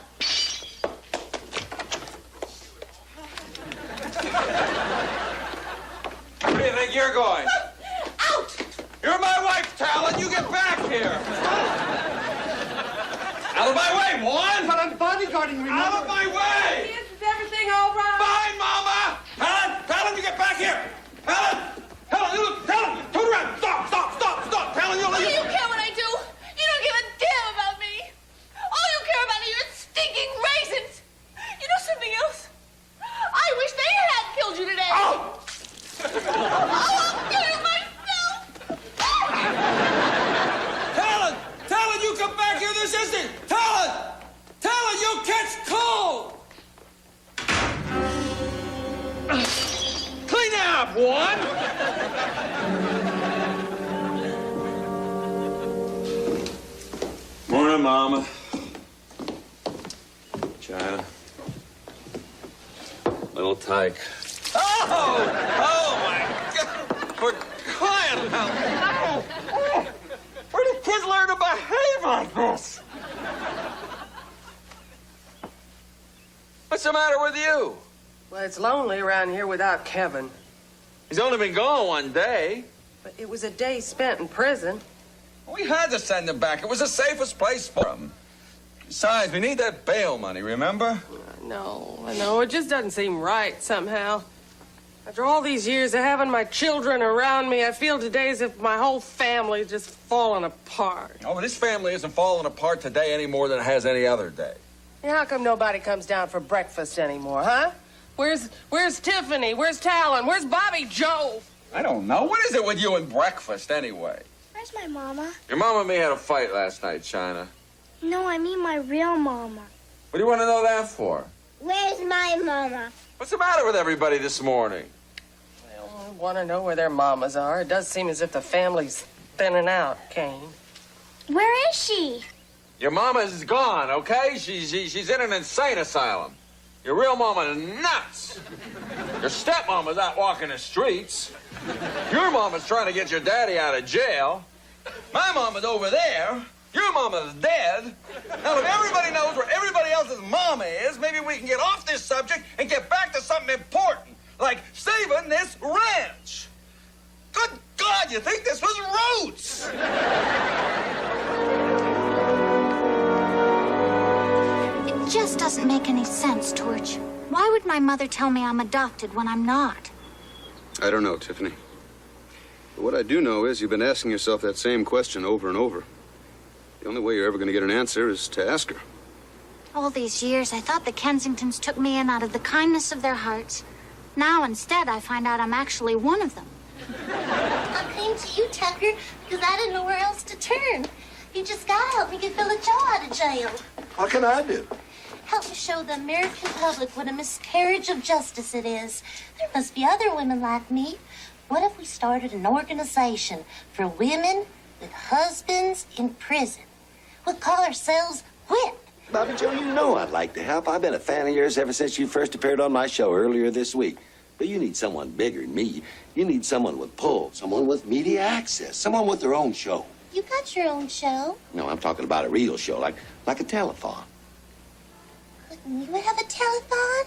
Where do you think you're going? Out! You're my wife, Talon. You get back here. Out of my way, Juan! But I'm bodyguarding, remember? Out of my way! Is everything all right? Fine, Mama! Talon! Talon, you get back here! Talon! Talon, you look! Talon! Turn around! Stop! Stop! Stop! Stop! Talon, you Do you care what I do? You don't give a damn about me. All you care about are your stinking raisins. You know something else? I wish they had killed you today. Oh! I'll kill you myself. Talon! Talon, you come back here this instant! Talon! Talon, you catch cold! Clean up, Juan! Morning, Mama. China. Little tyke. Oh! Oh, my God! For crying out loud! Where do kids learn to behave like this? What's the matter with you? Well, it's lonely around here without Kevin. He's only been gone one day. But it was a day spent in prison. We had to send him back. It was the safest place for him. Besides, we need that bail money, remember? No, I know. It just doesn't seem right somehow. After all these years of having my children around me, I feel today as if my whole family's just fallen apart. Oh, but this family isn't falling apart today any more than it has any other day. How come nobody comes down for breakfast anymore, huh? Where's Tiffany? Where's Talon? Where's Bobby Joe? I don't know. What is it with you and breakfast, anyway? Where's my mama? Your mama and me had a fight last night, China. No, I mean my real mama. What do you want to know that for? Where's my mama? What's the matter with everybody this morning? Well, I want to know where their mamas are. It does seem as if the family's thinning out, Kane. Where is she? Your mama is gone, okay? She's in an insane asylum. Your real mama is nuts. Your stepmama's out walking the streets. Your mama's trying to get your daddy out of jail. My mama's over there. Your mama's dead. Now, if everybody knows where everybody else's mama is, maybe we can get off this subject and get back to something important, like saving this ranch. Good God, you think this was Roots? It just doesn't make any sense, Torch. Why would my mother tell me I'm adopted when I'm not? I don't know, Tiffany. But what I do know is you've been asking yourself that same question over and over. The only way you're ever going to get an answer is to ask her. All these years, I thought the Kensingtons took me in out of the kindness of their hearts. Now, instead, I find out I'm actually one of them. I came to you, Tucker, because I didn't know where else to turn. You just gotta help me get Billy Joe out of jail. What can I do? Help me show the American public what a miscarriage of justice it is. There must be other women like me. What if we started an organization for women with husbands in prison? We'll call ourselves WHIP. Bobby Joe, you know I'd like to help. I've been a fan of yours ever since you first appeared on my show earlier this week. But you need someone bigger than me. You need someone with pull, someone with media access, someone with their own show. You got your own show. No, I'm talking about a real show, like a telethon. Couldn't you have a telethon?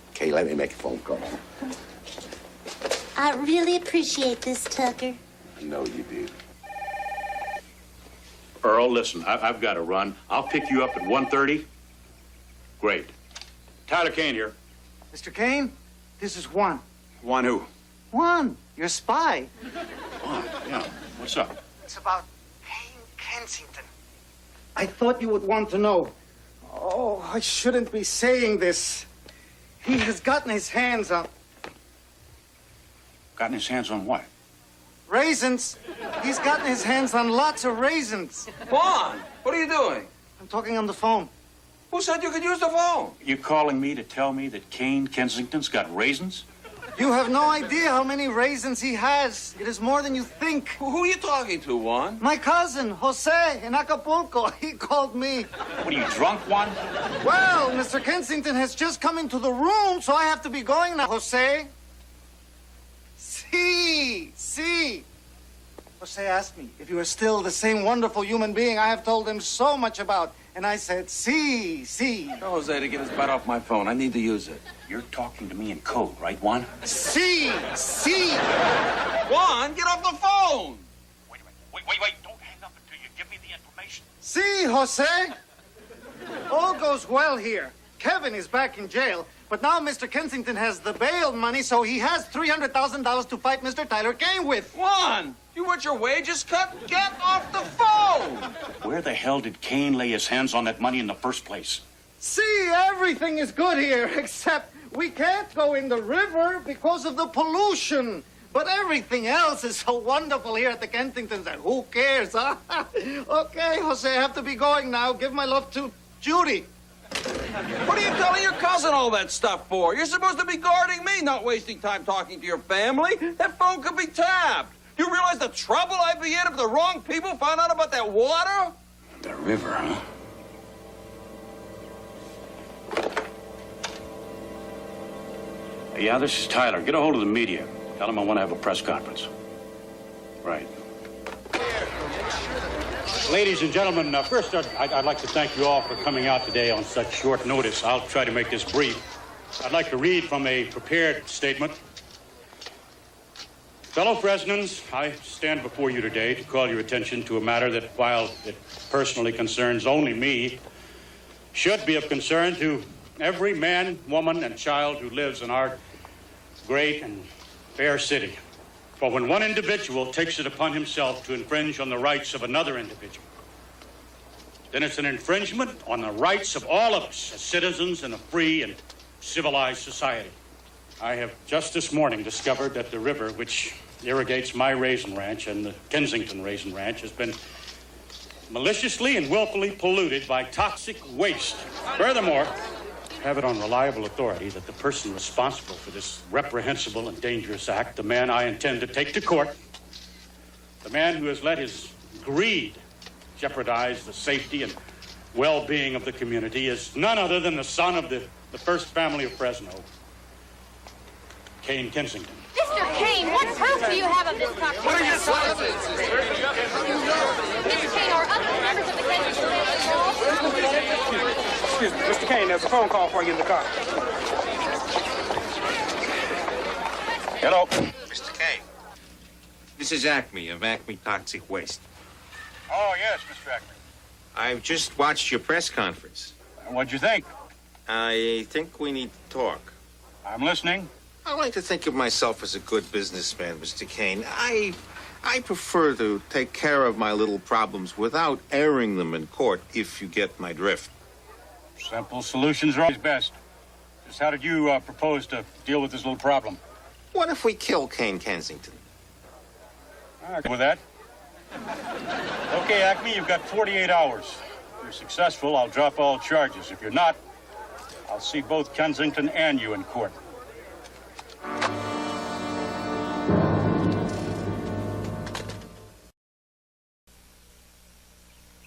Okay, let me make a phone call. I really appreciate this, Tucker. I know you do. Earl, listen, I've got to run. I'll pick you up at 1:30. Great. Tyler Kane here. Mr. Kane, this is Juan. Juan who? Juan, your spy. Juan, yeah. What's up? It's about Kane Kensington. I thought you would want to know. Oh, I shouldn't be saying this. He has gotten his hands on... Gotten his hands on what? Raisins. He's gotten his hands on lots of raisins. Juan, what are you doing? I'm talking on the phone. Who said you could use the phone? You calling me to tell me that Kane Kensington's got raisins? You have no idea how many raisins he has. It is more than you think. Who are you talking to, Juan? My cousin, Jose, in Acapulco. He called me. What are you, drunk, Juan? Well, Mr. Kensington has just come into the room, so I have to be going now, Jose. See. Jose asked me if you are still the same wonderful human being I have told him so much about. And I said, see. Tell Jose to get his butt off my phone. I need to use it. You're talking to me in code, right, Juan? See. Juan, get off the phone. Wait a minute. Wait. Don't hang up until you give me the information. See, Jose. All goes well here. Kevin is back in jail. But now Mr. Kensington has the bail money, so he has $300,000 to fight Mr. Tyler Kane with. Juan, you want your wages cut? Get off the phone! Where the hell did Kane lay his hands on that money in the first place? See, everything is good here, except we can't go in the river because of the pollution. But everything else is so wonderful here at the Kensingtons that who cares, huh? Okay, Jose, I have to be going now. Give my love to Judy. What are you telling your cousin all that stuff for? You're supposed to be guarding me, not wasting time talking to your family. That phone could be tapped. Do you realize the trouble I'd be in if the wrong people found out about that water? The river, huh? Yeah, this is Tyler. Get a hold of the media. Tell them I want to have a press conference. Right. Ladies and gentlemen, first I'd like to thank you all for coming out today on such short notice. I'll try to make this brief. I'd like to read from a prepared statement. Fellow Fresnans, I stand before you today to call your attention to a matter that, while it personally concerns only me, should be of concern to every man, woman, and child who lives in our great and fair city. For when one individual takes it upon himself to infringe on the rights of another individual, then it's an infringement on the rights of all of us as citizens in a free and civilized society. I have just this morning discovered that the river which irrigates my raisin ranch and the Kensington raisin ranch has been maliciously and willfully polluted by toxic waste. Furthermore, have it on reliable authority that the person responsible for this reprehensible and dangerous act, the man I intend to take to court, the man who has let his greed jeopardize the safety and well-being of the community, is none other than the son of the first family of Fresno, Cain Kensington. Mr. Kane, what proof do you have of this cocktail? What are you saying? Mr. Kane, are other members of the Kensington family involved? Excuse me, Mr. Kane, there's a phone call for you in the car. Hello. Mr. Kane, this is Acme of Acme Toxic Waste. Oh, yes, Mr. Acme. I've just watched your press conference. What'd you think? I think we need to talk. I'm listening. I like to think of myself as a good businessman, Mr. Kane. I prefer to take care of my little problems without airing them in court, if you get my drift. Simple solutions are always best. Just how did you propose to deal with this little problem? What if we kill Cain Kensington? Good with that. Okay, Acme, you've got 48 hours. If you're successful, I'll drop all charges. If you're not, I'll see both Kensington and you in court.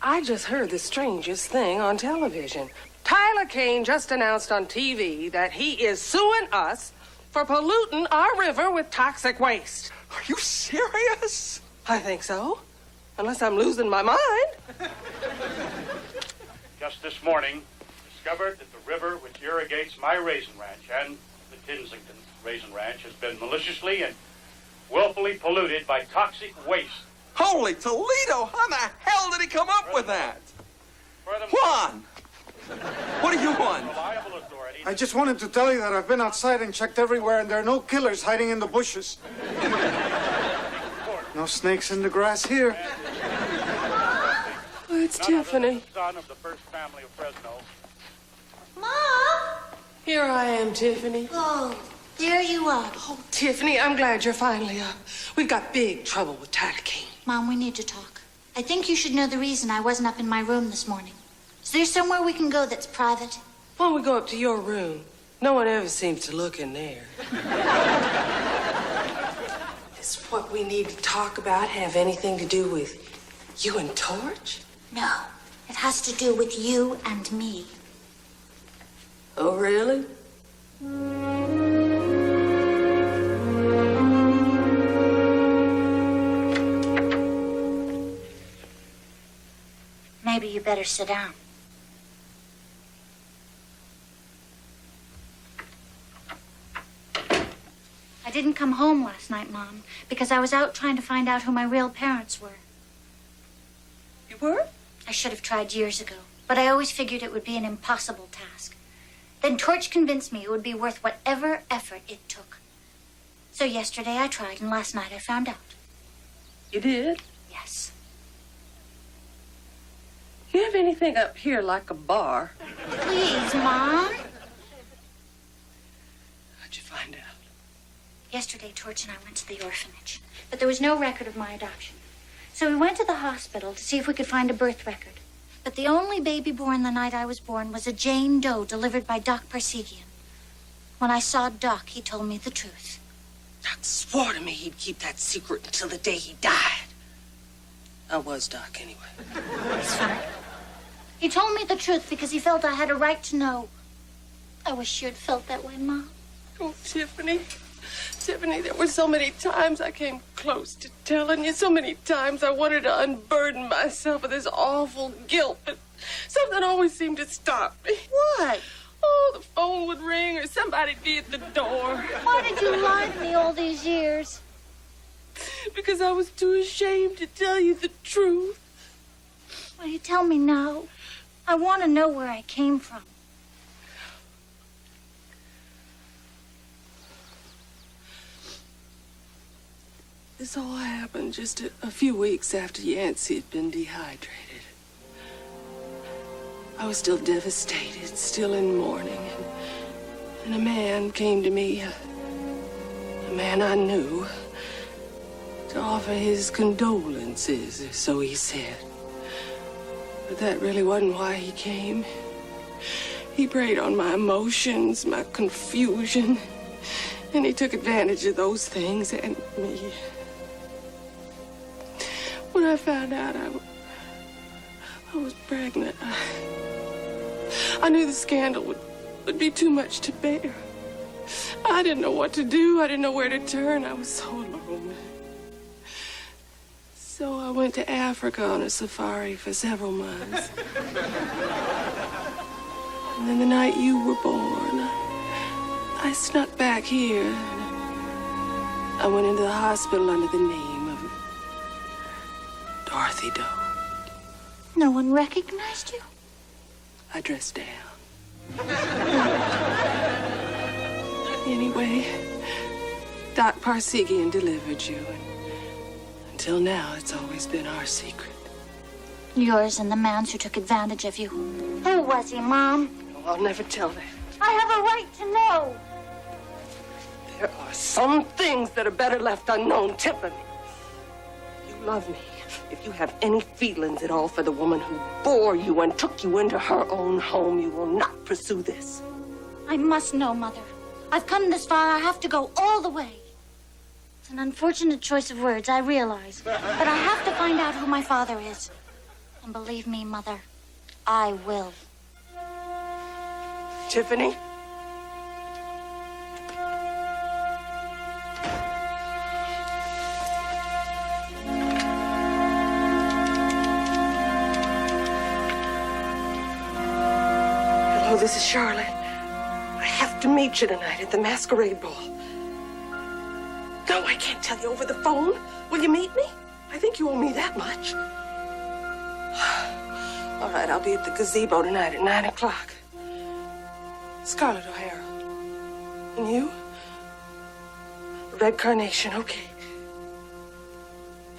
I just heard the strangest thing on television. Tyler Cain just announced on TV that he is suing us for polluting our river with toxic waste. Are you serious? I think so. Unless I'm losing my mind. Just this morning, discovered that the river which irrigates my raisin ranch and the Kensington raisin ranch has been maliciously and willfully polluted by toxic waste. Holy Toledo! How the hell did he come up with that? Juan! What do you want? I just wanted to tell you that I've been outside and checked everywhere, and there are no killers hiding in the bushes. No snakes in the grass here. Oh, it's Tiffany. Son of the first family of Fresno. Mom! Here I am, Tiffany. Oh, there you are. Oh, Tiffany, I'm glad you're finally up. We've got big trouble with Tyler Cain. Mom, we need to talk. I think you should know the reason I wasn't up in my room this morning. Is there somewhere we can go that's private? Why don't we go up to your room? No one ever seems to look in there. Does what we need to talk about have anything to do with you and Torch? No, it has to do with you and me. Oh, really? Maybe you better sit down. I didn't come home last night, Mom, because I was out trying to find out who my real parents were. You were? I should have tried years ago, but I always figured it would be an impossible task. Then Torch convinced me it would be worth whatever effort it took. So yesterday I tried, and last night I found out. You did? Yes. You have anything up here like a bar? Please, Mom. How'd you find out? Yesterday, Torch and I went to the orphanage, but there was no record of my adoption. So we went to the hospital to see if we could find a birth record. But the only baby born the night I was born was a Jane Doe delivered by Doc Parsegian. When I saw Doc, he told me the truth. Doc swore to me he'd keep that secret until the day he died. I was Doc anyway. It's fine. He told me the truth because he felt I had a right to know. I wish you'd felt that way, Mom. Oh, Tiffany. Tiffany, there were so many times I came close to telling you. So many times I wanted to unburden myself of this awful guilt, but something always seemed to stop me. What? Oh, the phone would ring or somebody'd be at the door. Why did you lie to me all these years? Because I was too ashamed to tell you the truth. Will you tell me now? I want to know where I came from. This all happened just a few weeks after Yancey had been dehydrated. I was still devastated, still in mourning, and a man came to me, a man I knew, to offer his condolences, so he said. But that really wasn't why he came. He preyed on my emotions, my confusion, and he took advantage of those things and me. When I found out I was pregnant, I knew the scandal would be too much to bear. I didn't know what to do. I didn't know where to turn. I was so alone. So I went to Africa on a safari for several months. And then the night you were born, I snuck back here. I went into the hospital under the name of Dorothy Doe. No one recognized you? I dressed down. Anyway, Doc Parsegian delivered you. And until now, it's always been our secret. Yours and the man's who took advantage of you. Who was he, Mom? Oh, I'll never tell that. I have a right to know. There are some things that are better left unknown, Tiffany. You love me. If you have any feelings at all for the woman who bore you and took you into her own home, you will not pursue this. I must know, Mother. I've come this far. I have to go all the way. It's an unfortunate choice of words, I realize. But I have to find out who my father is. And believe me, Mother, I will. Tiffany? Hello, this is Charlotte. I have to meet you tonight at the masquerade ball. No, I can't tell you over the phone. Will you meet me? I think you owe me that much. All right, I'll be at the gazebo tonight at 9 o'clock. Scarlett O'Hara. And you? Red carnation, okay.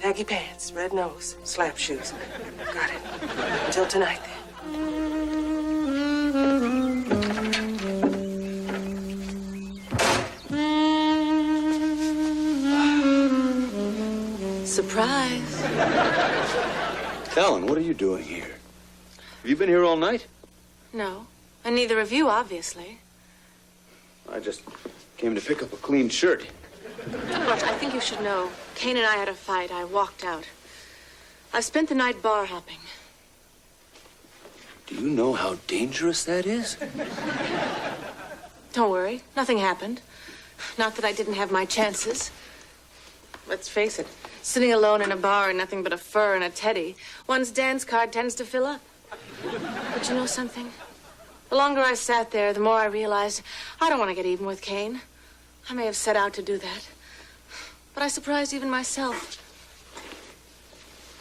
Baggy pants, red nose, slap shoes. Got it. Until tonight, then. Surprise. Helen, what are you doing here? Have you been here all night? No. And neither of you, obviously. I just came to pick up a clean shirt. Look, I think you should know. Kane and I had a fight. I walked out. I've spent the night bar hopping. Do you know how dangerous that is? Don't worry. Nothing happened. Not that I didn't have my chances. Let's face it. Sitting alone in a bar and nothing but a fur and a teddy, one's dance card tends to fill up. But you know something? The longer I sat there, the more I realized I don't want to get even with Kane. I may have set out to do that. But I surprised even myself.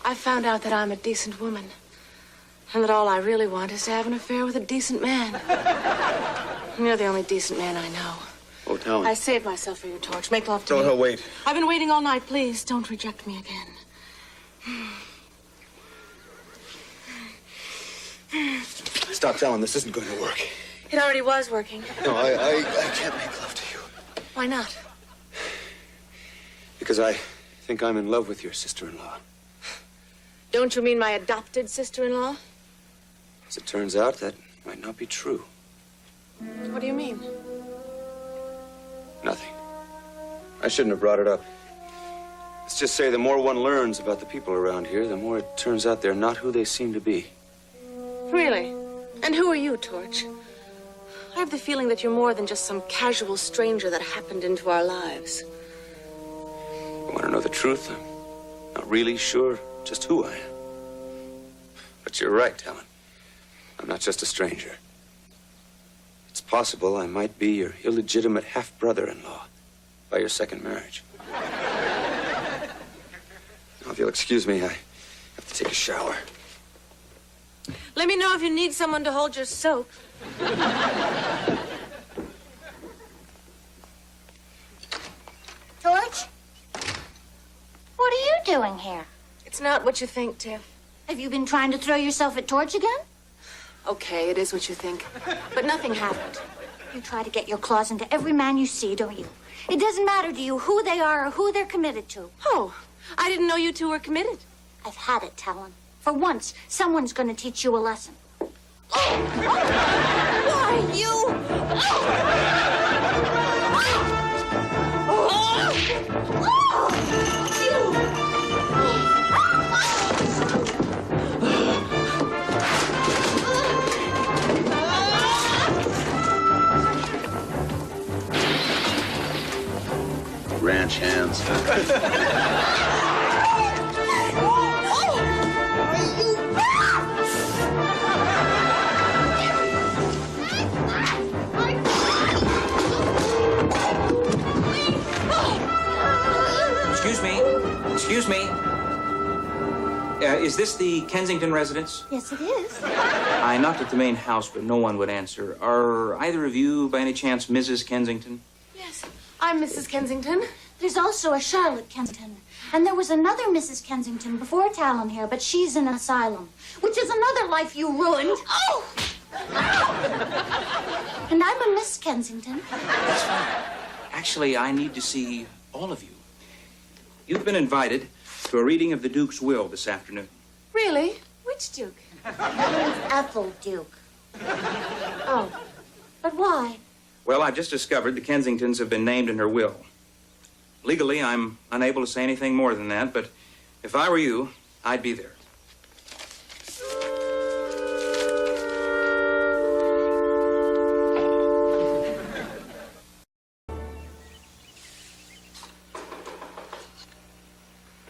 I found out that I'm a decent woman. And that all I really want is to have an affair with a decent man. And you're the only decent man I know. Oh, Helen. I saved myself for your torch. Make love to me. No, wait. I've been waiting all night. Please, don't reject me again. Stop telling. This isn't going to work. It already was working. No, I can't make love to you. Why not? Because I think I'm in love with your sister-in-law. Don't you mean my adopted sister-in-law? As it turns out, that might not be true. What do you mean? Nothing. I shouldn't have brought it up. Let's just say the more one learns about the people around here, the more it turns out they're not who they seem to be. Really? And who are you, Torch? I have the feeling that you're more than just some casual stranger that happened into our lives. You want to know the truth? I'm not really sure just who I am. But you're right, Helen. I'm not just a stranger. It's possible I might be your illegitimate half-brother-in-law by your second marriage. Now, if you'll excuse me, I have to take a shower. Let me know if you need someone to hold your soap. George? What are you doing here? It's not what you think, Tiff. Have you been trying to throw yourself at Torch again? Okay, it is what you think. But nothing happened. You try to get your claws into every man you see, don't you? It doesn't matter to you who they are or who they're committed to. Oh, I didn't know you two were committed. I've had it, Helen. For once, someone's going to teach you a lesson. Why, you? Ranch hands. Excuse me. Is this the Kensington residence? Yes, it is. I knocked at the main house, but no one would answer. Are either of you, by any chance, Mrs. Kensington? Yes, I'm Mrs. Kensington. There's also a Charlotte Kensington. And there was another Mrs. Kensington before Talon here, but she's in an asylum, which is another life you ruined. Oh! And I'm a Miss Kensington. That's fine. Actually, I need to see all of you. You've been invited to a reading of the Duke's will this afternoon. Really? Which Duke? Ethel Duke. Oh, but why? Well, I've just discovered the Kensingtons have been named in her will. Legally, I'm unable to say anything more than that, but if I were you, I'd be there.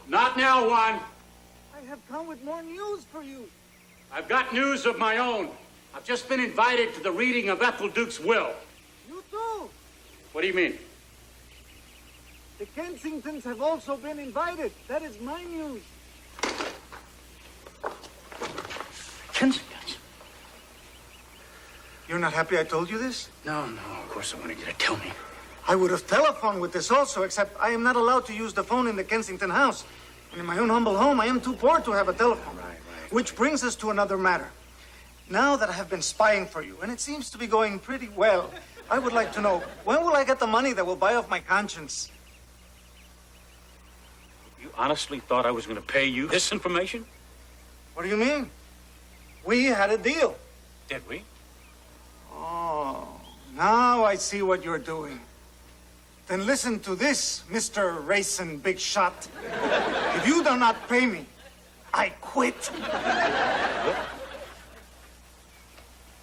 Not now, Juan. I have come with more news for you. I've got news of my own. I've just been invited to the reading of Ethel Duke's will. You too. What do you mean? The Kensingtons have also been invited. That is my news. Kensingtons? You're not happy I told you this? No, of course I wanted you to tell me. I would have telephoned with this also, except I am not allowed to use the phone in the Kensington house. And in my own humble home, I am too poor to have a telephone. Right. Which brings us to another matter. Now that I have been spying for you, and it seems to be going pretty well, I would like to know, when will I get the money that will buy off my conscience? You honestly thought I was going to pay you this information? What do you mean? We had a deal. Did we? Oh, now I see what you're doing. Then listen to this, Mr. Racing Big Shot. If you do not pay me, I quit.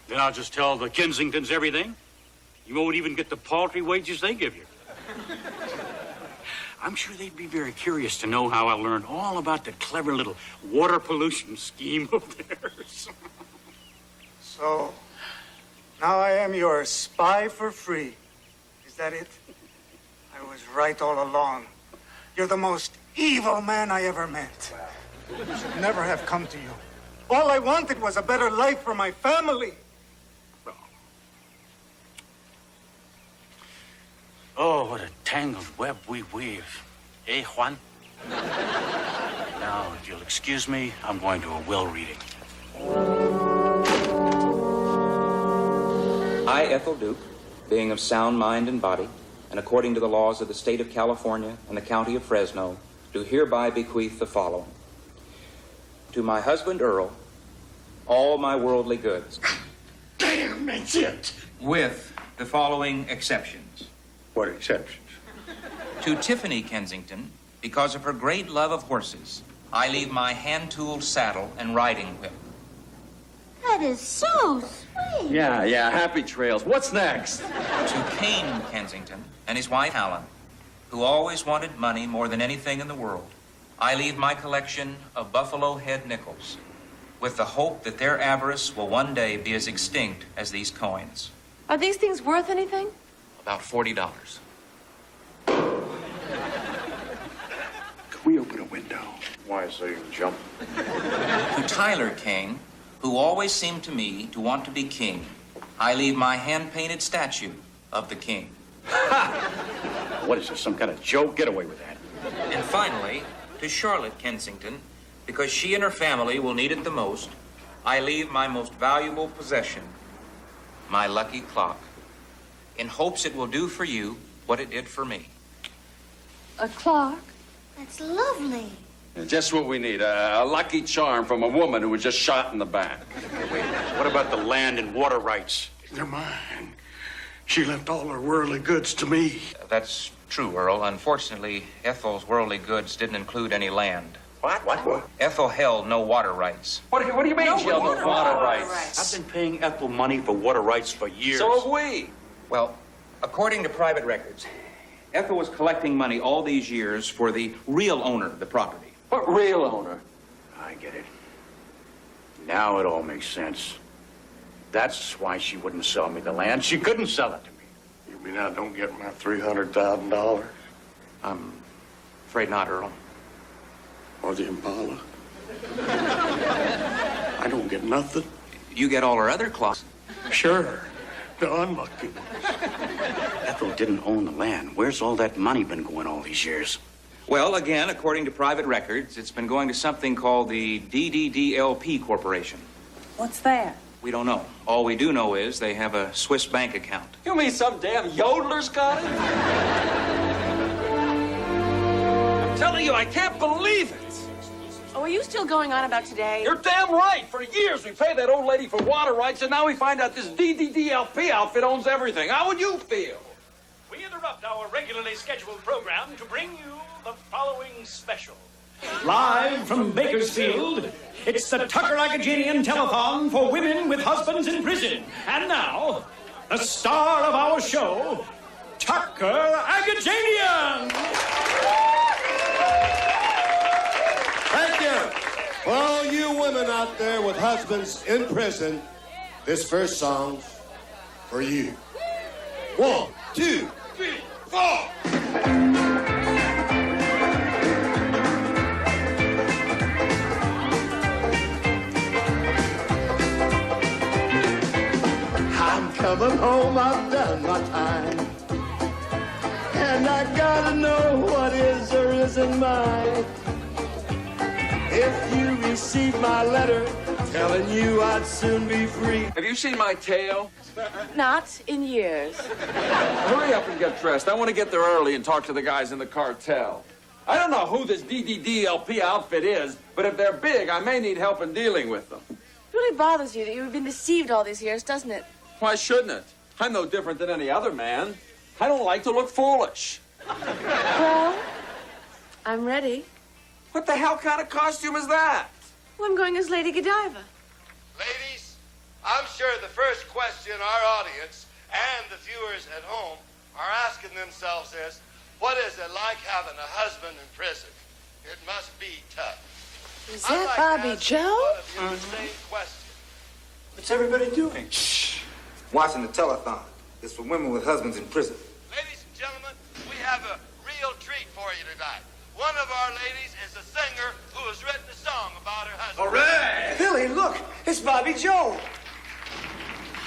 Then I'll just tell the Kensingtons everything. You won't even get the paltry wages they give you. I'm sure they'd be very curious to know how I learned all about the clever little water pollution scheme of theirs. So, now I am your spy for free. Is that it? I was right all along. You're the most evil man I ever met. I should never have come to you. All I wanted was a better life for my family. Oh, what a tangled web we weave. Eh, Juan? Now, if you'll excuse me, I'm going to a will reading. I, Ethel Duke, being of sound mind and body, and according to the laws of the state of California and the county of Fresno, do hereby bequeath the following. To my husband, Earl, all my worldly goods. Damn, that's it. With the following exceptions. What exceptions? To Tiffany Kensington, because of her great love of horses, I leave my hand-tooled saddle and riding whip. That is so sweet. Yeah, happy trails. What's next? To Cain Kensington and his wife, Helen, who always wanted money more than anything in the world, I leave my collection of buffalo head nickels, with the hope that their avarice will one day be as extinct as these coins. Are these things worth anything? About $40. Can we open a window? Why, so you can jump? To Tyler King, who always seemed to me to want to be king, I leave my hand-painted statue of the king. What is this, some kind of joke? Get away with that. And finally, to Charlotte Kensington, because she and her family will need it the most, I leave my most valuable possession, my lucky clock, in hopes it will do for you what it did for me. A clock? That's lovely. Just what we need, a lucky charm from a woman who was just shot in the back. Wait a minute. What about the land and water rights? They're mine. She left all her worldly goods to me. That's true, Earl. Unfortunately, Ethel's worldly goods didn't include any land. What? Ethel held no water rights. What do you mean she held no water rights? I've been paying Ethel money for water rights for years. So have we. Well, according to private records, Ethel was collecting money all these years for the real owner of the property. What real owner? I get it. Now it all makes sense. That's why she wouldn't sell me the land. She couldn't sell it to me. You mean I don't get my $300,000? I'm afraid not, Earl. Or the Impala? I don't get nothing. You get all her other claws. Sure. The unlucky ones. Ethel didn't own the land. Where's all that money been going all these years? Well, again, according to private records, it's been going to something called the DDDLP Corporation. What's that? We don't know. All we do know is they have a Swiss bank account. You mean some damn yodeler's got it? I'm telling you, I can't believe it. Oh, are you still going on about today? You're damn right. For years, we paid that old lady for water rights, and now we find out this DDDLP outfit owns everything. How would you feel? We interrupt our regularly scheduled program to bring you the following special. Live from Bakersfield, it's the Tucker-Agajanian Telethon for women with husbands in prison. And now, the star of our show, Tucker-Agajanian! Thank you. For all you women out there with husbands in prison, this first song's for you. 1, 2, 3, 4. I'm coming home, I've done my time. And I gotta know what is or isn't mine. If you received my letter telling you I'd soon be free. Have you seen my tail? Not in years. Hurry up and get dressed. I want to get there early and talk to the guys in the cartel. I don't know who this DDDLP outfit is, but if they're big, I may need help in dealing with them. It really bothers you that you've been deceived all these years, doesn't it? Why shouldn't it? I'm no different than any other man. I don't like to look foolish. Well, I'm ready. What the hell kind of costume is that? Well, I'm going as Lady Godiva. Ladies, I'm sure the first question our audience and the viewers at home are asking themselves is, what is it like having a husband in prison? It must be tough. Is that Bobby Joe? The same question. What's everybody doing? Shh. Watching the telethon. It's for women with husbands in prison. Ladies and gentlemen, we have a real treat for you tonight. One of our ladies is a singer who has written a song about her husband. All right! Billy, look! It's Bobby Joe!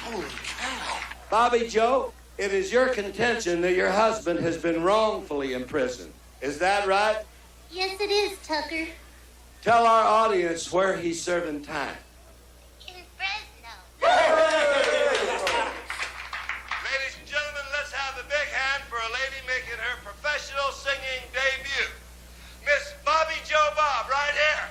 Holy cow! Bobby Joe, it is your contention that your husband has been wrongfully imprisoned. Is that right? Yes, it is, Tucker. Tell our audience where he's serving time. In Fresno. Ladies and gentlemen, let's have a big hand for a lady making her professional singing debut. Miss Bobby Joe Bob, right here.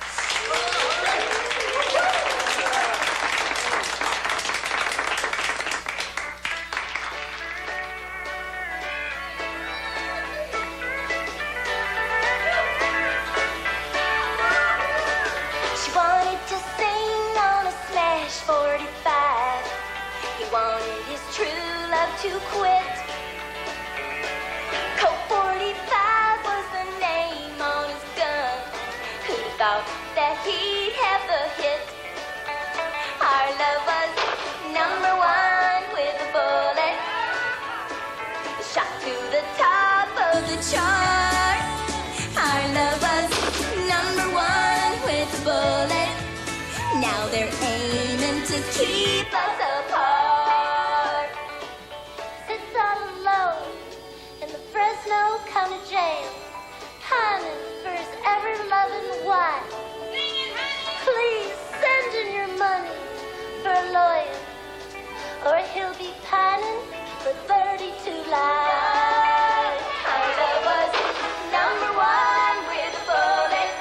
She wanted to sing on a Smash 45. He wanted his true love to quit. Colt 45 was the name on his gun. Who'd have thought that he'd have the hit? Our love was number one with a bullet. Shot to the top of the chart. Our love was number one with a bullet. Now they're aiming to keep us apart. Sits all alone in the Fresno County Jail, pining for his ever-loving wife. Please send in your money for a lawyer, or he'll be pining for 32 lives. Our love was number one with a bullet.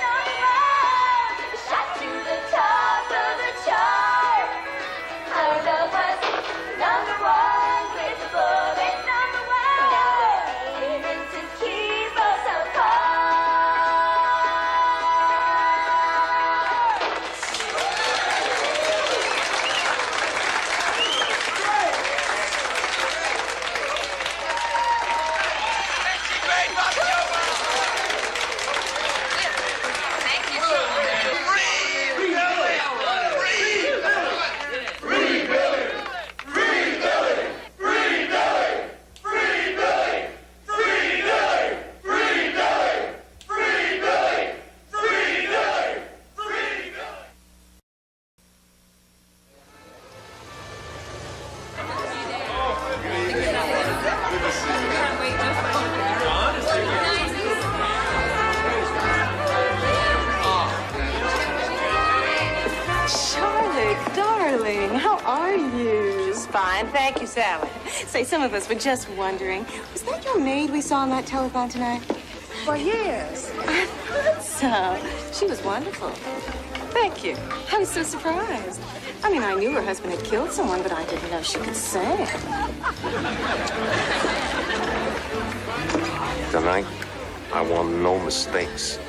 fine. Thank you, Sally. Say, some of us were just wondering, was that your maid we saw on that telethon tonight? Well, yes. I thought so. She was wonderful. Thank you. I was so surprised. I mean, I knew her husband had killed someone, but I didn't know she could sing. Tonight, I want no mistakes.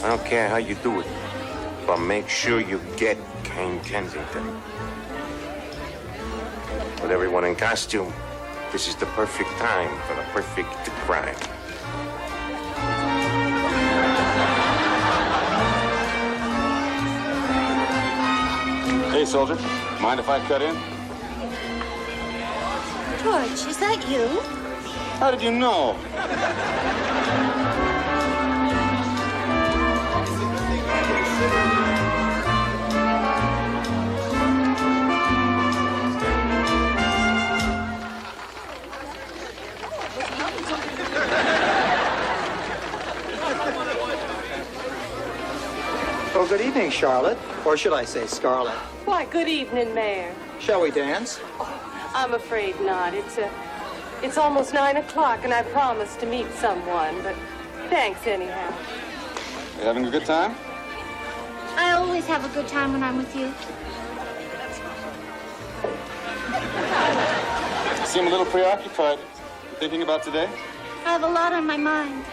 I don't care how you do it, but make sure you get Kane Kensington. With everyone in costume, this is the perfect time for the perfect crime. Hey, soldier, mind if I cut in? George, is that you? How did you know? Well, good evening, Charlotte. Or should I say Scarlet? Why, good evening, Mayor. Shall we dance? I'm afraid not. It's almost 9 o'clock, and I promised to meet someone, but thanks anyhow. You having a good time? I always have a good time when I'm with you. You seem a little preoccupied. You thinking about today? I have a lot on my mind.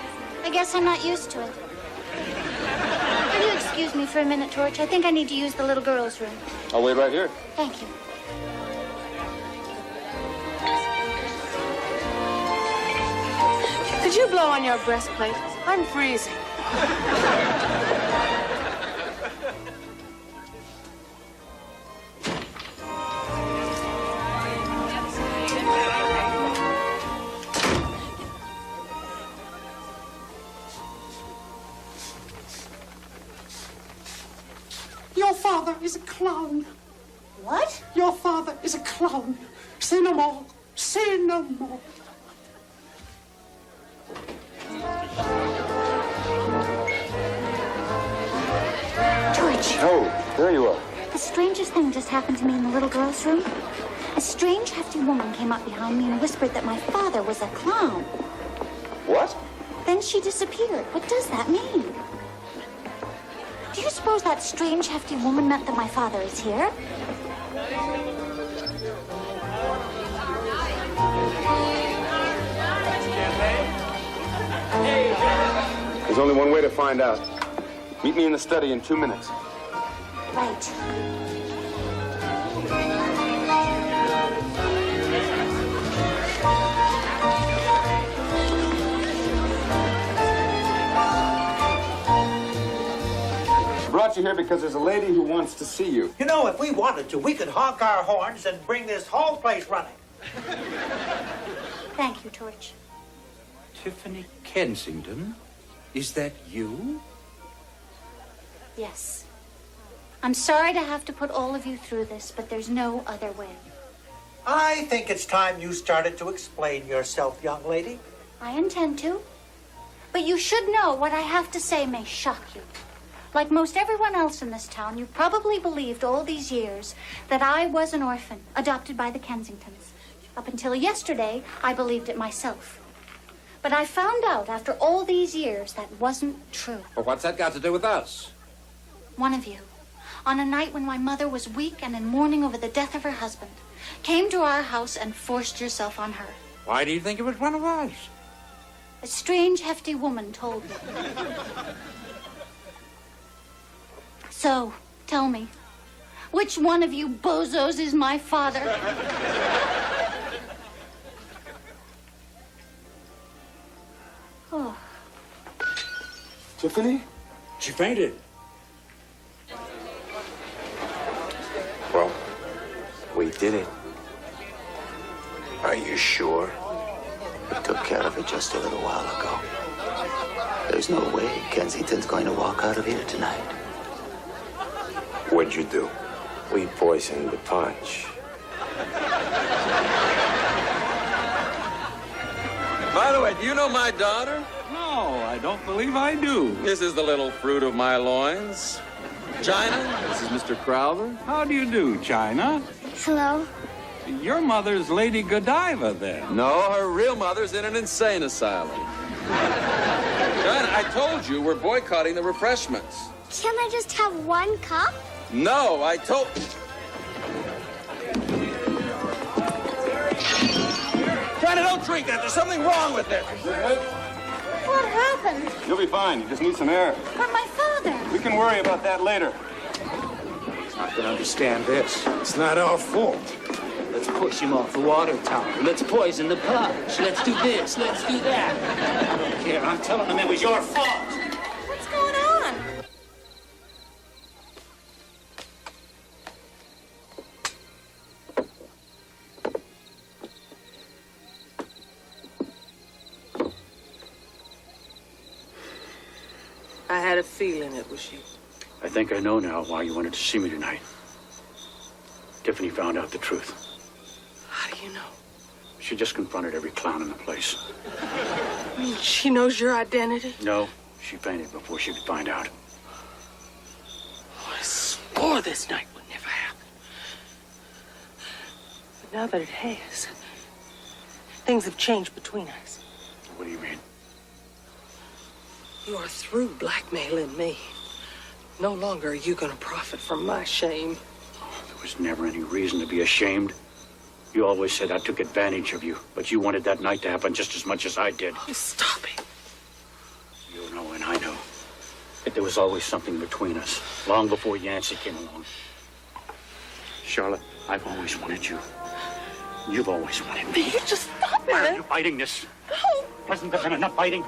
I guess I'm not used to it. Will you excuse me for a minute, Torch? I think I need to use the little girl's room. I'll wait right here. Thank you. Could you blow on your breastplate? I'm freezing. Your father is a clown. What? Your father is a clown. Say no more. Say no more. George. Oh, there you are. The strangest thing just happened to me in the little girl's room. A strange, hefty woman came up behind me and whispered that my father was a clown. What? Then she disappeared. What does that mean? Do you suppose that strange, hefty woman meant that my father is here? There's only one way to find out. Meet me in the study in 2 minutes. Right. Brought you here because there's a lady who wants to see you. You know, if we wanted to, we could honk our horns and bring this whole place running. Thank you, Torch. Tiffany Kensington? Is that you? Yes. I'm sorry to have to put all of you through this, but there's no other way. I think it's time you started to explain yourself, young lady. I intend to. But you should know what I have to say may shock you. Like most everyone else in this town, you've probably believed all these years that I was an orphan, adopted by the Kensingtons. Up until yesterday, I believed it myself. But I found out after all these years that wasn't true. Well, what's that got to do with us? One of you, on a night when my mother was weak and in mourning over the death of her husband, came to our house and forced yourself on her. Why do you think it was one of us? A strange, hefty woman told me. So, tell me, which one of you bozos is my father? Oh. Tiffany? She fainted. Well, we did it. Are you sure? We took care of it just a little while ago. There's no way Kensington's going to walk out of here tonight. What'd you do? We poisoned the punch. By the way, do you know my daughter? No, I don't believe I do. This is the little fruit of my loins. China, this is Mr. Crowther. How do you do, China? Hello. Your mother's Lady Godiva, then. No, her real mother's in an insane asylum. John, I told you we're boycotting the refreshments. Can't I just have one cup? No, I told... Johnny, don't drink that. There's something wrong with it. What happened? You'll be fine. You just need some air. But my father. We can worry about that later. He's not going to understand this. It's not our fault. Let's push him off the water tower. Let's poison the punch. Let's do this. Let's do that. I don't care. I'm telling him it was your fault. What's going on? I had a feeling it was you. I think I know now why you wanted to see me tonight. Tiffany found out the truth. How do you know? She just confronted every clown in the place. I mean, she knows your identity? No, she fainted before she could find out. Oh, I swore this night would never happen. But now that it has, things have changed between us. What do you mean? You are through blackmailing me. No longer are you going to profit from my shame. There was never any reason to be ashamed. You always said I took advantage of you, but you wanted that night to happen just as much as I did. Stop it. You know and I know that there was always something between us, long before Yancey came along. Charlotte, I've always wanted you. You've always wanted me. You just stop it. Why are you fighting this? No. Hasn't there been enough fighting?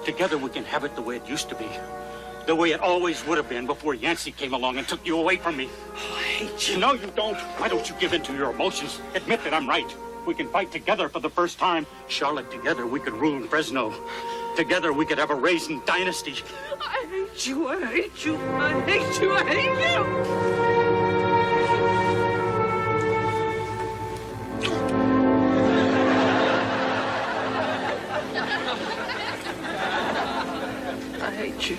Together we can have it the way it used to be. The way it always would have been before Yancey came along and took you away from me. Oh, I hate you. No, you don't. Why don't you give in to your emotions? Admit that I'm right. We can fight together for the first time. Charlotte, together we could rule Fresno. Together we could have a raisin dynasty. I hate you. I hate you. I hate you. I hate you. I hate you.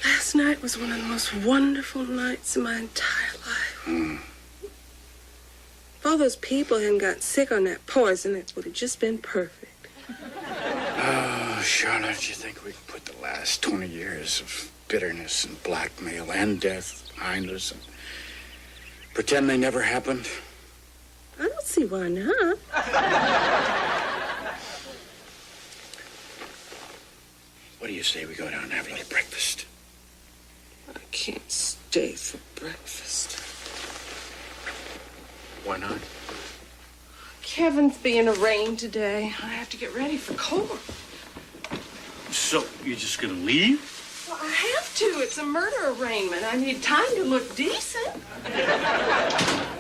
Last night was one of the most wonderful nights of my entire life. If all those people hadn't gotten sick on that poison, it would have just been perfect. Oh, Charlotte, you think we could put the last 20 years of bitterness and blackmail and death behind us and pretend they never happened? I don't see why not. What do you say we go down and have a little breakfast? I can't stay for breakfast. Why not? Kevin's being arraigned today. I have to get ready for court. So, you're just gonna leave? Well, I have to. It's a murder arraignment. I need time to look decent.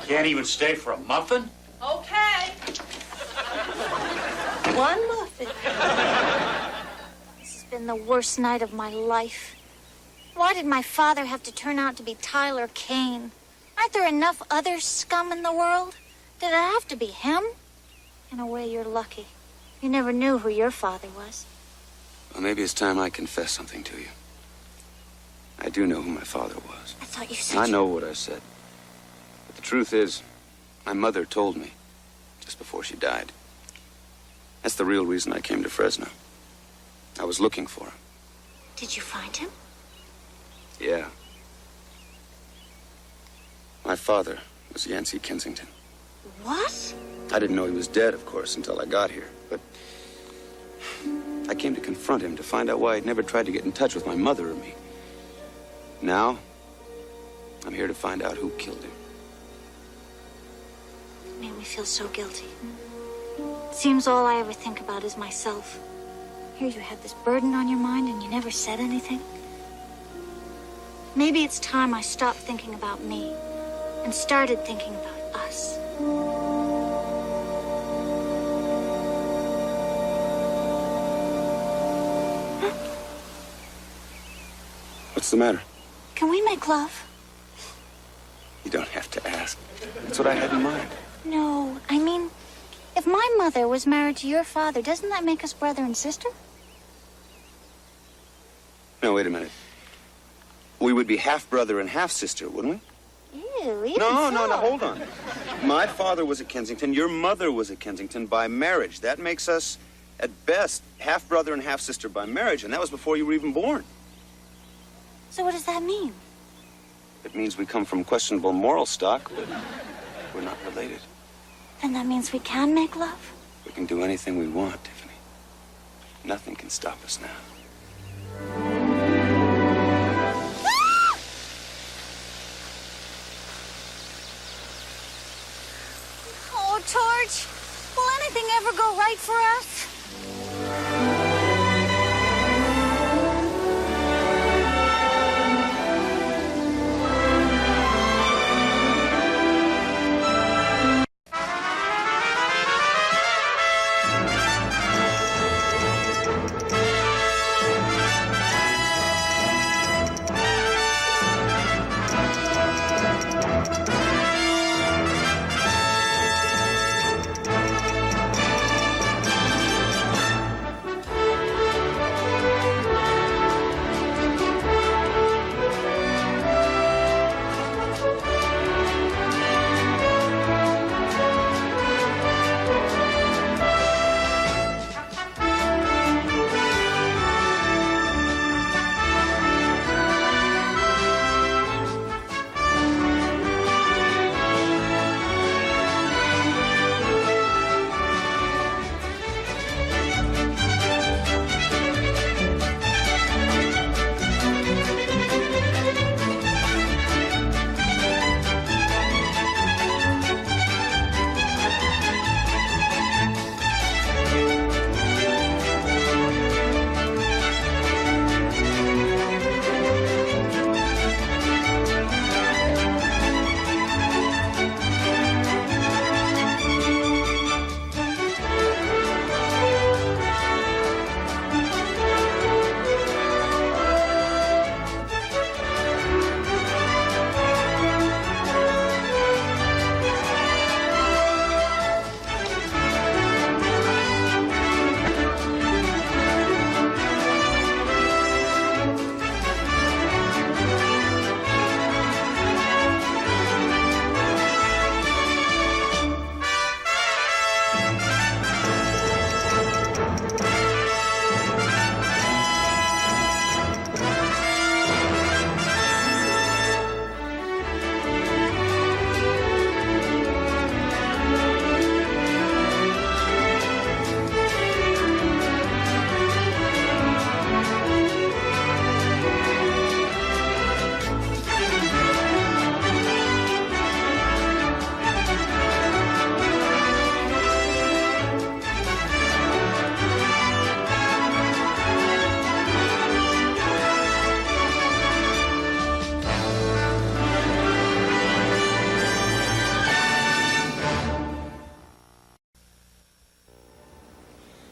Can't even stay for a muffin? Okay. One muffin. This has been the worst night of my life. Why did my father have to turn out to be Tyler Kane? Aren't there enough other scum in the world? Did it have to be him? In a way, you're lucky. You never knew who your father was. Well, maybe it's time I confess something to you. I do know who my father was. I thought you said I know what I said. But the truth is, my mother told me just before she died. That's the real reason I came to Fresno. I was looking for him. Did you find him? Yeah. My father was Yancey Kensington. What? I didn't know he was dead, of course, until I got here. But I came to confront him to find out why he'd never tried to get in touch with my mother or me. Now, I'm here to find out who killed him. It made me feel so guilty. It seems all I ever think about is myself. Here you had this burden on your mind and you never said anything. Maybe it's time I stopped thinking about me and started thinking about us. What's the matter? Can we make love? You don't have to ask. That's what I had in mind. No, I mean, if my mother was married to your father, doesn't that make us brother and sister? No, wait a minute. We would be half-brother and half-sister, wouldn't we? Ew, even No, so. hold on. My father was at Kensington. Your mother was at Kensington by marriage. That makes us, at best, half-brother and half-sister by marriage, and that was before you were even born. So what does that mean? It means we come from questionable moral stock, but we're not related. Then that means we can make love? We can do anything we want, Tiffany. Nothing can stop us now. Oh, Torch, will anything ever go right for us?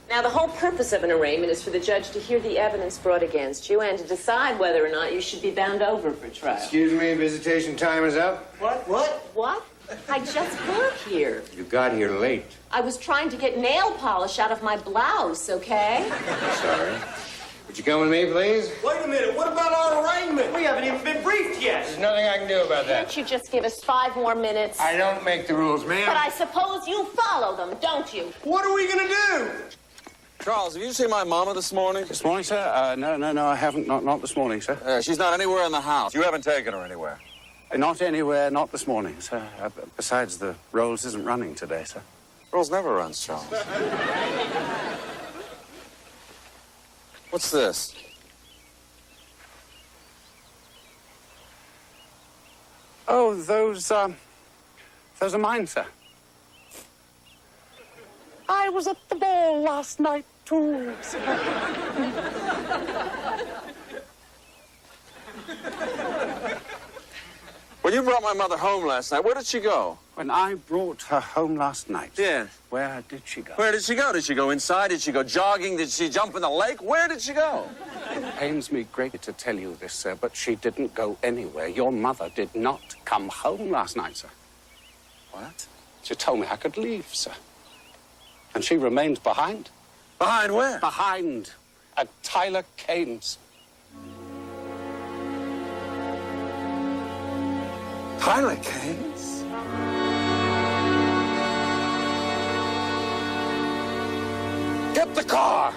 Now, the whole purpose of an arraignment is for the judge to hear the evidence brought against you and to decide whether or not you should be bound over for trial. Excuse me, visitation time is up. What? I just got here. You got here late. I was trying to get nail polish out of my blouse, okay? Sorry. Would you come with me, please? Wait a minute, what about our arraignment? We haven't even been briefed yet. There's nothing I can do about that. Can't you just give us 5 more minutes? I don't make the rules, ma'am. But I suppose you follow them, don't you? What are we gonna do? Charles, have you seen my mama this morning? This morning, sir? No, I haven't. Not this morning, sir. She's not anywhere in the house. You haven't taken her anywhere. Not anywhere, not this morning, sir. Besides, the Rolls isn't running today, sir. Rolls never runs, Charles. What's this? Oh, those are mine, sir. I was at the ball last night, too, sir. Well, you brought my mother home last night. Where did she go? When I brought her home last night. Yeah. Where did she go? Where did she go? Did she go inside? Did she go jogging? Did she jump in the lake? Where did she go? It pains me greatly to tell you this, sir, but she didn't go anywhere. Your mother did not come home last night, sir. What? She told me I could leave, sir. And she remained behind. Behind where? Behind at Tyler Kane's. Tyler Kane's? Get the car!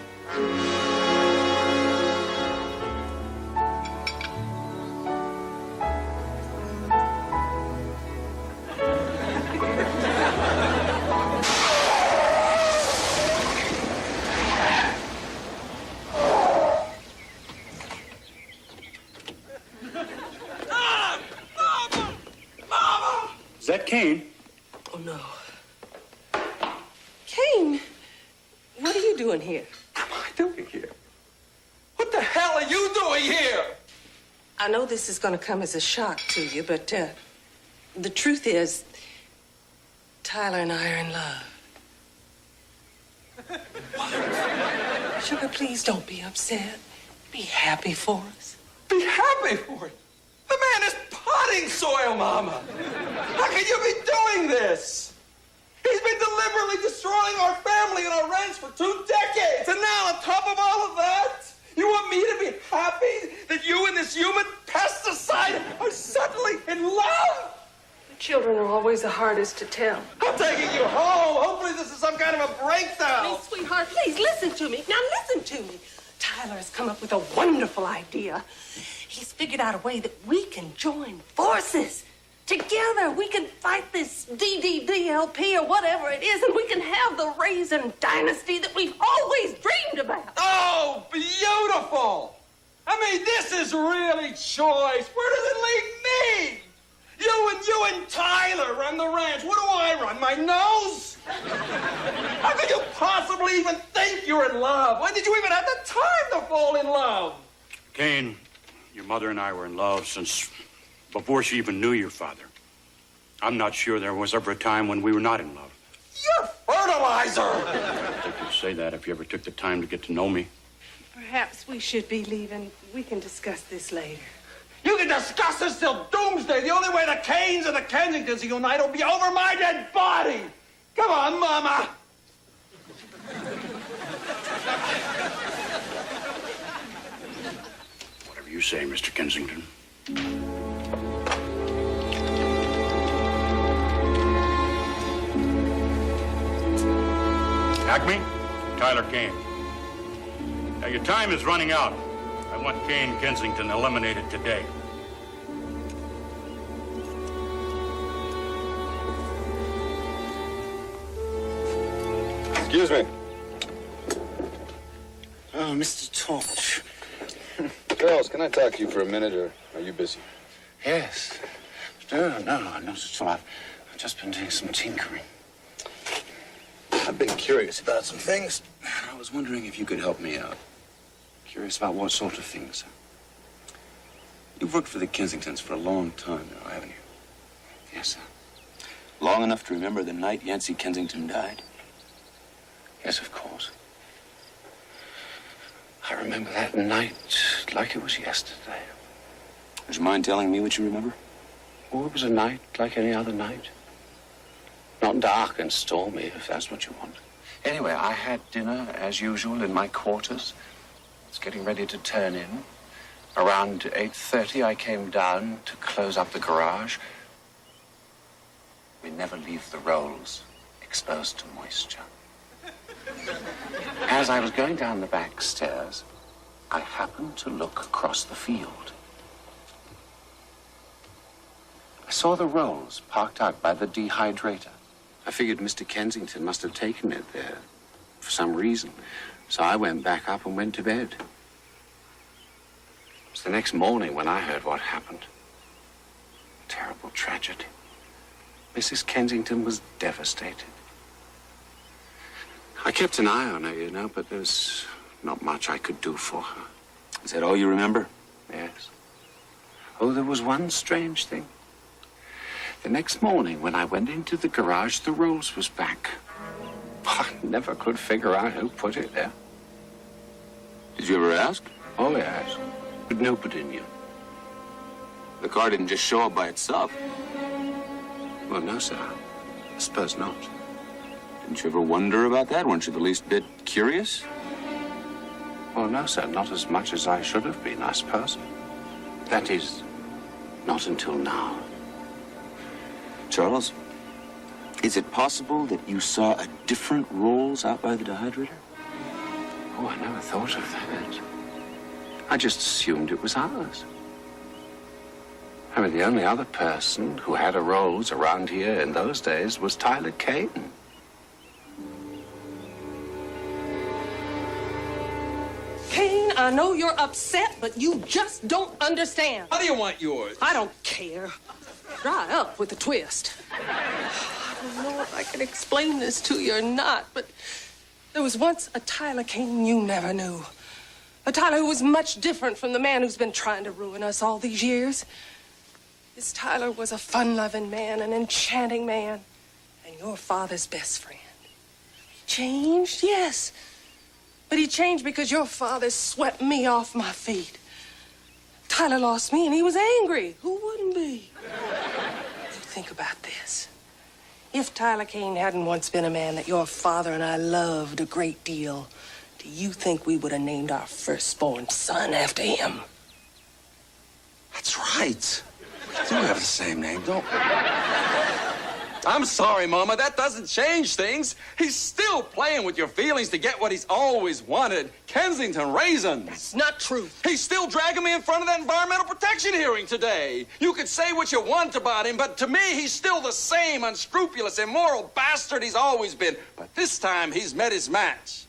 Is that Kane? Oh, no. Kane, what are you doing here? What am I doing here? What the hell are you doing here? I know this is going to come as a shock to you, but the truth is, Tyler and I are in love. Sugar, please don't be upset. Be happy for us. Be happy for it? The man is potting soil, Mama. How can you be doing this? He's been deliberately destroying our family and our ranch for 2 decades. And now, on top of all of that, you want me to be happy that you and this human pesticide are suddenly in love? Children are always the hardest to tell. I'm taking you home. Hopefully this is some kind of a breakdown. Please, sweetheart, please listen to me. Now listen to me. Tyler has come up with a wonderful idea. He's figured out a way that we can join forces. Together, we can fight this DDDLP or whatever it is, and we can have the Raisin Dynasty that we've always dreamed about. Oh, beautiful! I mean, this is really choice. Where does it leave me? You and Tyler run the ranch. What do I run? My nose? How could you possibly even think you're in love? When did you even have the time to fall in love? Kane, your mother and I were in love since before she even knew your father. I'm not sure there was ever a time when we were not in love. You're fertilizer! I think you'd say that if you ever took the time to get to know me. Perhaps we should be leaving. We can discuss this later. You can discuss this till doomsday. The only way the Canes and the Kensingtons unite will be over my dead body. Come on, Mama. Whatever you say, Mr. Kensington. Acme, Tyler Kane. Now, your time is running out. I want Kane Kensington eliminated today. Excuse me. Oh, Mr. Torch. Charles, can I talk to you for a minute, or are you busy? Yes. No, not at all. I've just been doing some tinkering. I've been curious about some things. I was wondering if you could help me out. Curious about what sort of things? You've worked for the Kensingtons for a long time now, haven't you? Yes, sir. Long enough to remember the night Yancey Kensington died? Yes, of course. I remember that night like it was yesterday. Would you mind telling me what you remember? Oh, it was a night like any other night. Not dark and stormy, if that's what you want. Anyway, I had dinner, as usual, in my quarters. It's getting ready to turn in. Around 8:30, I came down to close up the garage. We never leave the rolls exposed to moisture. As I was going down the back stairs, I happened to look across the field. I saw the rolls parked out by the dehydrator. I figured Mr. Kensington must have taken it there for some reason. So I went back up and went to bed. It was the next morning when I heard what happened. Terrible tragedy. Mrs. Kensington was devastated. I kept an eye on her, you know, but there's not much I could do for her. Is that all you remember? Yes. Oh, there was one strange thing. The next morning, when I went into the garage, the rolls was back. I never could figure out who put it there. Did you ever ask? Oh, yes. But nobody knew. The car didn't just show up by itself. Well, no, sir. I suppose not. Didn't you ever wonder about that? Weren't you the least bit curious? Well, no, sir. Not as much as I should have been, I suppose. That is, not until now. Charles, is it possible that you saw a different rolls out by the dehydrator? Oh, I never thought of that. I just assumed it was ours. I mean, the only other person who had a Rolls around here in those days was Tyler Keating. Kane, I know you're upset, but you just don't understand. How do you want yours? I don't care. Dry up with a twist. I don't know if I can explain this to you or not, but there was once a Tyler Kane you never knew. A Tyler who was much different from the man who's been trying to ruin us all these years. This Tyler was a fun-loving man, an enchanting man, and your father's best friend. He changed, yes. But he changed because your father swept me off my feet. Tyler lost me and he was angry. Who wouldn't be? Think about this. If Tyler Kane hadn't once been a man that your father and I loved a great deal, do you think we would have named our firstborn son after him? That's right. We do have the same name, don't we? I'm sorry, Mama. That doesn't change things. He's still playing with your feelings to get what he's always wanted. Kensington raisins. That's not true. He's still dragging me in front of that environmental protection hearing today. You could say what you want about him, but to me, he's still the same unscrupulous, immoral bastard he's always been. But this time, he's met his match.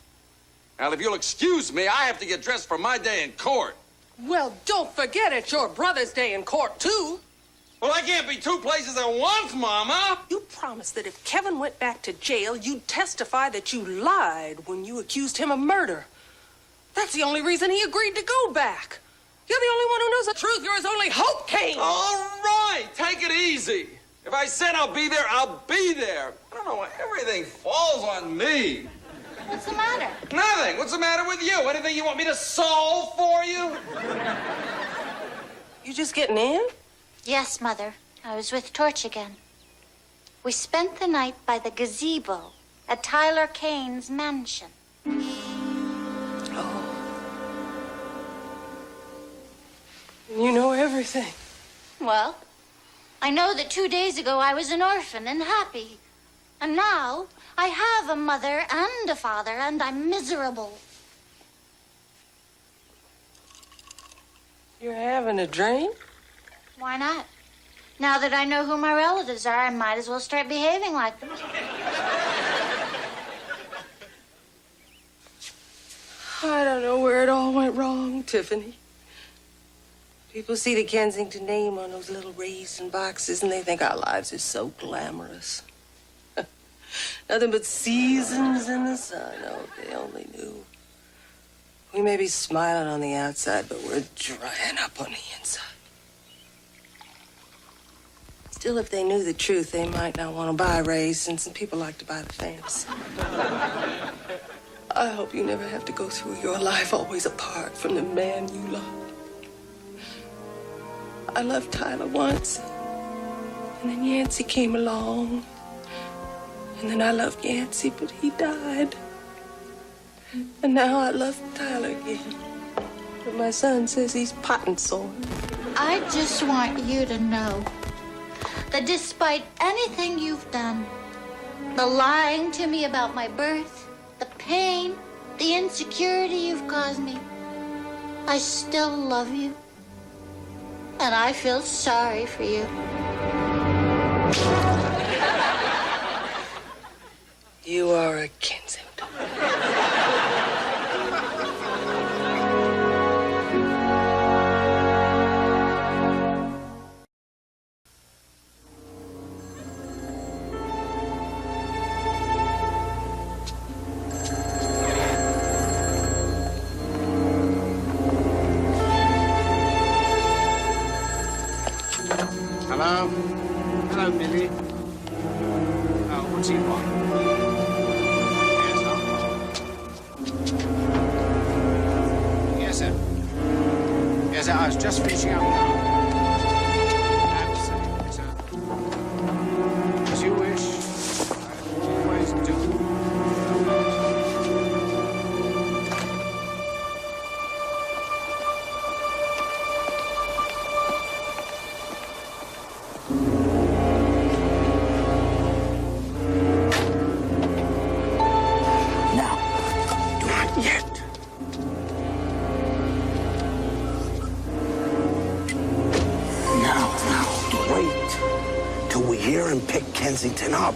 Now, if you'll excuse me, I have to get dressed for my day in court. Well, don't forget it's your brother's day in court, too. Well, I can't be two places at once, Mama. You promised that if Kevin went back to jail, you'd testify that you lied when you accused him of murder. That's the only reason he agreed to go back. You're the only one who knows the truth. You're his only hope, Kane. All right, take it easy. If I said I'll be there, I'll be there. I don't know why everything falls on me. What's the matter? Nothing. What's the matter with you? Anything you want me to solve for you? You just getting in? Yes, Mother. I was with Torch again. We spent the night by the gazebo at Tyler Kane's mansion. Oh. You know everything. Well, I know that 2 days ago I was an orphan and happy. And now I have a mother and a father, and I'm miserable. You're having a drink? Why not? Now that I know who my relatives are, I might as well start behaving like them. I don't know where it all went wrong, Tiffany. People see the Kensington name on those little raisin boxes and they think our lives are so glamorous. Nothing but seasons in the sun. Oh, if they only knew. We may be smiling on the outside, but we're drying up on the inside. Still, if they knew the truth, they might not want to buy raisins, and people like to buy the fancy. I hope you never have to go through your life always apart from the man you love. I loved Tyler once, and then Yancey came along. And then I loved Yancey, but he died. And now I love Tyler again. But my son says he's potting sore. I just want you to know that despite anything you've done, the lying to me about my birth, the pain, the insecurity you've caused me, I still love you. And I feel sorry for you. You are a Kensington. Hello? Hello, Billy. empty one. Yes, sir. Yes, sir. I was just finishing up now. Absolutely, sir. As you wish. I always do. Kensington up.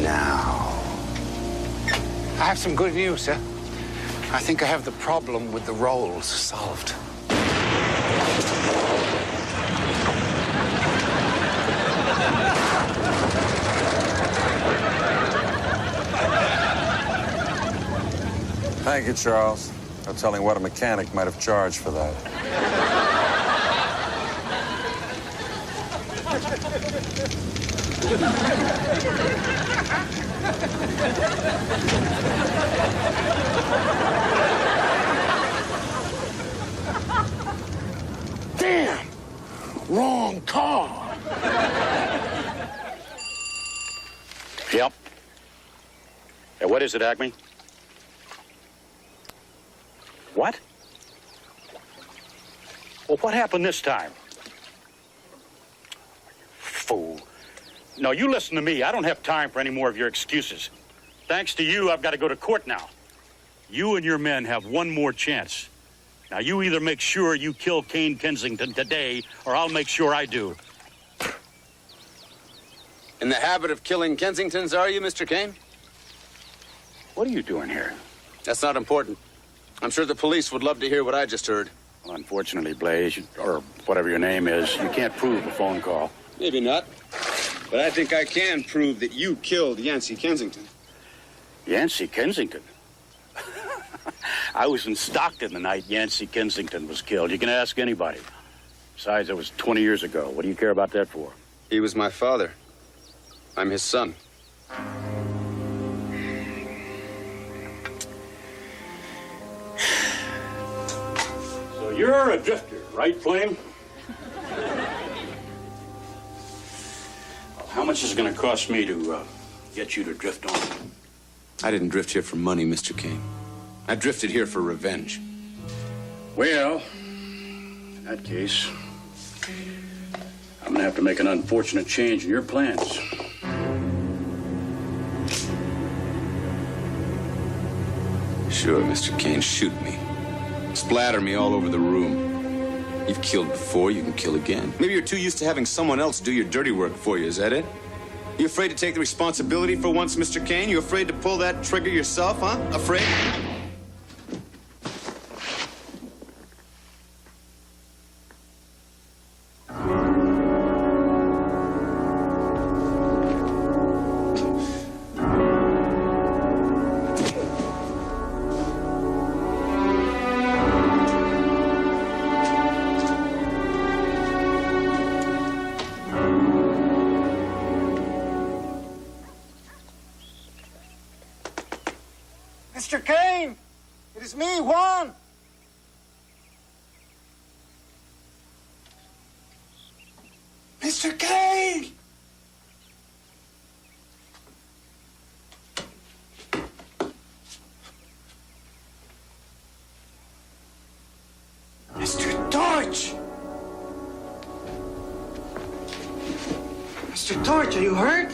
Now. I have some good news, sir. I think I have the problem with the rolls solved. Thank you, Charles. No telling what a mechanic might have charged for that. Damn! Wrong car. Yep. Hey, what is it, Acme? What? Well, what happened this time? Fool. No, you listen to me. I don't have time for any more of your excuses. Thanks to you, I've got to go to court now. You and your men have one more chance. Now, you either make sure you kill Kane Kensington today, or I'll make sure I do. In the habit of killing Kensingtons, are you, Mr. Kane? What are you doing here? That's not important. I'm sure the police would love to hear what I just heard. Well, unfortunately, Blaze, or whatever your name is, you can't prove a phone call. Maybe not. But I think I can prove that you killed Yancey Kensington. Yancey Kensington? I was in Stockton the night Yancey Kensington was killed. You can ask anybody. Besides, it was 20 years ago. What do you care about that for? He was my father. I'm his son. So you're a drifter, right, Flame? How much is it going to cost me to get you to drift on? I didn't drift here for money, Mr. Kane. I drifted here for revenge. Well, in that case, I'm going to have to make an unfortunate change in your plans. Sure, Mr. Kane, shoot me. Splatter me all over the room. You've killed before, you can kill again. Maybe you're too used to having someone else do your dirty work for you, is that it? You afraid to take the responsibility for once, Mr. Kane? You afraid to pull that trigger yourself, huh? Afraid? Mr. Kane! It is me, Juan! Mr. Kane! Mr. Torch! Mr. Torch, are you hurt?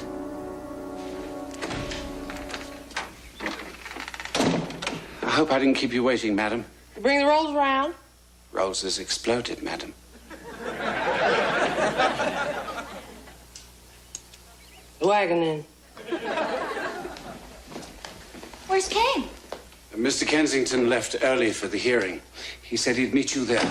I hope I didn't keep you waiting, madam. Bring the rolls around. Rolls has exploded, madam. The wagon in. Where's Kane? Mr. Kensington left early for the hearing. He said he'd meet you there.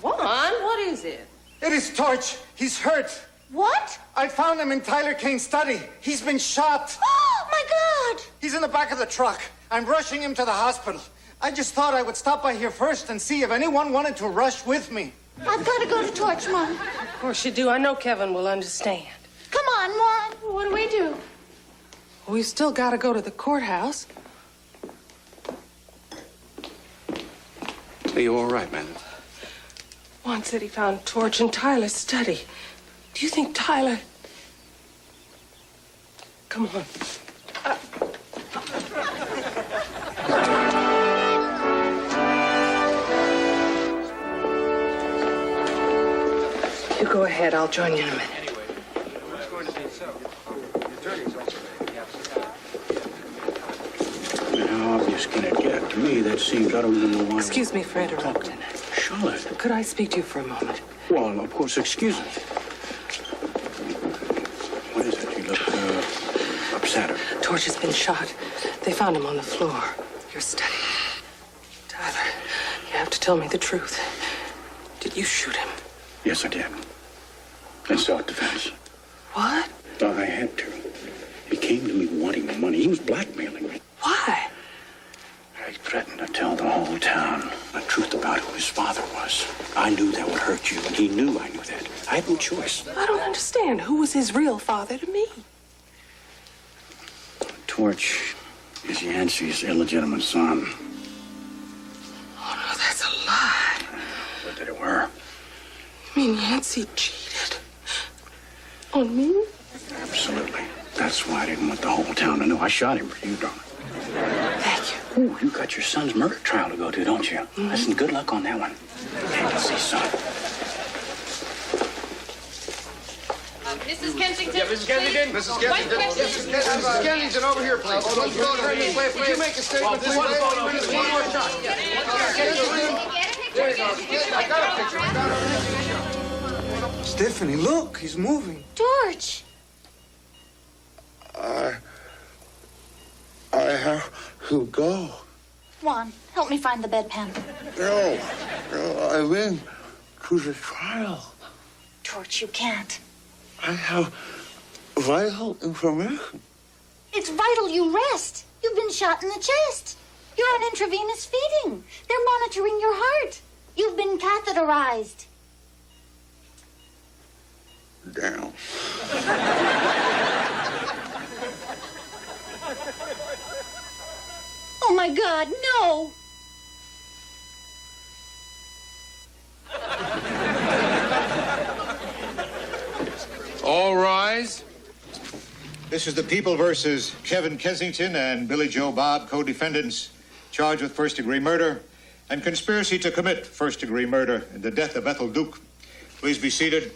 Juan, what is it? It is Torch. He's hurt. What? I found him in Tyler Kane's study. He's been shot. Oh, my God! He's in the back of the truck. I'm rushing him to the hospital. I just thought I would stop by here first and see if anyone wanted to rush with me. I've got to go to Torch, Mom. Of course you do. I know Kevin will understand. Come on, Mom. What do we do? We've still got to go to the courthouse. Are you all right, man? Juan said he found Torch in Tyler's study. Do you think Tyler... Come on. You go ahead. I'll join you in a minute. How obvious can it get? To me, that seems I don't even know why. Excuse me for interrupting. Charlotte. Could I speak to you for a moment? Well, of course, excuse me. What is it? You look upset. Torch has been shot. They found him on the floor. Your study. Tyler, you have to tell me the truth. Did you shoot him? Yes, I did. In self-defense. What? I had to. He came to me wanting money. He was blackmailing me. Why? He threatened to tell the whole town the truth about who his father was. I knew that would hurt you, and he knew I knew that. I had no choice. I don't understand. Who was his real father to me? Torch is Yancey's illegitimate son. Oh, no, that's a lie. What did it were? You mean Yancey cheated? On me? Absolutely. That's why I didn't want the whole town to know. I shot him for you, darling. Thank you. Ooh, you got your son's murder trial to go to, don't you? Mm-hmm. Listen, good luck on that one. Let's see, son. Mrs. Kensington? Yeah, Mrs. Kensington? Mrs. Kensington? Mrs. Kensington, over here, please. Did you make a statement this way? One more shot. There you go. I got a picture. I got a picture. Stephanie, look, he's moving. Torch. I have to go. Juan, help me find the bedpan. No, I mean to the trial. Torch, you can't. I have vital information. It's vital you rest. You've been shot in the chest. You're on intravenous feeding. They're monitoring your heart. You've been catheterized. Damn. Oh, my God, no! All rise. This is the People versus Kevin Kensington and Billy Joe Bob, co-defendants, charged with first-degree murder and conspiracy to commit first-degree murder in the death of Ethel Duke. Please be seated.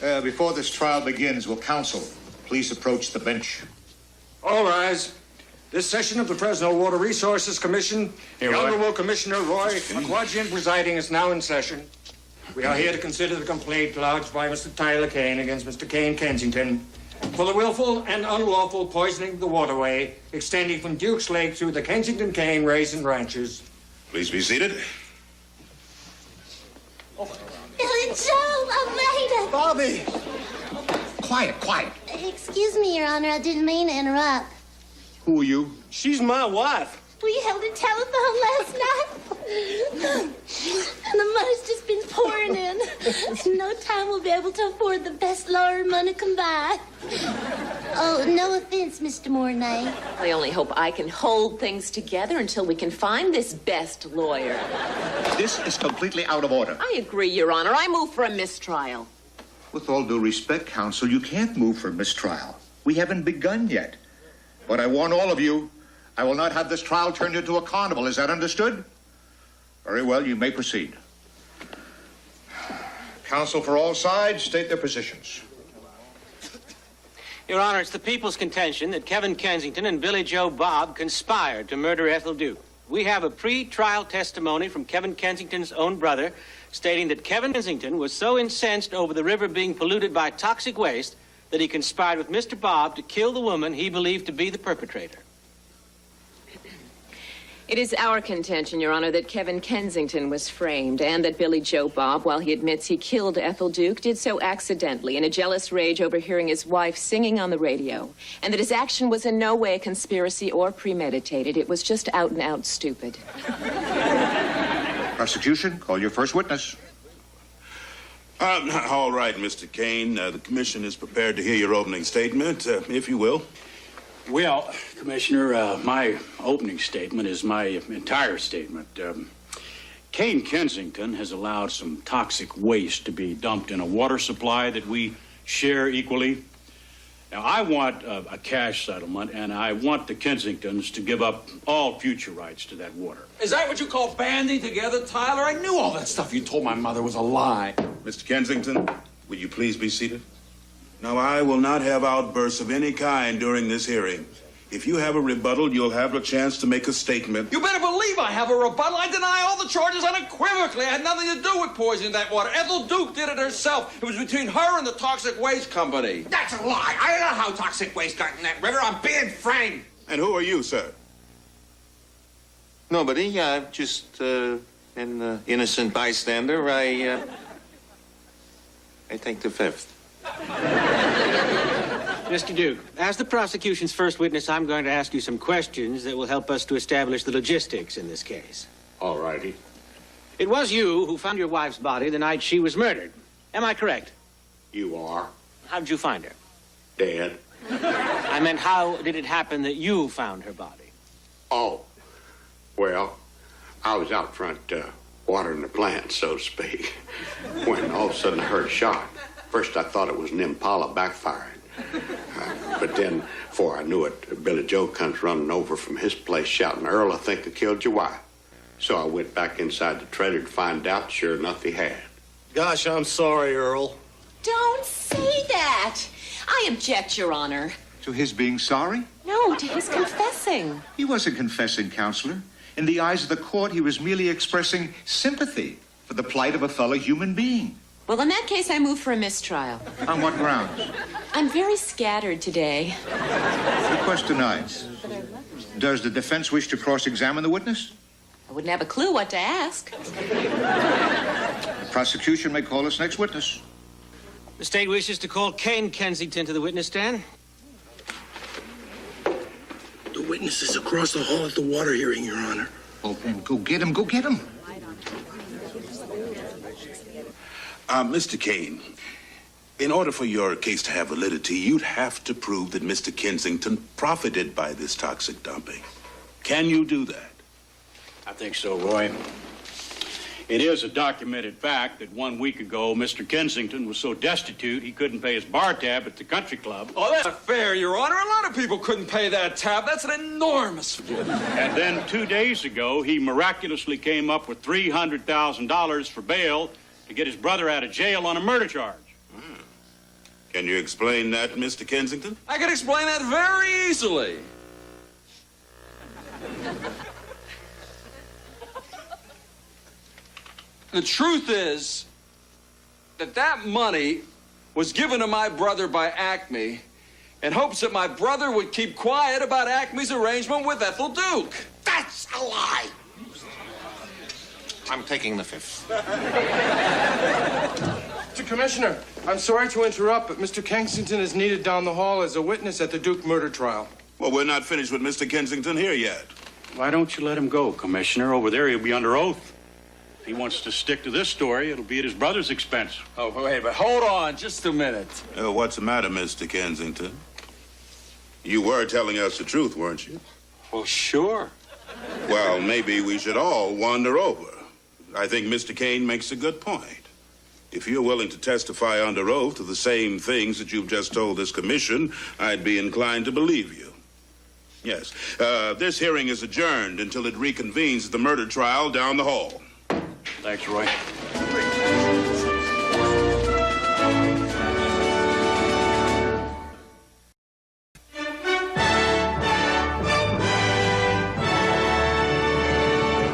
Before this trial begins, will counsel please approach the bench? All rise. This session of the Fresno Water Resources Commission, the Honorable Commissioner Roy McQuadrian presiding, is now in session. We are here to consider the complaint lodged by Mr. Tyler Kane against Mr. Kane Kensington for the willful and unlawful poisoning of the waterway extending from Duke's Lake through the Kensington Kane Raisin Ranches. Please be seated. Billy Joe, I made it. Bobby! Quiet. Excuse me, Your Honor, I didn't mean to interrupt. Who are you? She's my wife. We held a telephone last night, and the money's just been pouring in. In no time, we'll be able to afford the best lawyer money can buy. Oh, no offense, Mr. Mornay. I only hope I can hold things together until we can find this best lawyer. This is completely out of order. I agree, Your Honor. I move for a mistrial. With all due respect, counsel, you can't move for mistrial. We haven't begun yet. But I warn all of you, I will not have this trial turned into a carnival. Is that understood? Very well, you may proceed. Counsel for all sides, state their positions. Your Honor, it's the people's contention that Kevin Kensington and Billy Joe Bob conspired to murder Ethel Duke. We have a pre-trial testimony from Kevin Kensington's own brother stating that Kevin Kensington was so incensed over the river being polluted by toxic waste that he conspired with Mr. Bob to kill the woman he believed to be the perpetrator. It is our contention, Your Honor, that Kevin Kensington was framed and that Billy Joe Bob, while he admits he killed Ethel Duke, did so accidentally in a jealous rage overhearing his wife singing on the radio, and that his action was in no way a conspiracy or premeditated. It was just out and out stupid. Prosecution, call your first witness. All right, Mr. Kane. The commission is prepared to hear your opening statement, if you will. Well, Commissioner, my opening statement is my entire statement. Kane Kensington has allowed some toxic waste to be dumped in a water supply that we share equally. Now, I want a cash settlement, and I want the Kensingtons to give up all future rights to that water. Is that what you call banding together, Tyler? I knew all that stuff you told my mother was a lie. Mr. Kensington, will you please be seated? Now, I will not have outbursts of any kind during this hearing. If you have a rebuttal, you'll have a chance to make a statement. You better believe I have a rebuttal. I deny all the charges unequivocally. I had nothing to do with poisoning that water. Ethel Duke did it herself. It was between her and the Toxic Waste Company. That's a lie. I don't know how toxic waste got in that river. I'm being frank. And who are you, sir? Nobody. I'm just an innocent bystander. I take the fifth. Mr. Duke, as the prosecution's first witness, I'm going to ask you some questions that will help us to establish the logistics in this case. All righty. It was you who found your wife's body the night she was murdered. Am I correct? You are. How did you find her? Dead. I meant, how did it happen that you found her body? Oh. Well, I was out front watering the plants, so to speak, when all of a sudden I heard a shot. First, I thought it was an Impala backfiring. But then, before I knew it, Billy Joe comes running over from his place shouting, "Earl, I think I killed your wife." So I went back inside the trailer to find out. Sure enough, he had. Gosh, I'm sorry, Earl. Don't say that. I object, Your Honor. To his being sorry? No, to his confessing. He wasn't confessing, Counselor. In the eyes of the court, he was merely expressing sympathy for the plight of a fellow human being. Well, in that case, I move for a mistrial. On what grounds? I'm very scattered today. Request denied. Does the defense wish to cross-examine the witness? I wouldn't have a clue what to ask. The prosecution may call its next witness. The state wishes to call Kane Kensington to the witness stand. The witness is across the hall at the water hearing, Your Honor. Well, then go get him. Go get him. Mr. Kane, in order for your case to have validity, you'd have to prove that Mr. Kensington profited by this toxic dumping. Can you do that? I think so, Roy. It is a documented fact that 1 week ago, Mr. Kensington was so destitute he couldn't pay his bar tab at the country club. Oh, that's not fair, Your Honor. A lot of people couldn't pay that tab. That's an enormous fee. And then 2 days ago, he miraculously came up with $300,000 for bail to get his brother out of jail on a murder charge. Can you explain that, Mr. Kensington? I can explain that very easily. The truth is that that money was given to my brother by Acme in hopes that my brother would keep quiet about Acme's arrangement with Ethel Duke. That's a lie. I'm taking the fifth. Mr. Commissioner, I'm sorry to interrupt, but Mr. Kensington is needed down the hall as a witness at the Duke murder trial. Well, we're not finished with Mr. Kensington here yet. Why don't you let him go, Commissioner? Over there, he'll be under oath. If he wants to stick to this story, it'll be at his brother's expense. Oh, wait, but hold on just a minute. What's the matter, Mr. Kensington? You were telling us the truth, weren't you? Well, sure. Well, maybe we should all wander over. I think Mr. Kane makes a good point. If you're willing to testify under oath to the same things that you've just told this commission, I'd be inclined to believe you. Yes. This hearing is adjourned until it reconvenes at the murder trial down the hall. Thanks, Roy.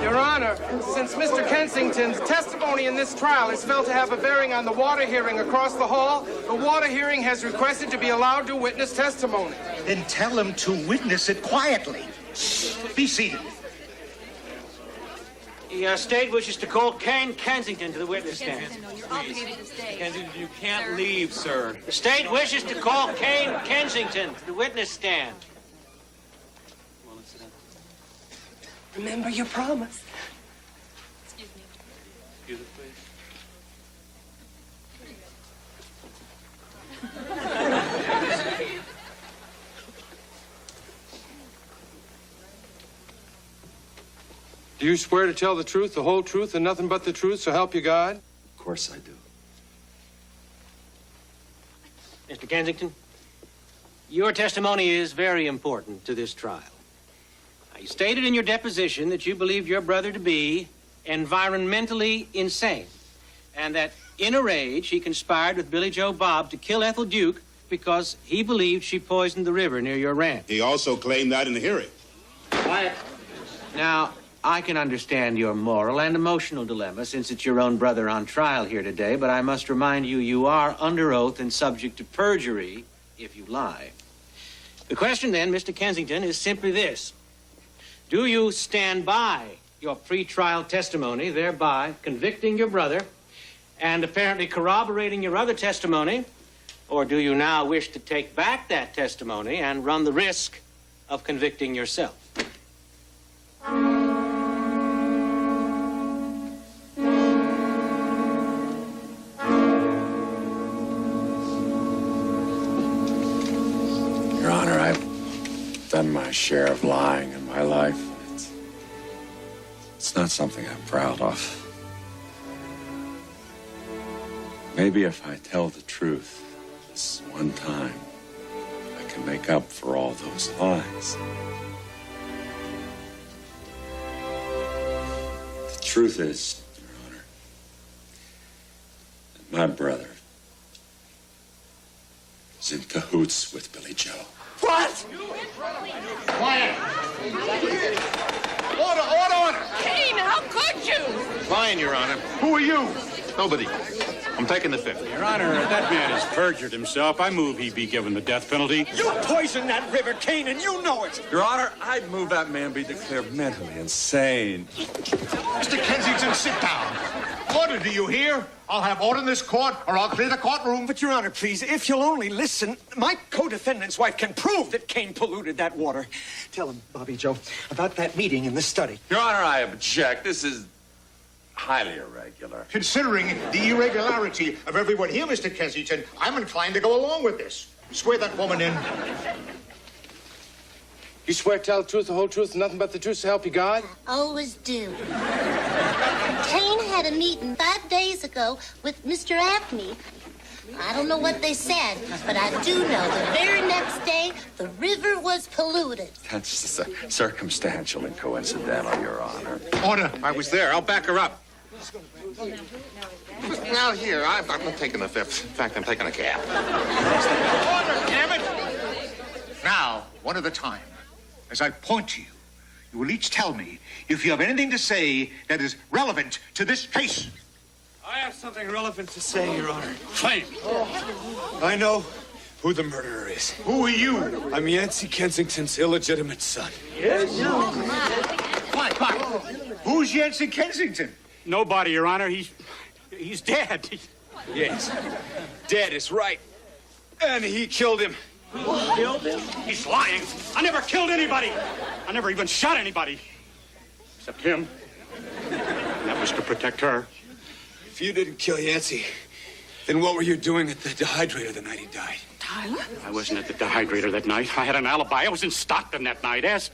Your Honor, since Mr. Kensington's testimony in this trial is felt to have a bearing on the water hearing across the hall, the water hearing has requested to be allowed to witness testimony. Then tell him to witness it quietly. Be seated. The state wishes to call Kane Kensington to the witness stand. Kensington, you can't leave, sir. The state wishes to call Kane Kensington to the witness stand. Remember your promise. Excuse me, please. Do you swear to tell the truth, the whole truth, and nothing but the truth, so help you God? Of course I do. Mr. Kensington, your testimony is very important to this trial. Now, you stated in your deposition that you believed your brother to be environmentally insane, and that in a rage he conspired with Billy Joe Bob to kill Ethel Duke because he believed she poisoned the river near your ranch. He also claimed that in the hearing. Quiet. Now, I can understand your moral and emotional dilemma since it's your own brother on trial here today, but I must remind you, you are under oath and subject to perjury if you lie. The question then, Mr. Kensington, is simply this. Do you stand by your pre-trial testimony, thereby convicting your brother and apparently corroborating your other testimony, or do you now wish to take back that testimony and run the risk of convicting yourself? Your Honor, I've done my share of lying in my life. It's not something I'm proud of. Maybe if I tell the truth this one time, I can make up for all those lies. The truth is, Your Honor, that my brother is in cahoots with Billy Joe. What? Quiet. Order. Kane, how could you? Lying, Your Honor. Who are you? Nobody. I'm taking the fifth. Your Honor, that man has perjured himself. I move he be given the death penalty. You poisoned that river, Kane, and you know it. Your Honor, I'd move that man be declared mentally insane. Mr. Kensington, sit down. Order, do you hear? I'll have order in this court, or I'll clear the courtroom. But, Your Honor, please, if you'll only listen, my co-defendant's wife can prove that Kane polluted that water. Tell him, Bobby Joe, about that meeting in the study. Your Honor, I object. This is highly irregular. Considering the irregularity of everyone here, Mr. Kensington, I'm inclined to go along with this. Swear that woman in. You swear to tell the truth, the whole truth, and nothing but the truth, so help you God? Always do. Kane had a meeting 5 days ago with Mr. Acme. I don't know what they said, but I do know the very next day the river was polluted. That's circumstantial and coincidental, Your Honor. Order. I was there. I'll back her up. Now, here, I'm not taking the fifth. In fact, I'm taking a cab. Order, damn it! Now, one at a time. As I point to you, you will each tell me if you have anything to say that is relevant to this case. I have something relevant to say, Your Honor. Claim. I know who the murderer is. Who are you? I'm Yancey Kensington's illegitimate son. Yes? Quiet. Who's Yancey Kensington? Nobody, Your Honor. He's dead. Yes. Dead is right. And he killed him. Killed him? He's lying. I never killed anybody. I never even shot anybody. Except him. And that was to protect her. If you didn't kill Yancey, then what were you doing at the dehydrator the night he died? Tyler? I wasn't at the dehydrator that night. I had an alibi. I was in Stockton that night. Ask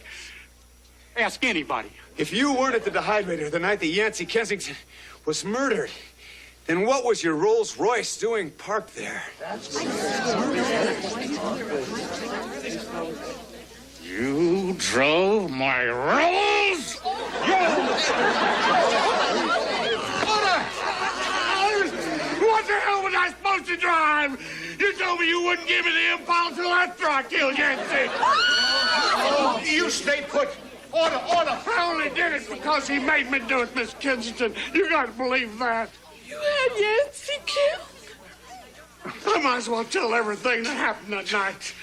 anybody. If you weren't at the dehydrator the night that Yancey Kensington was murdered, then what was your Rolls Royce doing parked there? You drove my Rolls? What the hell was I supposed to drive? You told me you wouldn't give me the impulse till after I killed Yancey. You stay put. Order. I only did it because he made me do it, Miss Kensington. You gotta believe that. You had Yancey killed? I might as well tell everything that happened that night.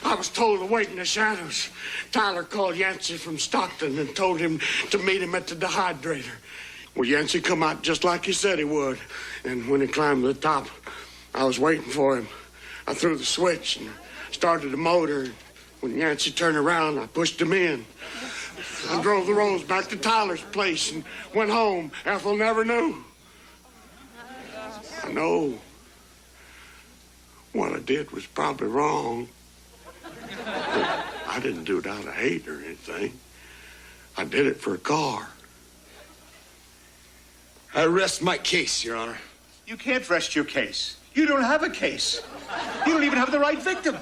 I was told to wait in the shadows. Tyler called Yancey from Stockton and told him to meet him at the dehydrator. Well, Yancey come out just like he said he would. And when he climbed to the top, I was waiting for him. I threw the switch and started the motor. When Yancey turned around, I pushed him in. I drove the Rose back to Tyler's place and went home. Ethel never knew. I know what I did was probably wrong. But I didn't do it out of hate or anything. I did it for a car. I rest my case, Your Honor. You can't rest your case. You don't have a case. You don't even have the right victim.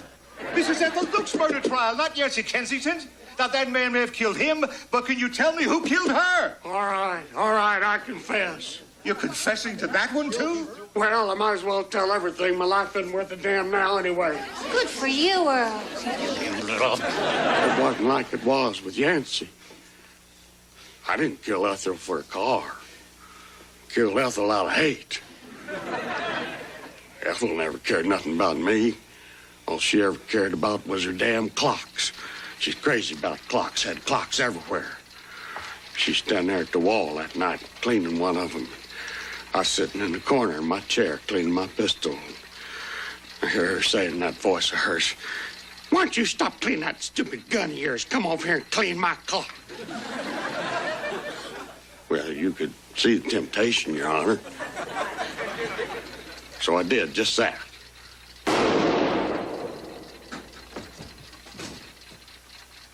This is Ethel Duke's murder trial, not Yancey Kensington's. Now, that man may have killed him, but can you tell me who killed her? All right, I confess. You're confessing to that one, too? Well, I might as well tell everything. My life isn't worth a damn now anyway. Good for you, Earl. It wasn't like it was with Yancey. I didn't kill Ethel for a car. Killed Ethel out of hate. Ethel never cared nothing about me. All she ever cared about was her damn clocks. She's crazy about clocks, had clocks everywhere. She's standing there at the wall that night, cleaning one of them. I was sitting in the corner in my chair, cleaning my pistol. I hear her saying in that voice of hers, "Why don't you stop cleaning that stupid gun of yours? Come over here and clean my clock." Well, you could see the temptation, Your Honor. So I did just that.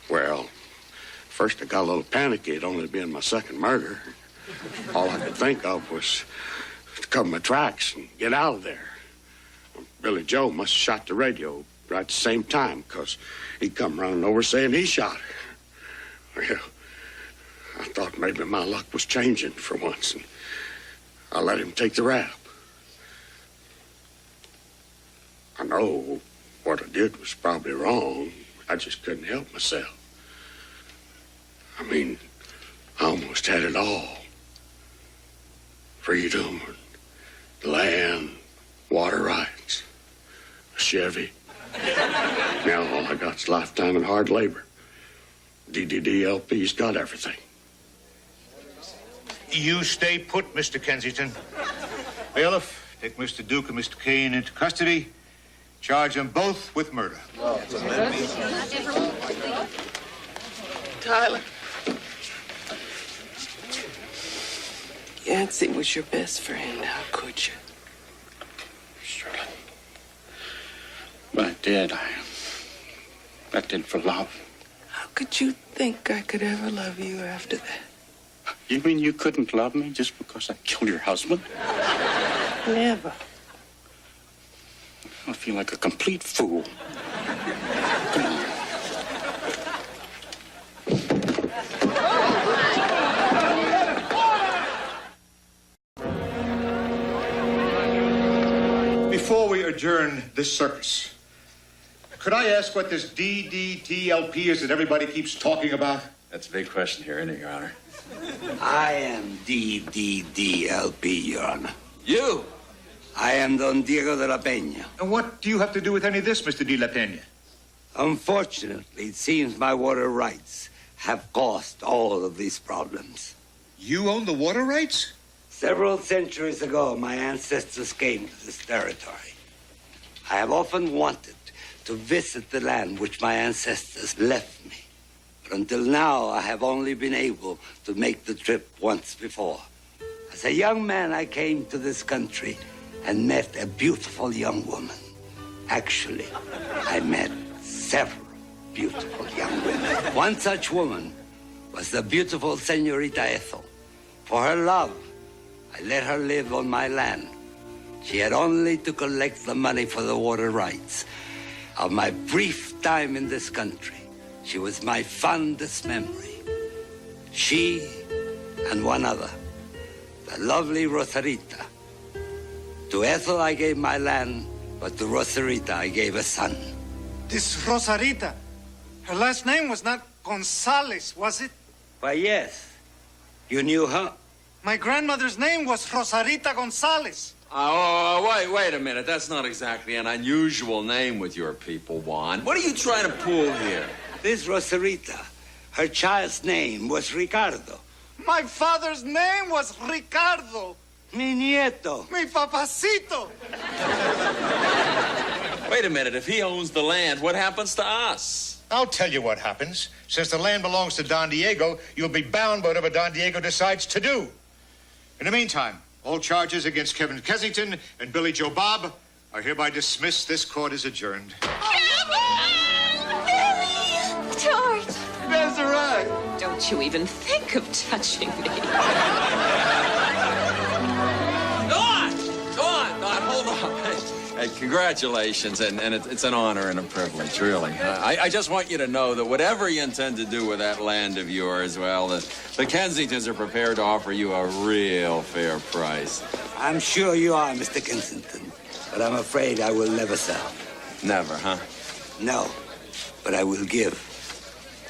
Well, first I got a little panicky. It'd only been my second murder. All I could think of was to cover my tracks and get out of there. Billy Joe must have shot the radio right at the same time, because he'd come running over saying he shot her. Well, I thought maybe my luck was changing for once, and I let him take the rap. I know what I did was probably wrong. I just couldn't help myself. I mean, I almost had it all. Freedom, land, water rights, a Chevy. Now all I got's lifetime and hard labor. DDDLP's got everything. You stay put, Mr. Kensington. Bailiff, take Mr. Duke and Mr. Kane into custody. Charge them both with murder. Tyler. Yancey was your best friend. How could you? Surely. But I did. I did for love. How could you think I could ever love you after that? You mean you couldn't love me just because I killed your husband? Never. I feel like a complete fool. Come on. Before we adjourn this circus, could I ask what this DDTLP is that everybody keeps talking about? That's a big question here, isn't it, Your Honor? I am DDDLP, Your Honor. You? I am Don Diego de la Peña. And what do you have to do with any of this, Mr. de la Peña? Unfortunately, it seems my water rights have caused all of these problems. You own the water rights? Several centuries ago, my ancestors came to this territory. I have often wanted to visit the land which my ancestors left me. But until now, I have only been able to make the trip once before. As a young man, I came to this country and met a beautiful young woman. Actually, I met several beautiful young women. One such woman was the beautiful Senorita Ethel. For her love, I let her live on my land. She had only to collect the money for the water rights. Of my brief time in this country, she was my fondest memory. She and one other, the lovely Rosarita. To Ethel, I gave my land, but to Rosarita, I gave a son. This Rosarita, her last name was not Gonzalez, was it? Why, yes. You knew her? My grandmother's name was Rosarita Gonzalez. Oh, wait a minute. That's not exactly an unusual name with your people, Juan. What are you trying to pull here? This Rosarita, her child's name was Ricardo. My father's name was Ricardo. Mi nieto. Mi papacito. Wait a minute. If he owns the land, what happens to us? I'll tell you what happens. Since the land belongs to Don Diego, you'll be bound by whatever Don Diego decides to do. In the meantime, all charges against Kevin Kensington and Billy Joe Bob are hereby dismissed. This court is adjourned. George! Desiree! Don't you even think of touching me. Dawn, hold on. Hey, congratulations, and it's an honor and a privilege, really. I just want you to know that whatever you intend to do with that land of yours, well, the Kensingtons are prepared to offer you a real fair price. I'm sure you are, Mr. Kensington, but I'm afraid I will never sell. Never, huh? No, but I will give.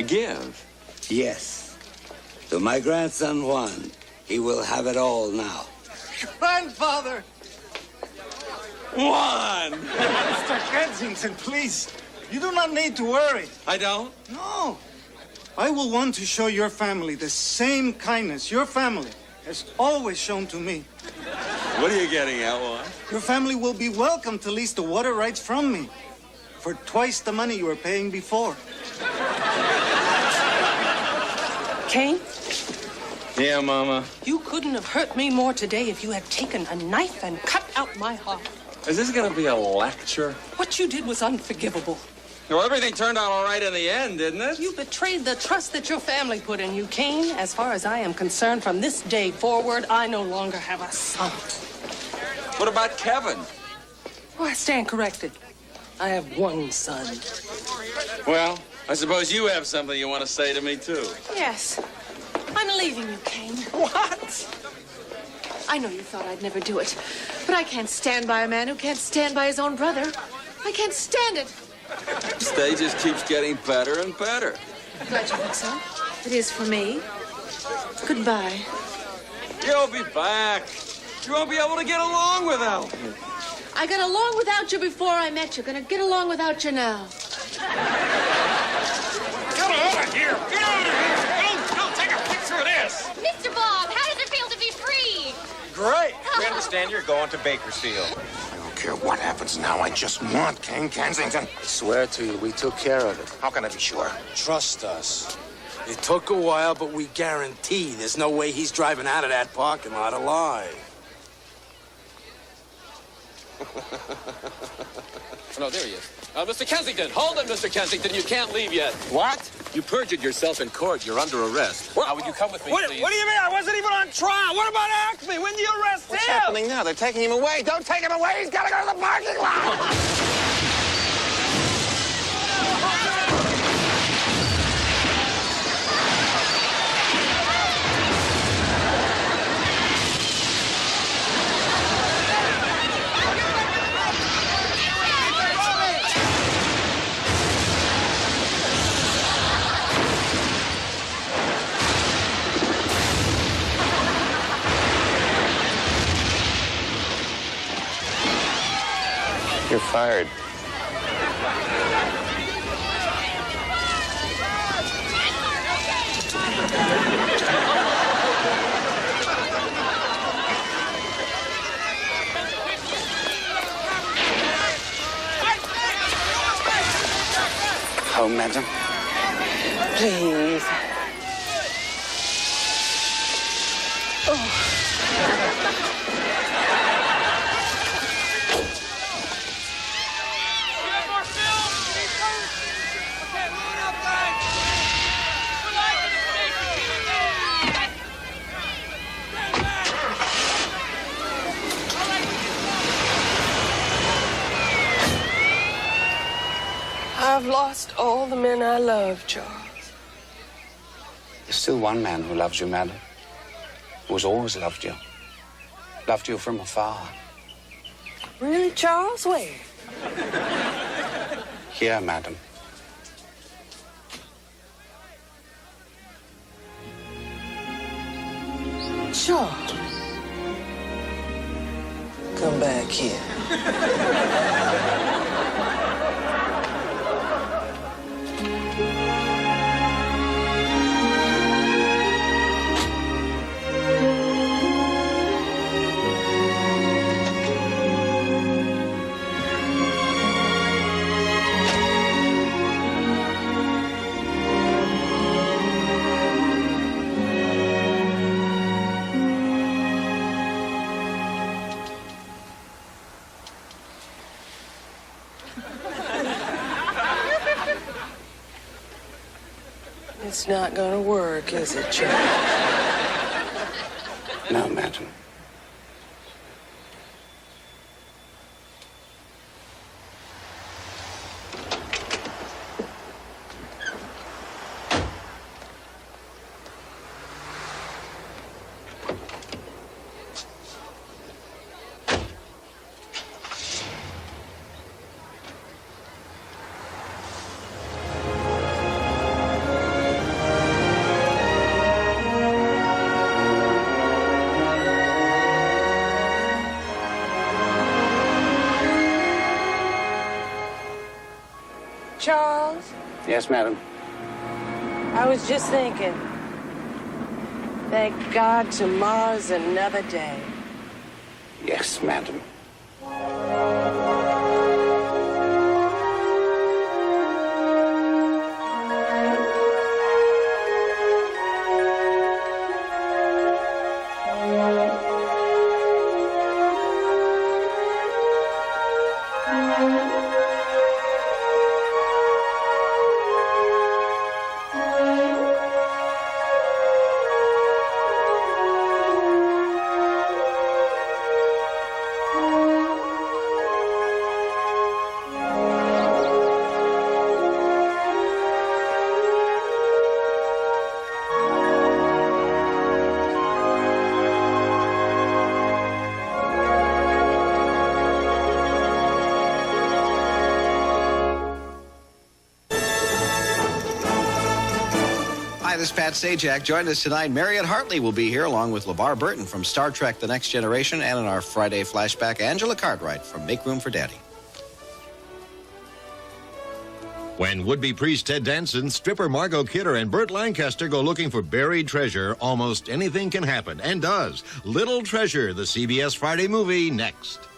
Give? Yes. To my grandson, Juan. He will have it all now. Grandfather! Juan! Mr. Kensington, please. You do not need to worry. I don't? No. I will want to show your family the same kindness your family has always shown to me. What are you getting at, Juan? Your family will be welcome to lease the water rights from me for twice the money you were paying before. Kane, Yeah, Mama. you couldn't have hurt me more today if you had taken a knife and cut out my heart. Is this gonna be a lecture? What you did was unforgivable. Well, everything turned out all right in the end, didn't it? You betrayed the trust that your family put in you, Kane. As far as I am concerned, from this day forward, I no longer have a son. What about Kevin? Oh, I stand corrected. I have one son. Well, I suppose you have something you want to say to me, too. Yes. I'm leaving you, Kane. What? I know you thought I'd never do it, but I can't stand by a man who can't stand by his own brother. I can't stand it. The stage just keeps getting better and better. Glad you think so. It is for me. Goodbye. You'll be back. You won't be able to get along without me. I got along without you before I met you. Gonna get along without you now. Get out of here! Get out of here! Don't take a picture of this! Mr. Bob, how does it feel to be free? Great. We understand you're going to Bakersfield. I don't care what happens now. I just want King Kensington. I swear to you, we took care of it. How can I be sure? Trust us. It took a while, but we guarantee there's no way he's driving out of that parking lot alive. No, there he is. Mr. Kensington, hold it, Mr. Kensington. You can't leave yet. What? You perjured yourself in court. You're under arrest. Now, would you come with me, please? What do you mean? I wasn't even on trial. What about Acme? When do you arrest What's him? happening now? They're taking him away. Don't take him away. He's got to go to the parking lot. You're fired. Home, madam? Please. I've lost all the men I love, Charles. There's still one man who loves you, madam. Who has always loved you. Loved you from afar. Really, Charles? Where? Here, madam. Charles. come back here. It's not gonna work, is it, Charles? No, madam. Charles, Yes, madam. I was just thinking. Thank God tomorrow's another day. Yes, madam. Hi, this is Pat Sajak. Join us tonight. Mariette Hartley will be here along with LeVar Burton from Star Trek The Next Generation, and in our Friday flashback, Angela Cartwright from Make Room for Daddy. When would-be priest Ted Danson, stripper Margot Kidder, and Burt Lancaster go looking for buried treasure, almost anything can happen, and does. Little Treasure, the CBS Friday movie, next.